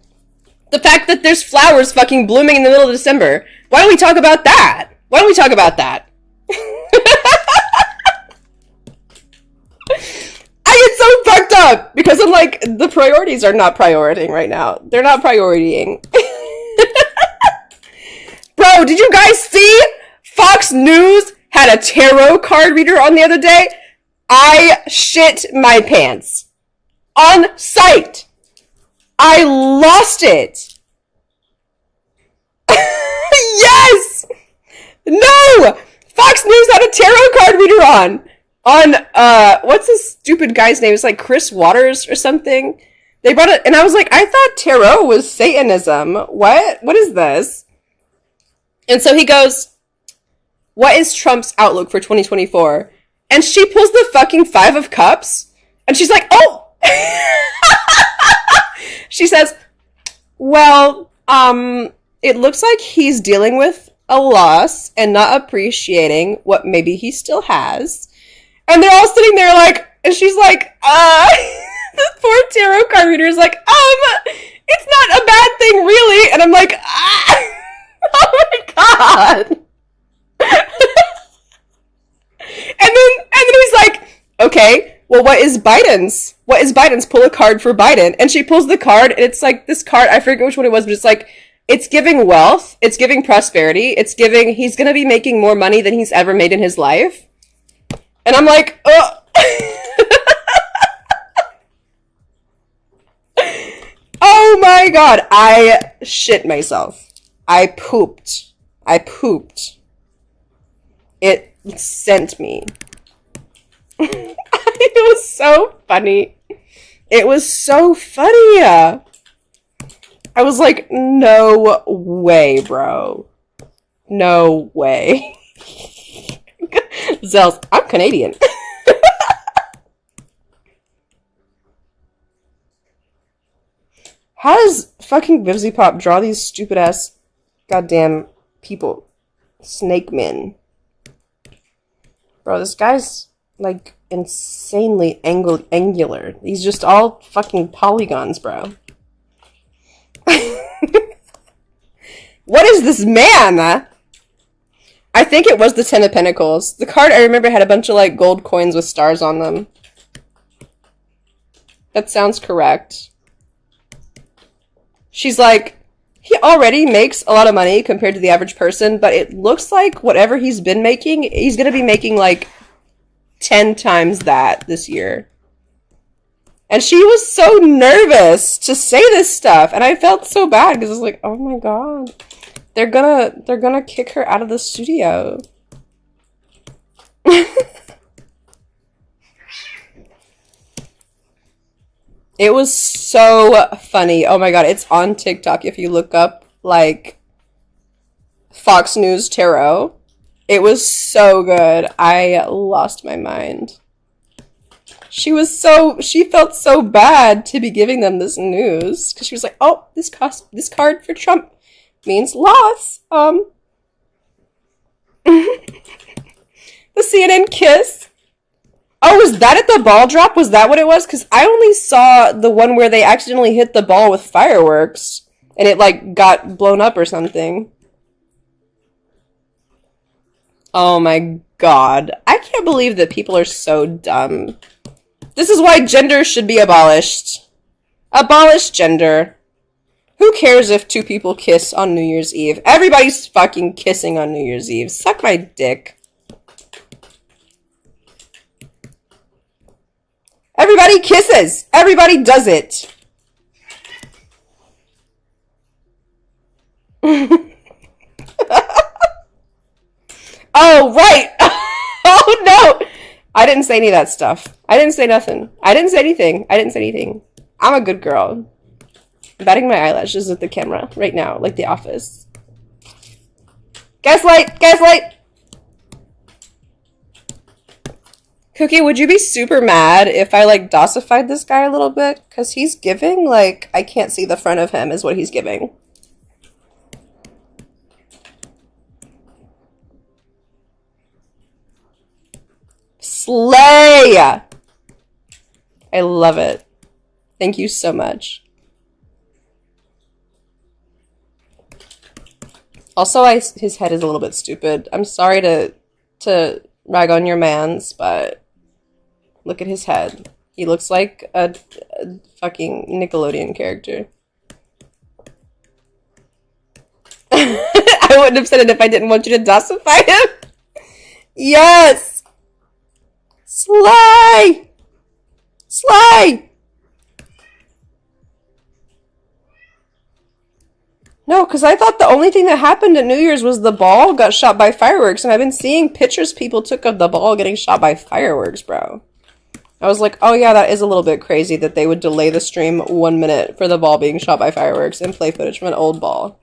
The fact that there's flowers fucking blooming in the middle of December. Why don't we talk about that? Why don't we talk about that? I get so fucked up because I'm like, the priorities are not prioritying right now. They're not prioritying. Bro, did you guys see Fox News had a tarot card reader on the other day? I shit my pants. On sight. I lost it. Yes! No! Fox News had a tarot card reader on, what's this stupid guy's name? It's like Chris Waters or something. They brought it, and I was like, I thought tarot was Satanism. What? What is this? And so he goes, what is Trump's outlook for 2024? And she pulls the fucking 5 of Cups, and she's like, oh! She says, well, it looks like he's dealing with a loss and not appreciating what maybe he still has. And they're all sitting there like, and she's like, the poor tarot card reader is like, it's not a bad thing, really. And I'm like, oh my god. And then he's like, okay, well, what is Biden's? What is Biden's? Pull a card for Biden. And she pulls the card, and it's like this card, I forget which one it was, but it's like, it's giving wealth, it's giving prosperity, it's giving, he's gonna be making more money than he's ever made in his life. And I'm like, oh. Oh my god, I shit myself. I pooped. It sent me. It was so funny. It was so funny. I was like, no way, bro. No way. Zels, I'm Canadian. How does fucking Vivzy Pop draw these stupid ass goddamn people? Snake men. Bro, this guy's like insanely angular. He's just all fucking polygons, bro. What is this man? I think it was the Ten of Pentacles. The card I remember had a bunch of like gold coins with stars on them. That sounds correct. She's like, he already makes a lot of money compared to the average person, but it looks like whatever he's been making, he's gonna be making like 10 times that this year. And she was so nervous to say this stuff, and I felt so bad because I was like, oh my god, they're gonna kick her out of the studio. It was so funny. Oh my god, it's on TikTok if you look up, like, Fox News Tarot. It was so good. I lost my mind. She felt so bad to be giving them this news. Because she was like, oh, this card for Trump means loss. The CNN kiss. Oh, was that at the ball drop? Was that what it was? Because I only saw the one where they accidentally hit the ball with fireworks and it, like, got blown up or something. Oh my god. I can't believe that people are so dumb. This is why gender should be abolished. Abolish gender. Who cares if two people kiss on New Year's Eve? Everybody's fucking kissing on New Year's Eve. Suck my dick. Everybody kisses! Everybody does it! Oh, right! Oh, no! I didn't say any of that stuff. I didn't say nothing. I didn't say anything. I didn't say anything. I'm a good girl. I'm batting my eyelashes at the camera right now, like The Office. Gaslight! Gaslight! Cookie, would you be super mad if I, like, dosified this guy a little bit? Because he's giving, like, I can't see the front of him is what he's giving. Slay! I love it. Thank you so much. Also, his head is a little bit stupid. I'm sorry to rag on your mans, but look at his head. He looks like a fucking Nickelodeon character. I wouldn't have said it if I didn't want you to dosify him. Yes! Slay! Slay! No, because I thought the only thing that happened at New Year's was the ball got shot by fireworks, and I've been seeing pictures people took of the ball getting shot by fireworks, bro. I was like, oh yeah, that is a little bit crazy that they would delay the stream 1 minute for the ball being shot by fireworks and play footage from an old ball.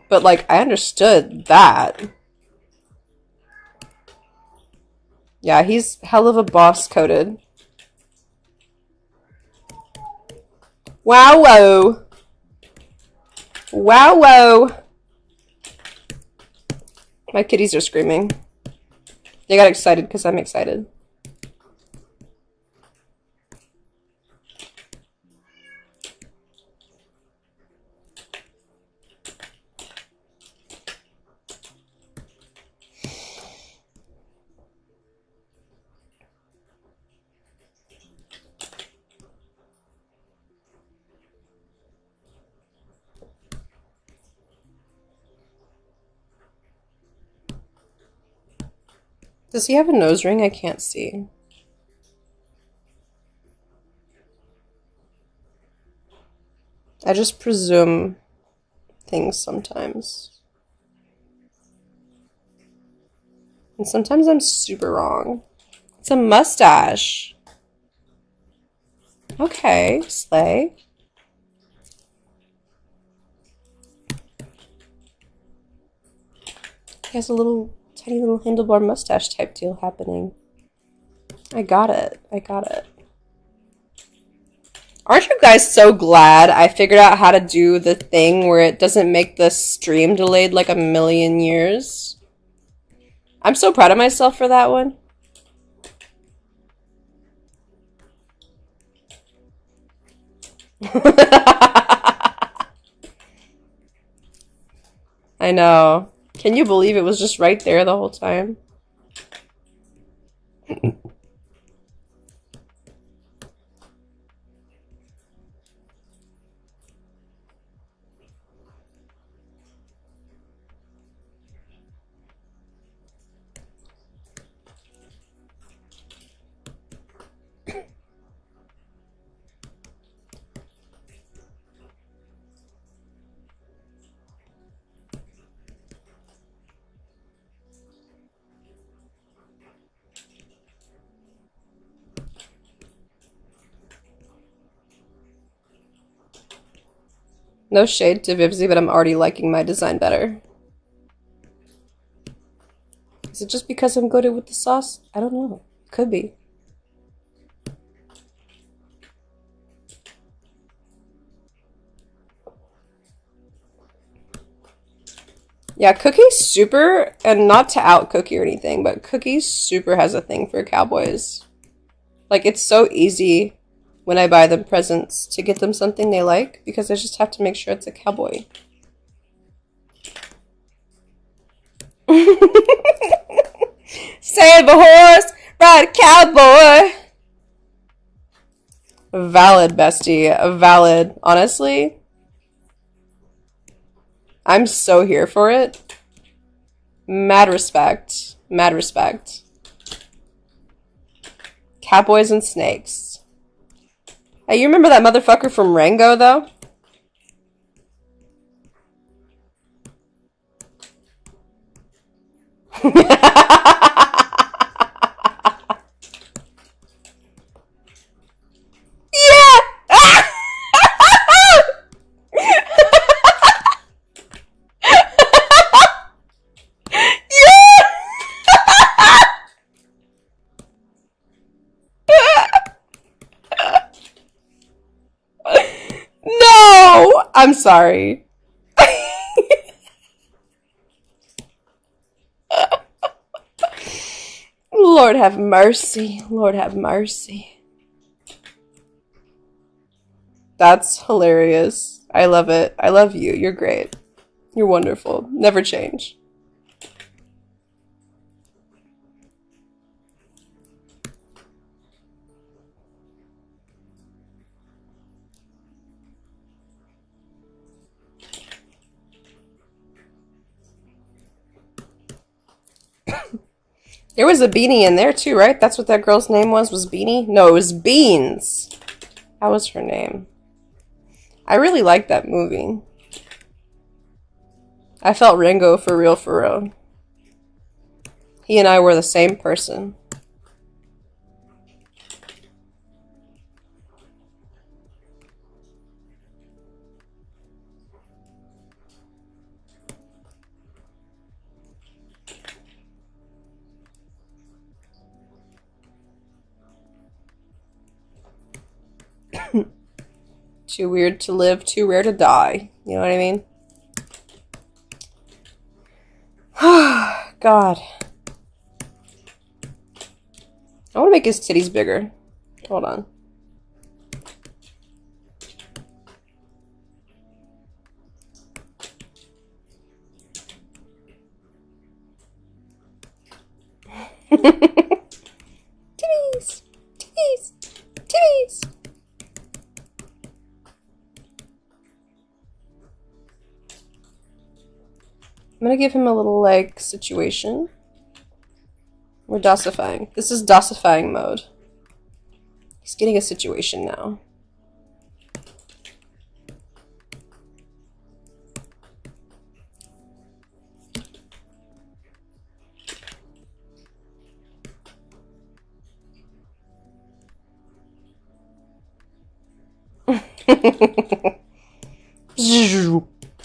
But, like, I understood that. Yeah, he's hell of a boss coded. Wow, whoa. Wow, whoa. My kitties are screaming. They got excited because I'm excited. Does he have a nose ring? I can't see. I just presume things sometimes. And sometimes I'm super wrong. It's a mustache. Okay, slay. He has a little tiny little handlebar mustache type deal happening. I got it. I got it. Aren't you guys so glad I figured out how to do the thing where it doesn't make the stream delayed like a million years? I'm so proud of myself for that one. I know. Can you believe it was just right there the whole time? No shade to Vivzy, but I'm already liking my design better. Is it just because I'm good with the sauce? I don't know. Could be. Yeah, Cookie Super, and not to out Cookie or anything, but Cookie Super has a thing for cowboys. Like, it's so easy when I buy them presents to get them something they like, because I just have to make sure it's a cowboy. Save a horse, ride a cowboy. Valid, bestie. Valid. Honestly, I'm so here for it. Mad respect. Mad respect. Cowboys and snakes. Hey, you remember that motherfucker from Rango, though? Yeah! No! I'm sorry. Lord have mercy. Lord have mercy. That's hilarious. I love it. I love you. You're great. You're wonderful. Never change. There was a Beanie in there too, right? That's what that girl's name was Beanie? No, it was Beans. That was her name. I really liked that movie. I felt Ringo for real, for real. He and I were the same person. Too weird to live, too rare to die. You know what I mean? God. I want to make his titties bigger. Hold on. Titties! Titties! Titties! I'm gonna give him a little, like, situation. We're dosifying. This is dosifying mode. He's getting a situation now.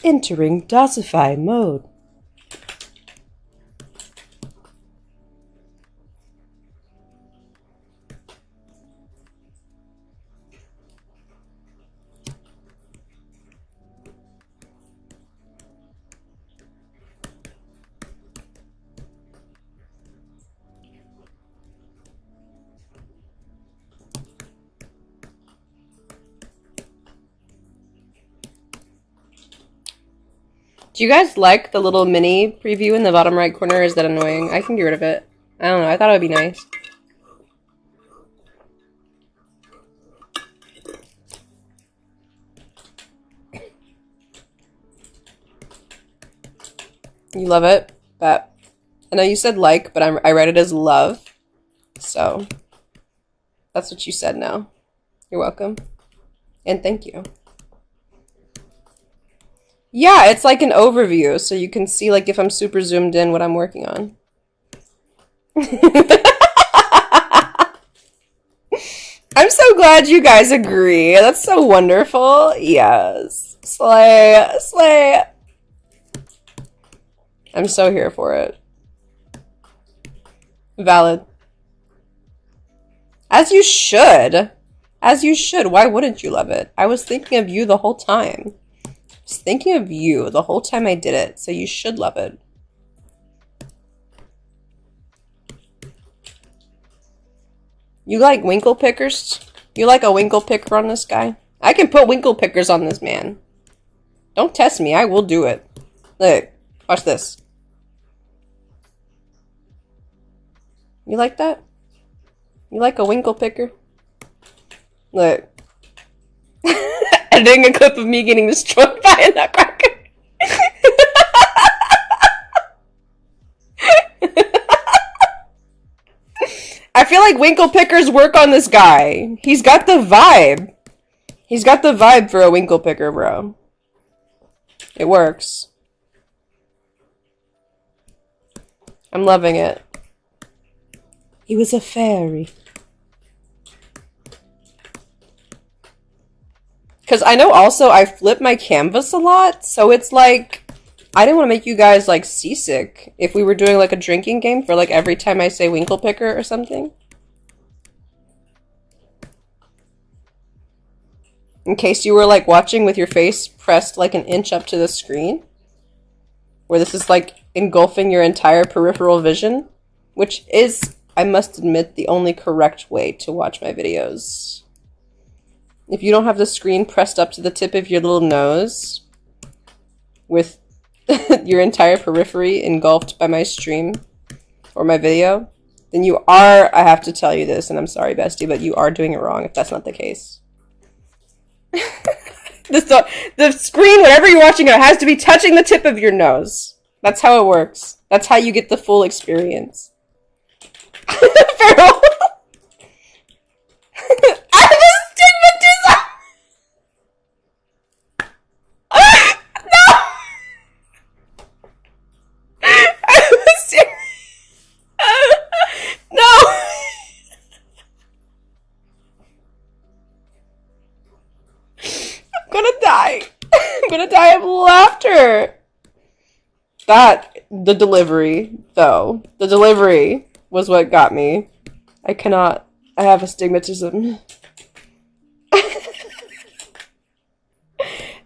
Entering dosify mode. Do you guys like the little mini preview in the bottom right corner? Is that annoying? I can get rid of it. I don't know. I thought it would be nice. You love it? But I know you said like, but I read it as love. So that's what you said now. You're welcome. And thank you. Yeah, it's like an overview, so you can see like if I'm super zoomed in what I'm working on. I'm so glad you guys agree. That's so wonderful. Yes. Slay. Slay. I'm so here for it. Valid. As you should. As you should. Why wouldn't you love it? I was thinking of you the whole time. I was thinking of you the whole time I did it, so you should love it. You like winkle pickers? You like a winkle picker on this guy? I can put winkle pickers on this man. Don't test me. I will do it. Look. Watch this. You like that? You like a winkle picker? Look. Editing a clip of me getting destroyed by a nutcracker. I feel like winkle pickers work on this guy. He's got the vibe. He's got the vibe for a winkle picker, bro. It works. I'm loving it. He was a fairy. Because I know also I flip my canvas a lot, so it's like, I didn't want to make you guys like seasick if we were doing like a drinking game for like every time I say winkle picker or something. In case you were like watching with your face pressed like an inch up to the screen, where this is like engulfing your entire peripheral vision, which is, I must admit, the only correct way to watch my videos. If you don't have the screen pressed up to the tip of your little nose with your entire periphery engulfed by my stream or my video, then you are, I have to tell you this, and I'm sorry, bestie, but you are doing it wrong if that's not the case. The screen, whatever you're watching, it has to be touching the tip of your nose. That's how it works. That's how you get the full experience. Feral. I'm a stigmatism. No. I'm a no. I'm gonna die. I'm gonna die of laughter. The delivery, though. The delivery was what got me. I cannot. I have astigmatism.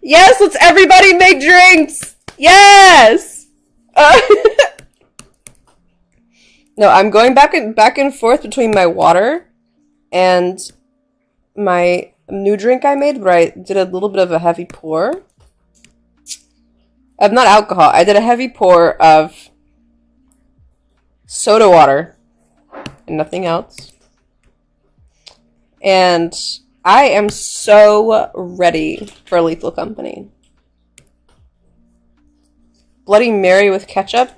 Yes, let's everybody make drinks! Yes! No, I'm going back and forth between my water and my new drink I made, where I did a little bit of a heavy pour. Of not alcohol. I did a heavy pour of soda water and nothing else. And I am so ready for Lethal Company. Bloody Mary with ketchup?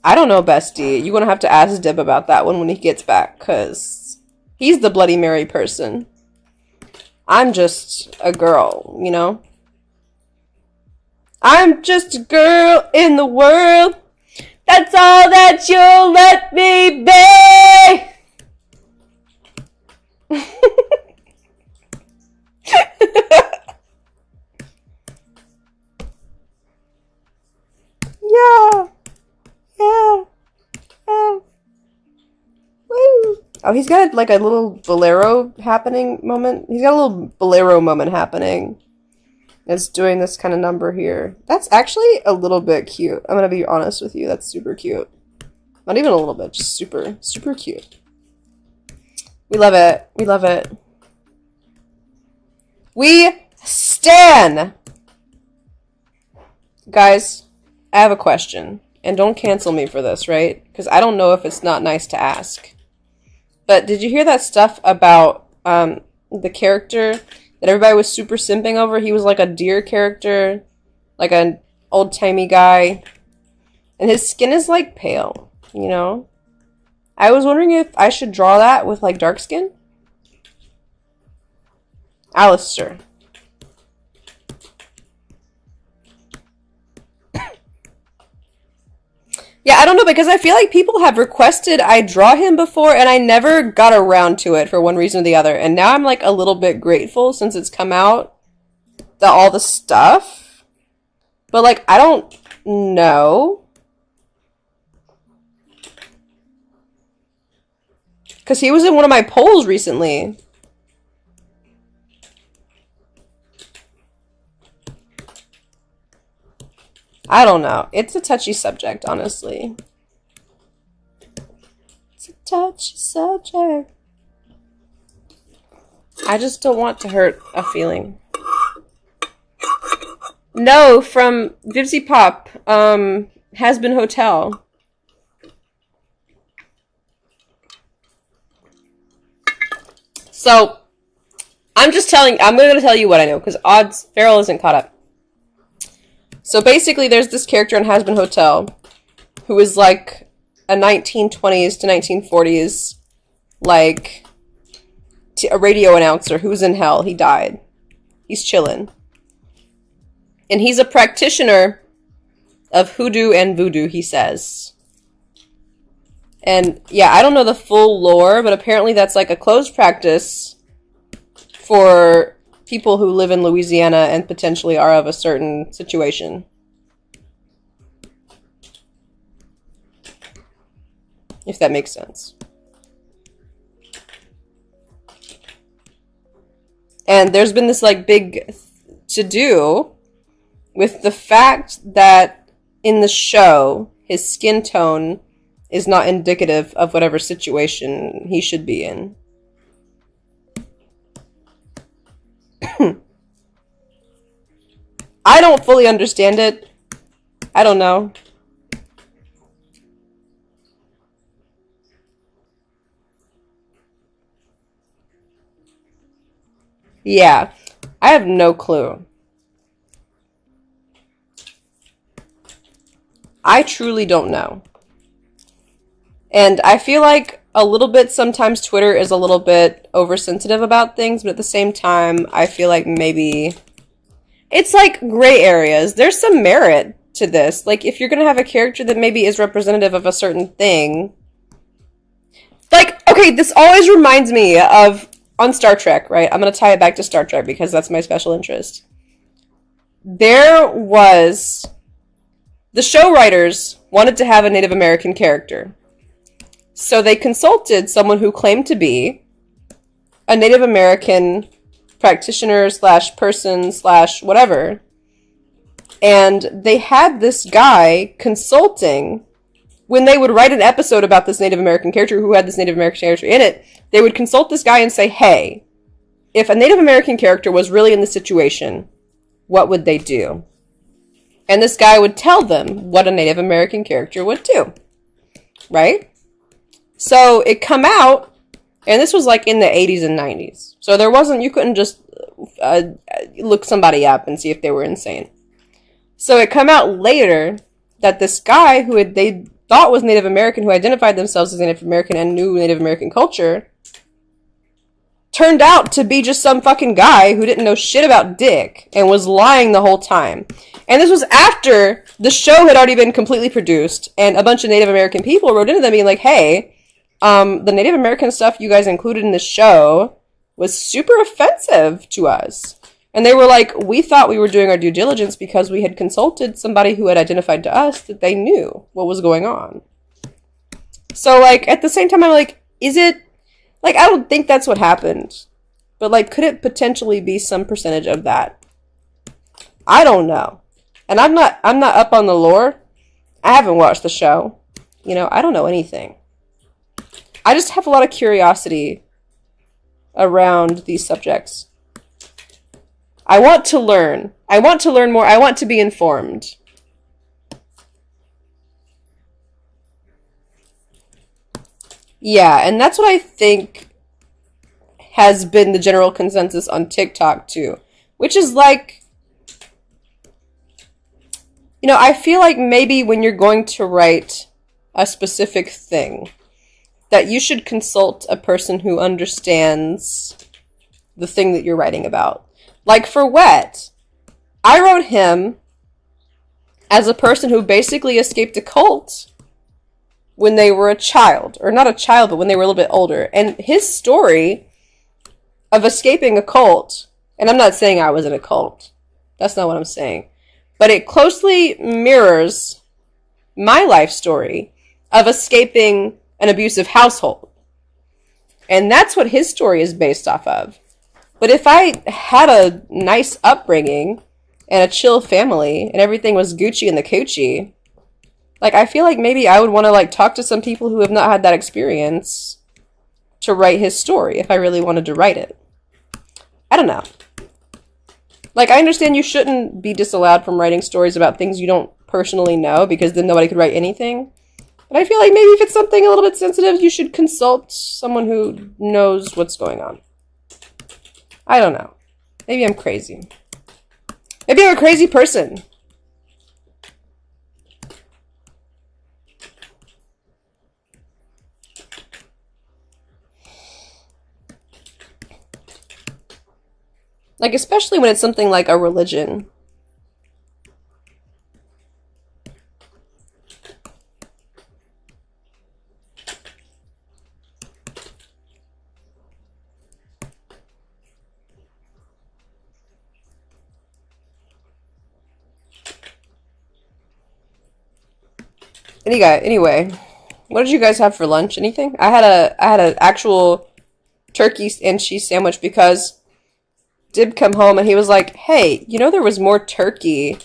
I don't know, bestie. You're gonna have to ask Dib about that one when he gets back, because he's the Bloody Mary person. I'm just a girl, you know? I'm just a girl in the world. That's all that you'll let me be. Yeah. Yeah. Yeah. Woo. Oh, he's got like a little bolero happening moment. He's got a little bolero moment happening. It's doing this kind of number here. That's actually a little bit cute. I'm gonna be honest with you. That's super cute. Not even a little bit, just super, super cute. We love it. We love it. We stan! Guys, I have a question. And don't cancel me for this, right? Because I don't know if it's not nice to ask. But did you hear that stuff about the character that everybody was super simping over? He was like a deer character, like an old-timey guy. And his skin is like pale, you know? I was wondering if I should draw that with like dark skin. Alistair. Yeah, I don't know, because I feel like people have requested I draw him before, and I never got around to it for one reason or the other. And now I'm, like, a little bit grateful since it's come out, all the stuff. But, like, I don't know. Because he was in one of my polls recently. I don't know. It's a touchy subject, honestly. It's a touchy subject. I just don't want to hurt a feeling. No, from Vivzy Pop, Has Been Hotel. So, I'm going to tell you what I know, because Farrell isn't caught up. So basically, there's this character in Has Been Hotel who is like a 1920s to 1940s, like, a radio announcer who's in hell. He died. He's chillin'. And he's a practitioner of hoodoo and voodoo, he says. And yeah, I don't know the full lore, but apparently that's like a closed practice for people who live in Louisiana and potentially are of a certain situation. If that makes sense. And there's been this like big to-do with the fact that in the show, his skin tone is not indicative of whatever situation he should be in. I don't fully understand it. I don't know. Yeah, I have no clue. I truly don't know. And I feel like a little bit sometimes Twitter is a little bit oversensitive about things, but at the same time, I feel like maybe it's like gray areas. There's some merit to this. Like, if you're going to have a character that maybe is representative of a certain thing. Like, okay, this always reminds me of on Star Trek, right? I'm going to tie it back to Star Trek because that's my special interest. There was... The show writers wanted to have a Native American character. So they consulted someone who claimed to be a Native American practitioner slash person slash whatever. And they had this guy consulting when they would write an episode about this Native American character who had this Native American character in it. They would consult this guy and say, hey, if a Native American character was really in this situation, what would they do? And this guy would tell them what a Native American character would do. Right? So it come out, and this was like in the 80s and 90s. So there wasn't, you couldn't just look somebody up and see if they were insane. So it come out later that this guy who they thought was Native American, who identified themselves as Native American and knew Native American culture, turned out to be just some fucking guy who didn't know shit about dick and was lying the whole time. And this was after the show had already been completely produced, and a bunch of Native American people wrote into them being like, hey, the Native American stuff you guys included in the show was super offensive to us. And they were like, we thought we were doing our due diligence because we had consulted somebody who had identified to us that they knew what was going on. So, like, at the same time, I'm like, is it... Like, I don't think that's what happened. But, like, could it potentially be some percentage of that? I don't know. And I'm not up on the lore. I haven't watched the show. You know, I don't know anything. I just have a lot of curiosity around these subjects. I want to learn. I want to learn more. I want to be informed. Yeah, and that's what I think has been the general consensus on TikTok too, which is like, you know, I feel like maybe when you're going to write a specific thing, that you should consult a person who understands the thing that you're writing about. Like for Wet, I wrote him as a person who basically escaped a cult when they were a child, or not a child, but when they were a little bit older. And his story of escaping a cult, and I'm not saying I was in a cult, that's not what I'm saying, but it closely mirrors my life story of escaping an abusive household. And that's what his story is based off of. But if I had a nice upbringing and a chill family and everything was Gucci and the coochie, like, I feel like maybe I would want to, like, talk to some people who have not had that experience to write his story if I really wanted to write it. I don't know. Like, I understand you shouldn't be disallowed from writing stories about things you don't personally know, because then nobody could write anything. But I feel like maybe if it's something a little bit sensitive, you should consult someone who knows what's going on. I don't know. Maybe I'm crazy. Maybe I'm a crazy person. Like, especially when it's something like a religion. Anyway, what did you guys have for lunch? Anything? I had an actual turkey and cheese sandwich because Dib come home and he was like, "Hey, you know there was more turkey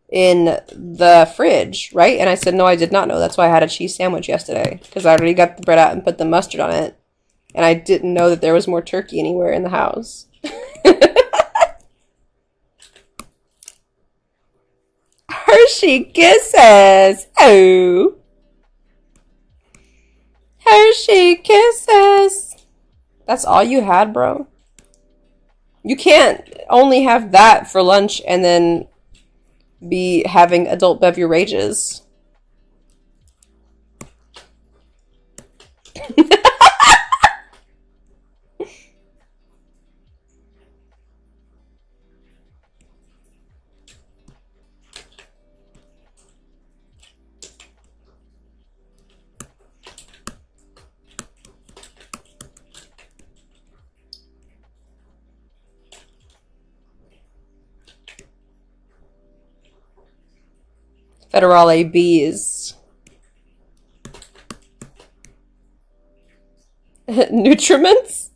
in the fridge, right?" And I said, "No, I did not know. That's why I had a cheese sandwich yesterday, because I already got the bread out and put the mustard on it, and I didn't know that there was more turkey anywhere in the house." Hershey kisses. Oh. Hershey kisses. That's all you had, bro? You can't only have that for lunch and then be having adult beverages. Federale bees. Nutriments?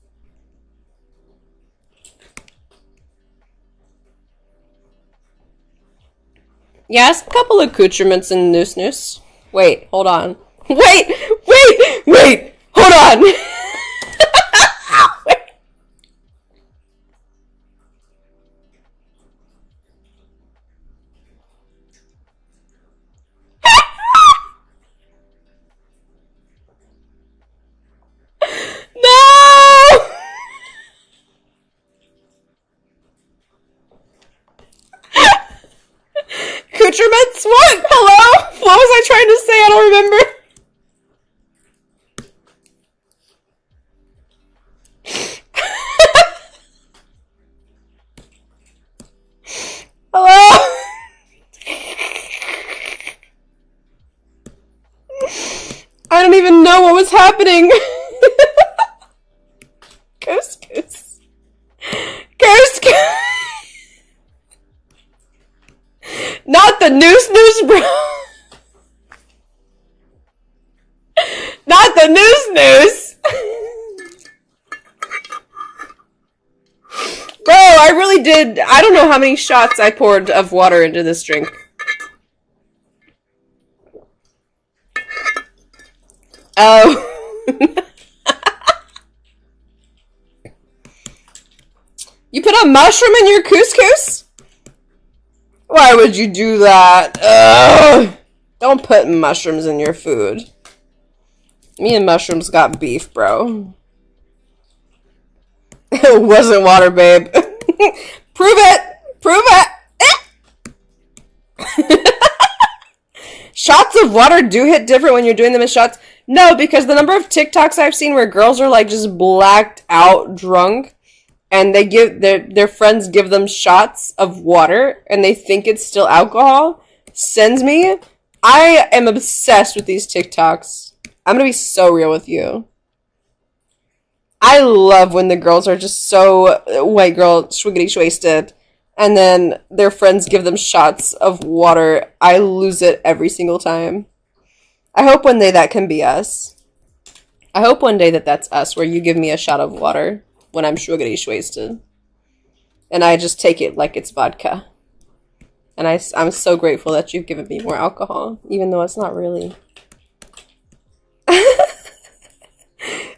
Yes, a couple of accoutrements in Noose Noose. Wait, hold on. Wait! Hold on! No! Accoutrements? What? Hello? What was I trying to say? I don't remember. Hello? I don't even know what was happening. Couscous. Couscous. Not the Noose, bro. Not the Noose. Bro, I really did. I don't know how many shots I poured of water into this drink. Oh. You put a mushroom in your couscous? Why would you do that? Ugh. Don't put mushrooms in your food. Me and mushrooms got beef, bro. It wasn't water, babe. Prove it! Prove it! Shots of water do hit different when you're doing them in shots. No, because the number of TikToks I've seen where girls are like just blacked out drunk and they give their friends give them shots of water and they think it's still alcohol sends me. I am obsessed with these TikToks. I'm gonna be so real with you. I love when the girls are just so white girl swiggity wasted and then their friends give them shots of water. I lose it every single time. I hope one day that can be us. I hope one day that that's us, where you give me a shot of water when I'm swiggity wasted. And I just take it like it's vodka. And I'm so grateful that you've given me more alcohol, even though it's not really. And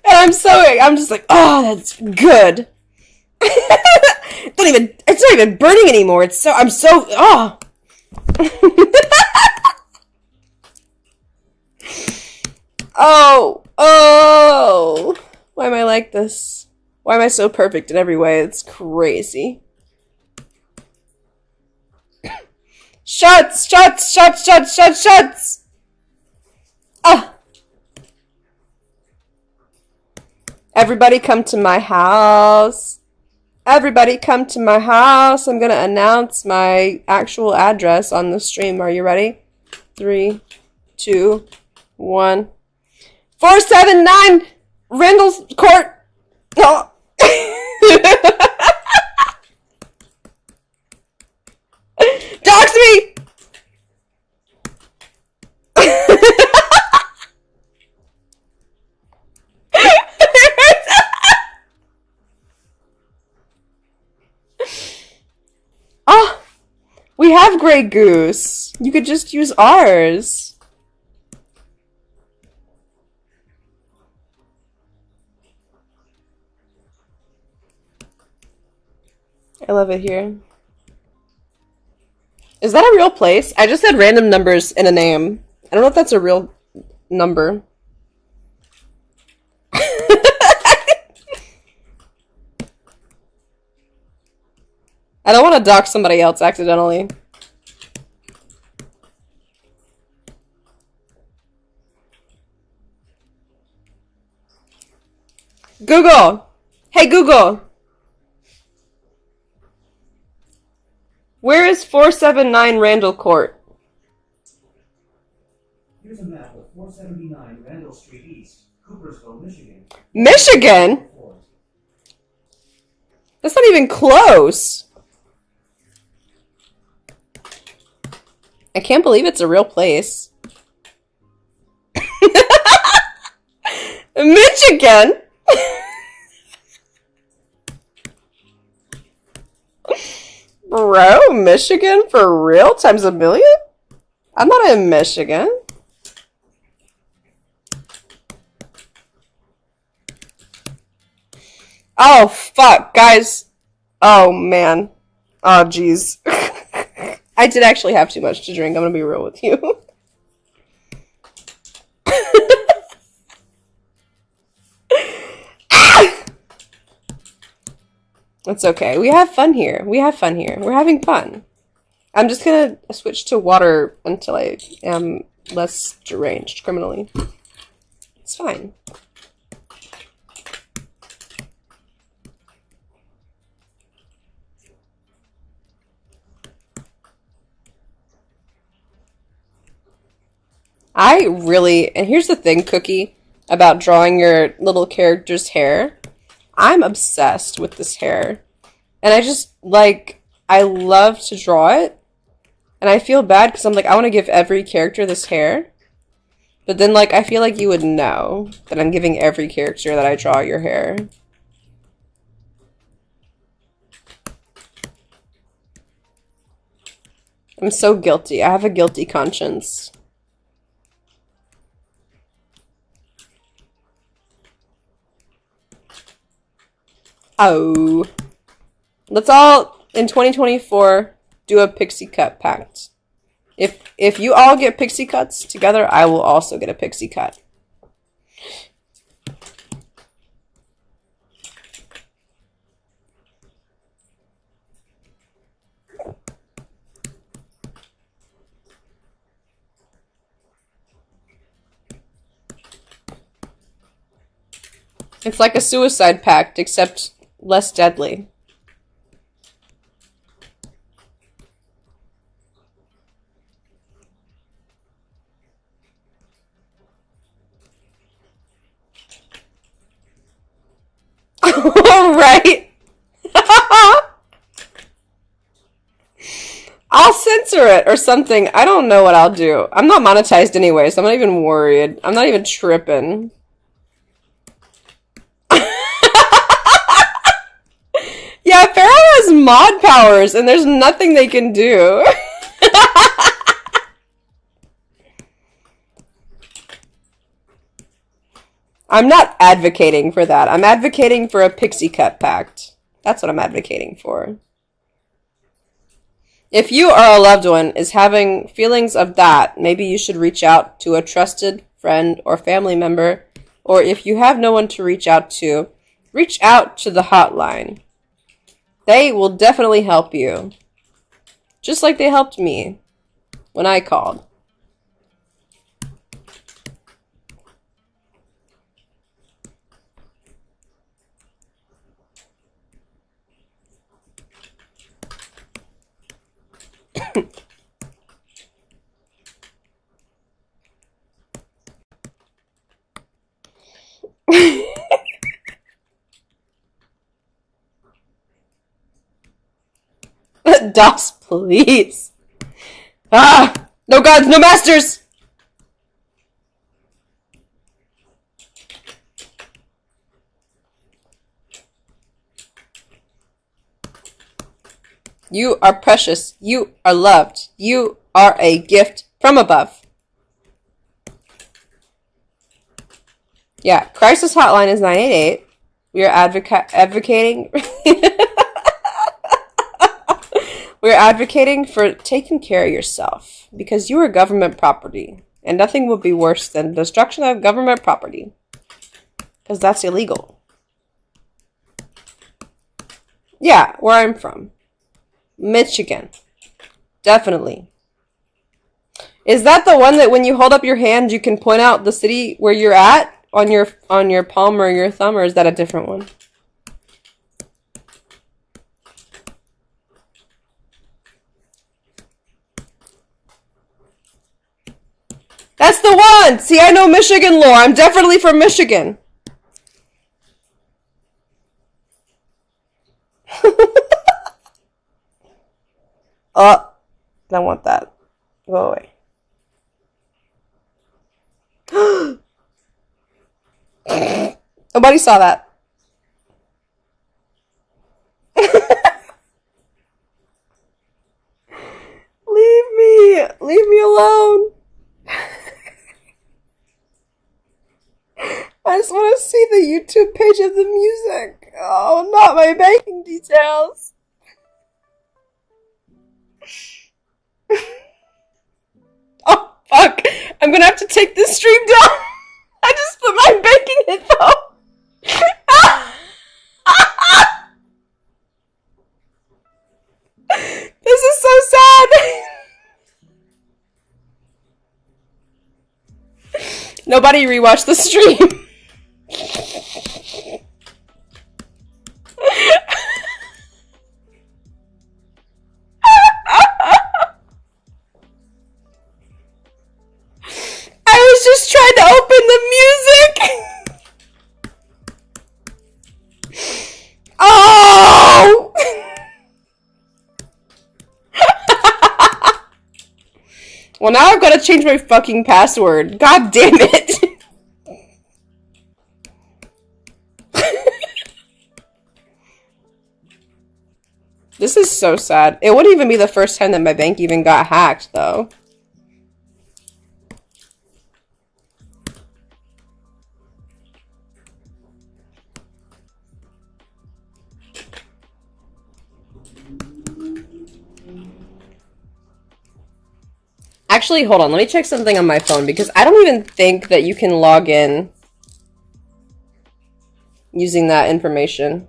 I'm just like, oh, that's good. It's not even burning anymore. Oh. Oh. Why am I like this? Why am I so perfect in every way? It's crazy. Shots! Ah! Everybody come to my house. Everybody come to my house. I'm gonna announce my actual address on the stream. Are you ready? 3, 2, 1. 479 Randall's Court. Oh. Dox me! Oh, we have Grey Goose. You could just use ours. I love it here. Is that a real place? I just had random numbers in a name. I don't know if that's a real number. I don't want to dox somebody else accidentally. Google! Hey Google! Where is 479 Randall Court? Here's a map of 479 Randall Street East, Coopersville, Michigan. Michigan? That's not even close. I can't believe it's a real place. Michigan? Bro, Michigan for real? Times a million? I'm not in Michigan. Oh, fuck, guys. Oh, man. Oh, jeez. I did actually have too much to drink. I'm gonna be real with you. It's okay. We have fun here. We're having fun. I'm just gonna switch to water until I am less deranged criminally. It's fine. And here's the thing, Cookie, about drawing your little character's hair. I'm obsessed with this hair. And I love to draw it. And I feel bad because I'm like, I want to give every character this hair. But then, I feel like you would know that I'm giving every character that I draw your hair. I'm so guilty. I have a guilty conscience. Oh. Let's all, in 2024, do a pixie cut pact. If you all get pixie cuts together, I will also get a pixie cut. It's like a suicide pact, except less deadly. Right? I'll censor it or something. I don't know what I'll do. I'm not monetized anyway, so I'm not even worried. I'm not even tripping. Yeah, Pharaoh has mod powers, and there's nothing they can do. I'm not advocating for that. I'm advocating for a pixie cut pact. That's what I'm advocating for. If you or a loved one is having feelings of that, maybe you should reach out to a trusted friend or family member. Or if you have no one to reach out to the hotline. They will definitely help you. Just like they helped me when I called. DOS, please. Ah! No gods, no masters! You are precious. You are loved. You are a gift from above. Yeah, crisis hotline is 988. We are advocating. We're advocating for taking care of yourself because you are government property, and nothing would be worse than destruction of government property because that's illegal. Yeah, where I'm from, Michigan, definitely. Is that the one that when you hold up your hand, you can point out the city where you're at on your palm or your thumb, or is that a different one? That's the one! See, I know Michigan lore. I'm definitely from Michigan. Oh, I don't want that. Go away. Nobody saw that. Leave me alone. I just want to see the YouTube page of the music. Oh, not my banking details. Oh, fuck. I'm gonna have to take this stream down. I just put my banking info. This is so sad. Nobody rewatched the stream. I was just trying to open the music. Oh! Well, now I've got to change my fucking password. God damn it. This is so sad. It wouldn't even be the first time that my bank even got hacked, though. Actually, hold on. Let me check something on my phone because I don't even think that you can log in using that information.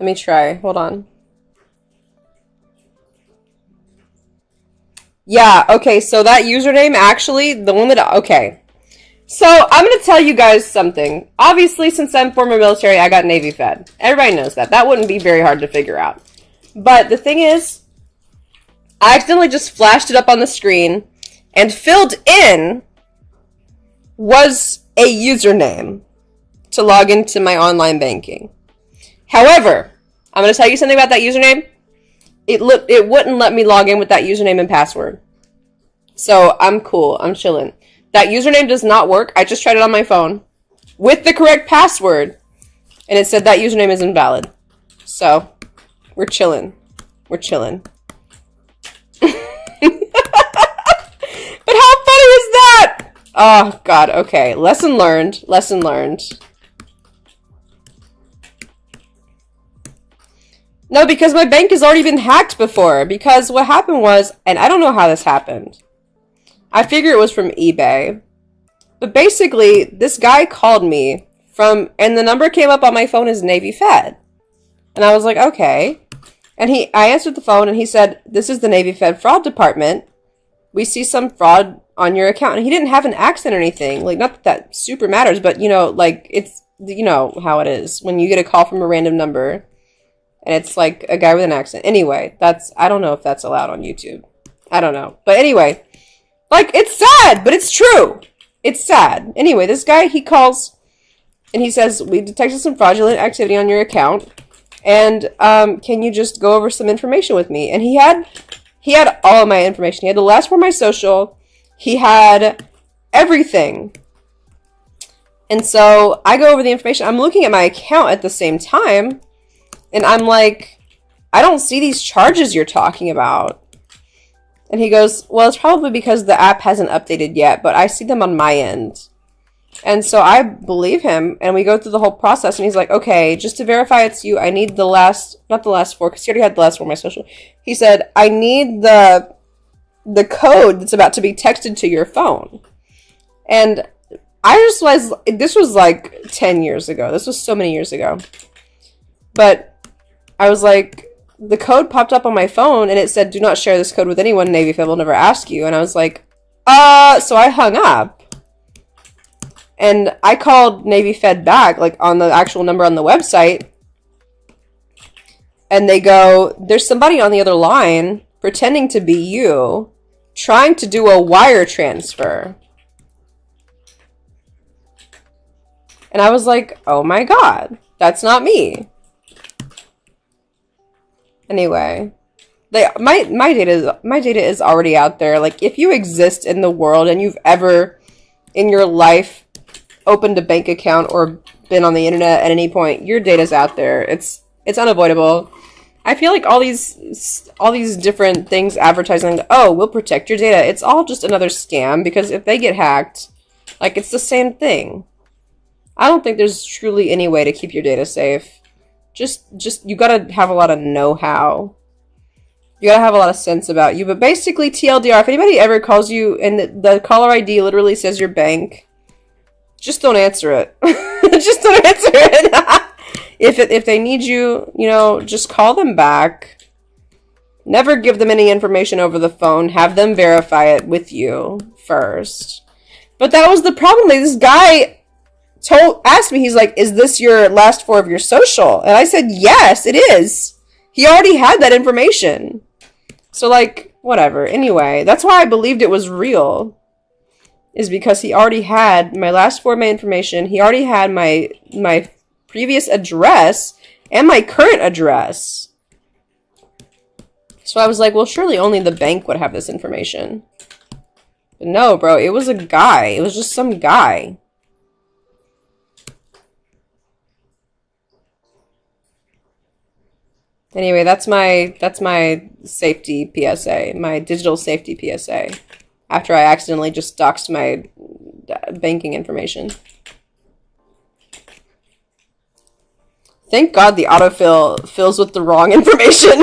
Let me try. Hold on. Yeah, okay, so that username actually, the one that, okay. So, I'm gonna tell you guys something. Obviously, since I'm former military, I got Navy Fed. Everybody knows that. That wouldn't be very hard to figure out. But the thing is, I accidentally just flashed it up on the screen, and filled in was a username to log into my online banking. However, I'm gonna tell you something about that username. It wouldn't let me log in with that username and password. So I'm cool. I'm chilling. That username does not work. I just tried it on my phone with the correct password, and it said that username is invalid. So we're chilling. We're chilling. But how funny is that? Oh God. Okay. Lesson learned. Lesson learned. No, because my bank has already been hacked before. Because what happened was, and I don't know how this happened. I figure it was from eBay. But basically, this guy called me from, and the number came up on my phone as Navy Fed. And I was like, okay. And I answered the phone and he said, this is the Navy Fed fraud department. We see some fraud on your account. And he didn't have an accent or anything. Like, not that that super matters, but you know, like, it's, you know how it is when you get a call from a random number. And it's like a guy with an accent. Anyway, I don't know if that's allowed on YouTube. I don't know. But anyway, like, it's sad, but it's true. It's sad. Anyway, this guy, he calls and he says, we detected some fraudulent activity on your account. And can you just go over some information with me? And he had all of my information. He had the last four of my social. He had everything. And so I go over the information. I'm looking at my account at the same time. And I'm like, I don't see these charges you're talking about. And he goes, well, it's probably because the app hasn't updated yet, but I see them on my end. And so I believe him, and we go through the whole process, and he's like, okay, just to verify it's you, I need the last, not the last four, because he already had the last four of my social. He said, I need the code that's about to be texted to your phone. And I just was, this was like 10 years ago. This was so many years ago. But I was like, the code popped up on my phone and it said, do not share this code with anyone. Navy Fed will never ask you. And I was like, so I hung up. And I called Navy Fed back, like on the actual number on the website. And they go, there's somebody on the other line pretending to be you, trying to do a wire transfer. And I was like, oh my God, that's not me. Anyway, my data is already out there. Like, if you exist in the world and you've ever in your life opened a bank account or been on the internet at any point, your data's out there. It's unavoidable. I feel like all these different things advertising, oh, we'll protect your data. It's all just another scam, because if they get hacked, like, it's the same thing. I don't think there's truly any way to keep your data safe. Just you gotta have a lot of know-how. You gotta have a lot of sense about you. But basically, TLDR, if anybody ever calls you and the caller ID literally says your bank, just don't answer it. Just don't answer it. If they need you, you know, just call them back. Never give them any information over the phone. Have them verify it with you first. But that was the problem. Like, this guy asked me, he's like, is this your last four of your social? And I said, yes, it is. He already had that information. So, like, whatever. Anyway, that's why I believed it was real. Is because he already had my last four of my information. He already had my previous address and my current address. So I was like, well, surely only the bank would have this information. But no, bro, it was a guy. It was just some guy. Anyway, that's my safety PSA, my digital safety PSA. After I accidentally just doxed my banking information. Thank God the autofill fills with the wrong information.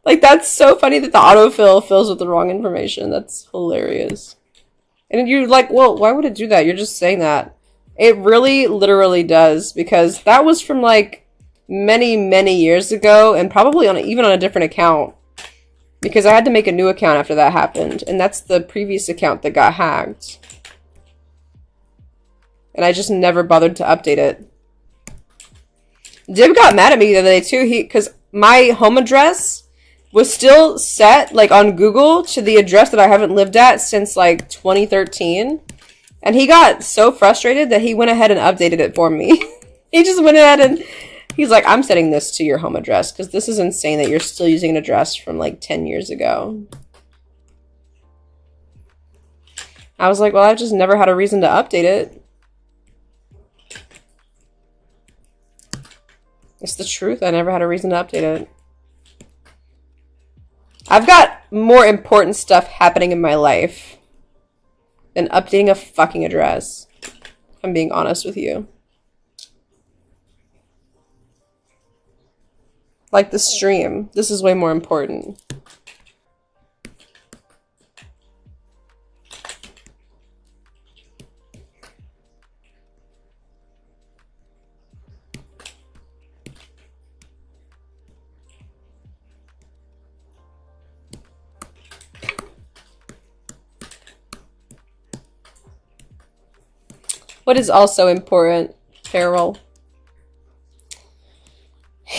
Like, that's so funny that the autofill fills with the wrong information. That's hilarious. And you're like, well, why would it do that? You're just saying that. It really literally does, because that was from like many, many years ago, and probably even on a different account, because I had to make a new account after that happened, and that's the previous account that got hacked. And I just never bothered to update it. Dib got mad at me the other day too, because my home address was still set, like, on Google to the address that I haven't lived at since, like, 2013. And he got so frustrated that he went ahead and updated it for me. He just went ahead and he's like, I'm setting this to your home address because this is insane that you're still using an address from, like, 10 years ago. I was like, well, I've just never had a reason to update it. It's the truth. I never had a reason to update it. I've got more important stuff happening in my life than updating a fucking address. If I'm being honest with you. Like the stream. This is way more important. What is also important, Carol?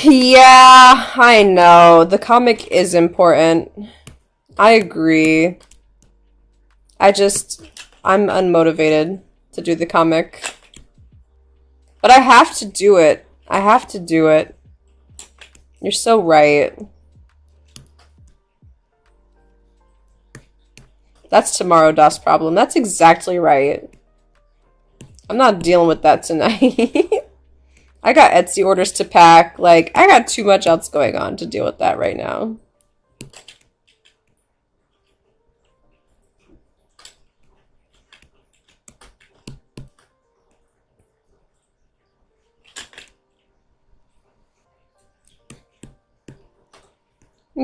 Yeah, I know. The comic is important. I agree. I'm unmotivated to do the comic. But I have to do it. I have to do it. You're so right. That's tomorrow Das problem. That's exactly right. I'm not dealing with that tonight. I got Etsy orders to pack. Like, I got too much else going on to deal with that right now.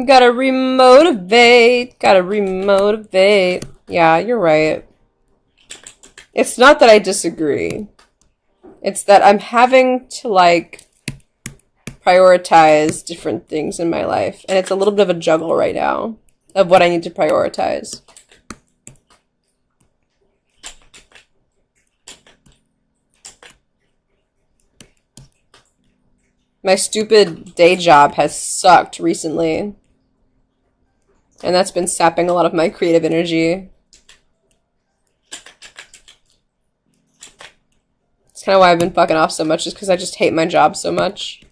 Gotta remotivate. Gotta remotivate. Yeah, you're right. It's not that I disagree. It's that I'm having to, like, prioritize different things in my life. And it's a little bit of a juggle right now of what I need to prioritize. My stupid day job has sucked recently. And that's been sapping a lot of my creative energy. It's kind of why I've been fucking off so much, is because I just hate my job so much.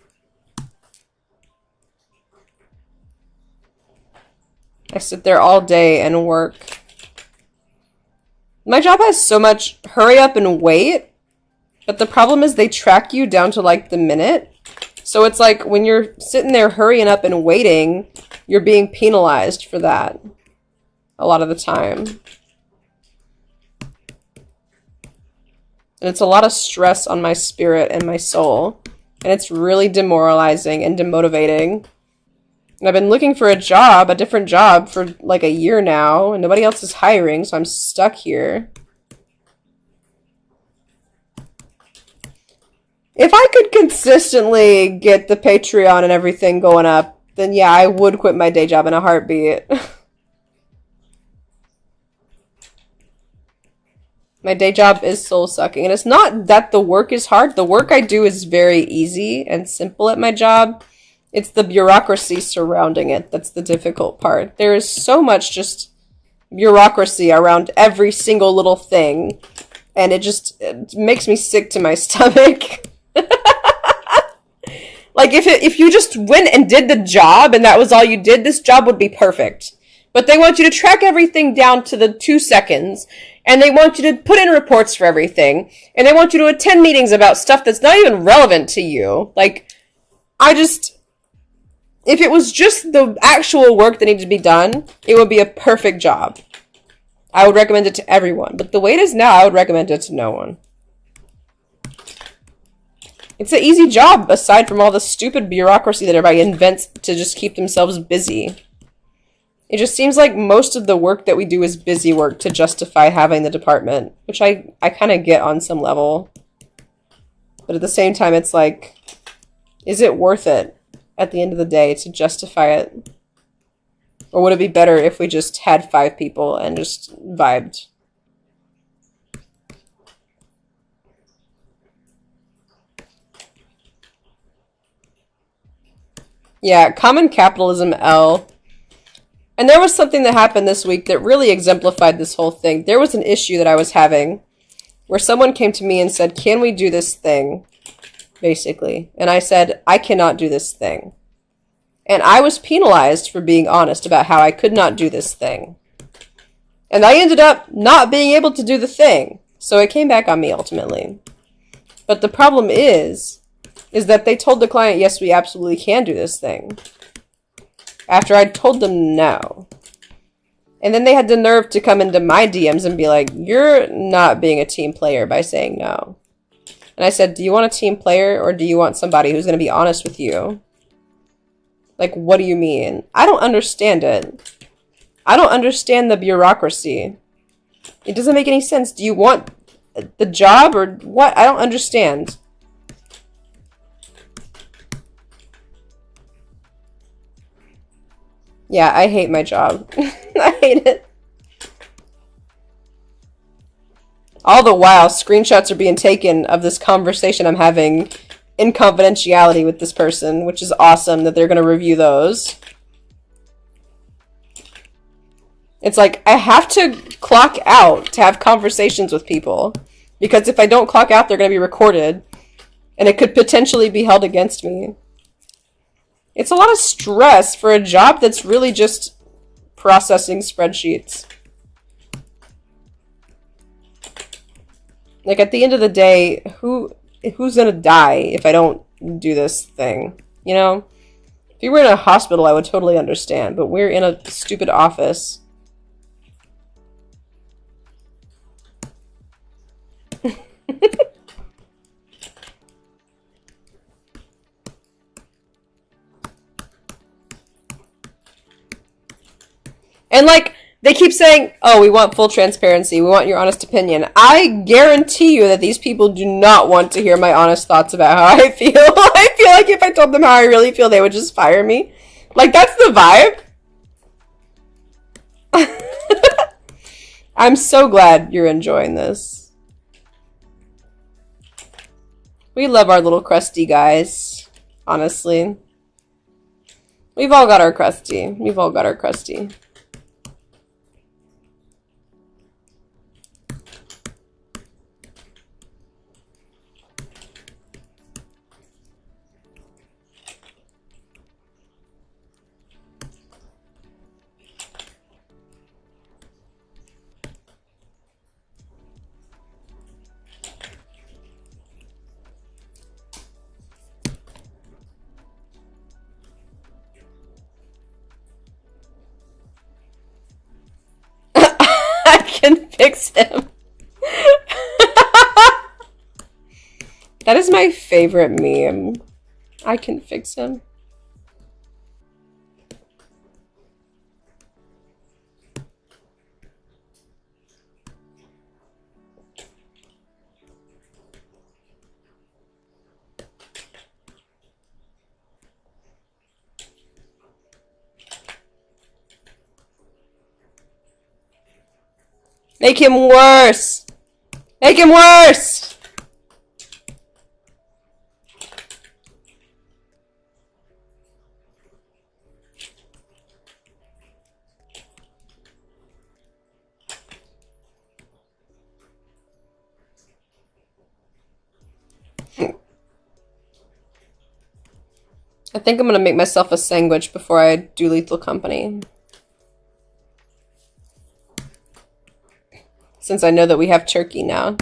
I sit there all day and work. My job has so much hurry up and wait, but the problem is they track you down to, like, the minute. So it's like when you're sitting there hurrying up and waiting, you're being penalized for that a lot of the time. And it's a lot of stress on my spirit and my soul. And it's really demoralizing and demotivating. And I've been looking for a job, a different job, for like a year now. And nobody else is hiring, so I'm stuck here. If I could consistently get the Patreon and everything going up, then yeah, I would quit my day job in a heartbeat. My day job is soul-sucking. And it's not that the work is hard. The work I do is very easy and simple at my job. It's the bureaucracy surrounding it that's the difficult part. There is so much just bureaucracy around every single little thing. And it makes me sick to my stomach. Like, if you just went and did the job and that was all you did, this job would be perfect. But they want you to track everything down to the 2 seconds. And they want you to put in reports for everything. And they want you to attend meetings about stuff that's not even relevant to you. Like, if it was just the actual work that needed to be done, it would be a perfect job. I would recommend it to everyone. But the way it is now, I would recommend it to no one. It's an easy job, aside from all the stupid bureaucracy that everybody invents to just keep themselves busy. It just seems like most of the work that we do is busy work to justify having the department, which I kind of get on some level. But at the same time, it's like, is it worth it at the end of the day to justify it? Or would it be better if we just had 5 people and just vibed? Yeah, common capitalism, L. And there was something that happened this week that really exemplified this whole thing. There was an issue that I was having where someone came to me and said, can we do this thing? Basically. And I said, I cannot do this thing. And I was penalized for being honest about how I could not do this thing. And I ended up not being able to do the thing. So it came back on me ultimately. But the problem is that they told the client, yes, we absolutely can do this thing. After I told them no. And then they had the nerve to come into my DMs and be like, you're not being a team player by saying no. And I said, do you want a team player or do you want somebody who's going to be honest with you? Like, what do you mean? I don't understand it. I don't understand the bureaucracy. It doesn't make any sense. Do you want the job or what? I don't understand. Yeah, I hate my job. I hate it. All the while, screenshots are being taken of this conversation I'm having in confidentiality with this person, which is awesome that they're going to review those. It's like, I have to clock out to have conversations with people. Because if I don't clock out, they're going to be recorded. And it could potentially be held against me. It's a lot of stress for a job that's really just processing spreadsheets. Like, at the end of the day, who's gonna die if I don't do this thing? You know? If you were in a hospital, I would totally understand, but we're in a stupid office. And, like, they keep saying, oh, we want full transparency. We want your honest opinion. I guarantee you that these people do not want to hear my honest thoughts about how I feel. I feel like if I told them how I really feel, they would just fire me. Like, that's the vibe. I'm so glad you're enjoying this. We love our little crusty guys, honestly. We've all got our crusty. We've all got our crusty. Can fix him. That is my favorite meme. I can fix him. Make him worse! Make him worse! I think I'm gonna make myself a sandwich before I do Lethal Company. Since I know that we have turkey now.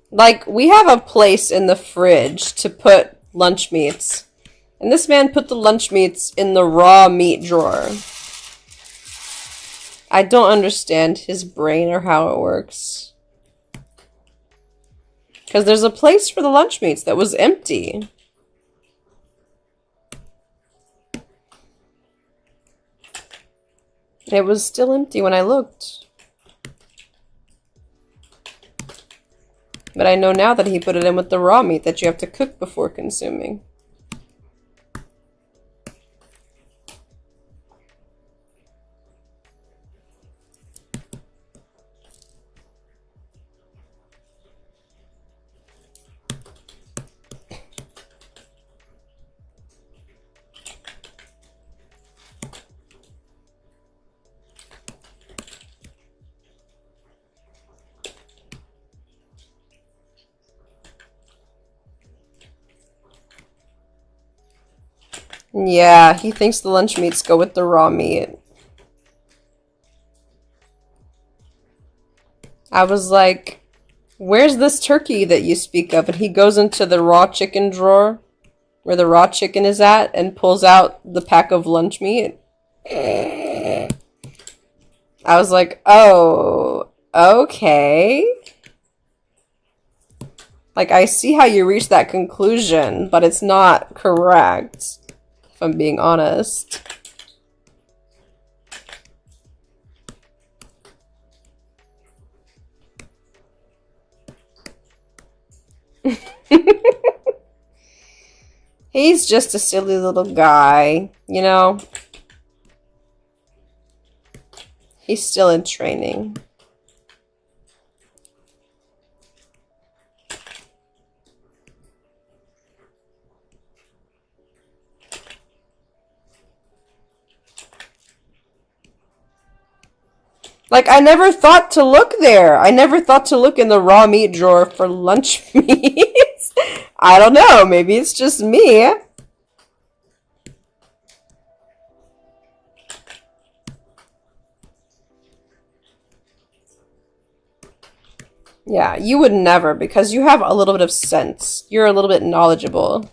Like, we have a place in the fridge to put lunch meats. And this man put the lunch meats in the raw meat drawer. I don't understand his brain or how it works. Because there's a place for the lunch meats that was empty. It was still empty when I looked. But I know now that he put it in with the raw meat that you have to cook before consuming. Yeah, he thinks the lunch meats go with the raw meat. I was like, where's this turkey that you speak of? And he goes into the raw chicken drawer, where the raw chicken is at, and pulls out the pack of lunch meat. I was like, oh, okay. Like, I see how you reached that conclusion, but it's not correct. If I'm being honest. He's just a silly little guy, you know? He's still in training. Like, I never thought to look there. I never thought to look in the raw meat drawer for lunch meats. I don't know. Maybe it's just me. Yeah, you would never, because you have a little bit of sense. You're a little bit knowledgeable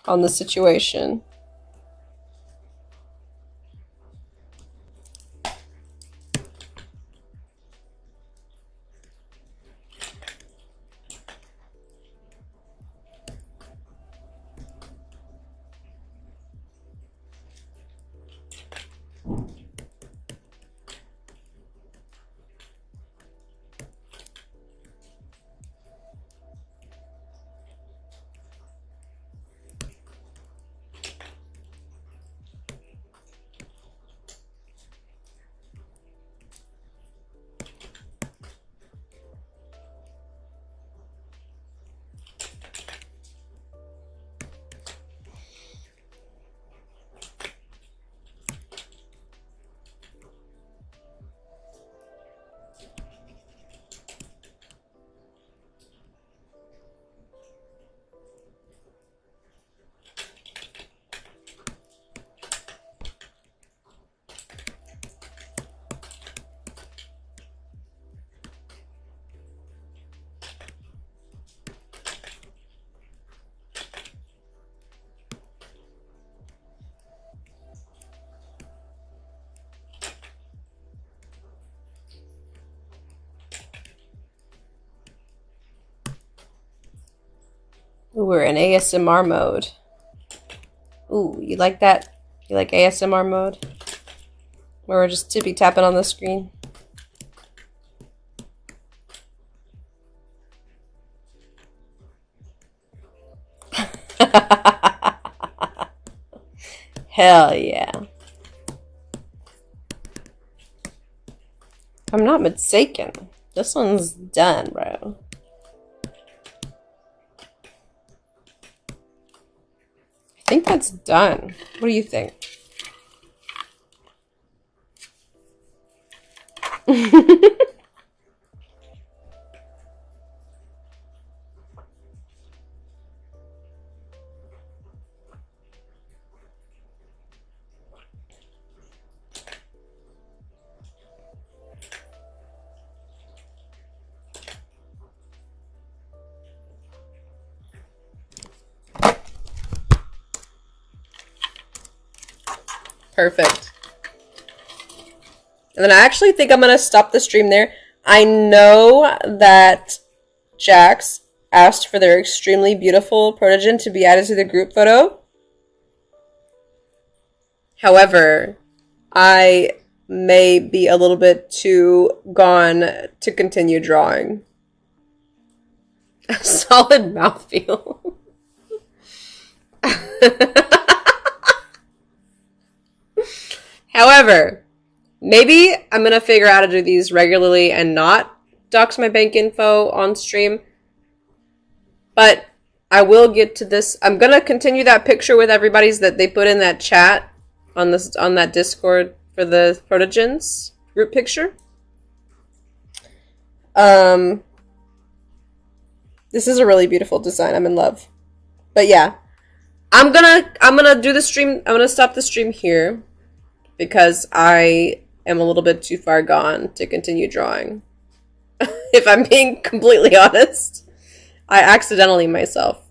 on the situation. Ooh, we're in ASMR mode. Ooh, you like that? You like ASMR mode? Where we're just tippy tapping on the screen? Hell yeah. I'm not mistaken. This one's done, bro. I think that's done. What do you think? Perfect. And then I actually think I'm going to stop the stream there. I know that Jax asked for their extremely beautiful protogen to be added to the group photo. However, I may be a little bit too gone to continue drawing. A solid mouthfeel. However, maybe I'm going to figure out how to do these regularly and not dox my bank info on stream. But I will get to this. I'm going to continue that picture with everybody's that they put in that chat on that Discord for the protogens group picture. This is a really beautiful design. I'm in love. But yeah, I'm gonna do the stream. I'm gonna stop the stream here because I am a little bit too far gone to continue drawing. If I'm being completely honest, I accidentally myself.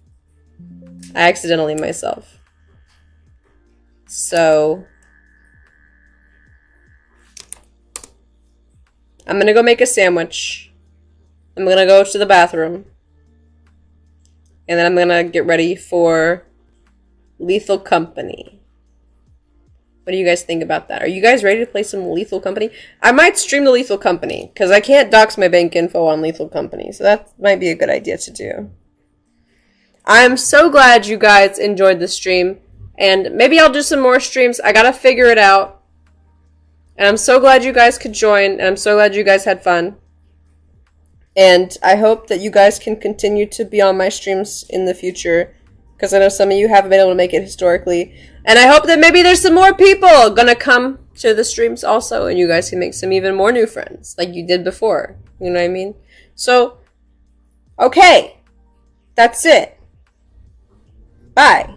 So I'm gonna go make a sandwich. I'm gonna go to the bathroom. And then I'm gonna get ready for Lethal Company. What do you guys think about that? Are you guys ready to play some Lethal Company? I might stream the Lethal Company, because I can't dox my bank info on Lethal Company, so that might be a good idea to do. I'm so glad you guys enjoyed the stream, and maybe I'll do some more streams. I gotta figure it out. And I'm so glad you guys could join, and I'm so glad you guys had fun. And I hope that you guys can continue to be on my streams in the future, because I know some of you haven't been able to make it historically. And I hope that maybe there's some more people gonna come to the streams also, and you guys can make some even more new friends, like you did before. You know what I mean? So, okay. That's it. Bye.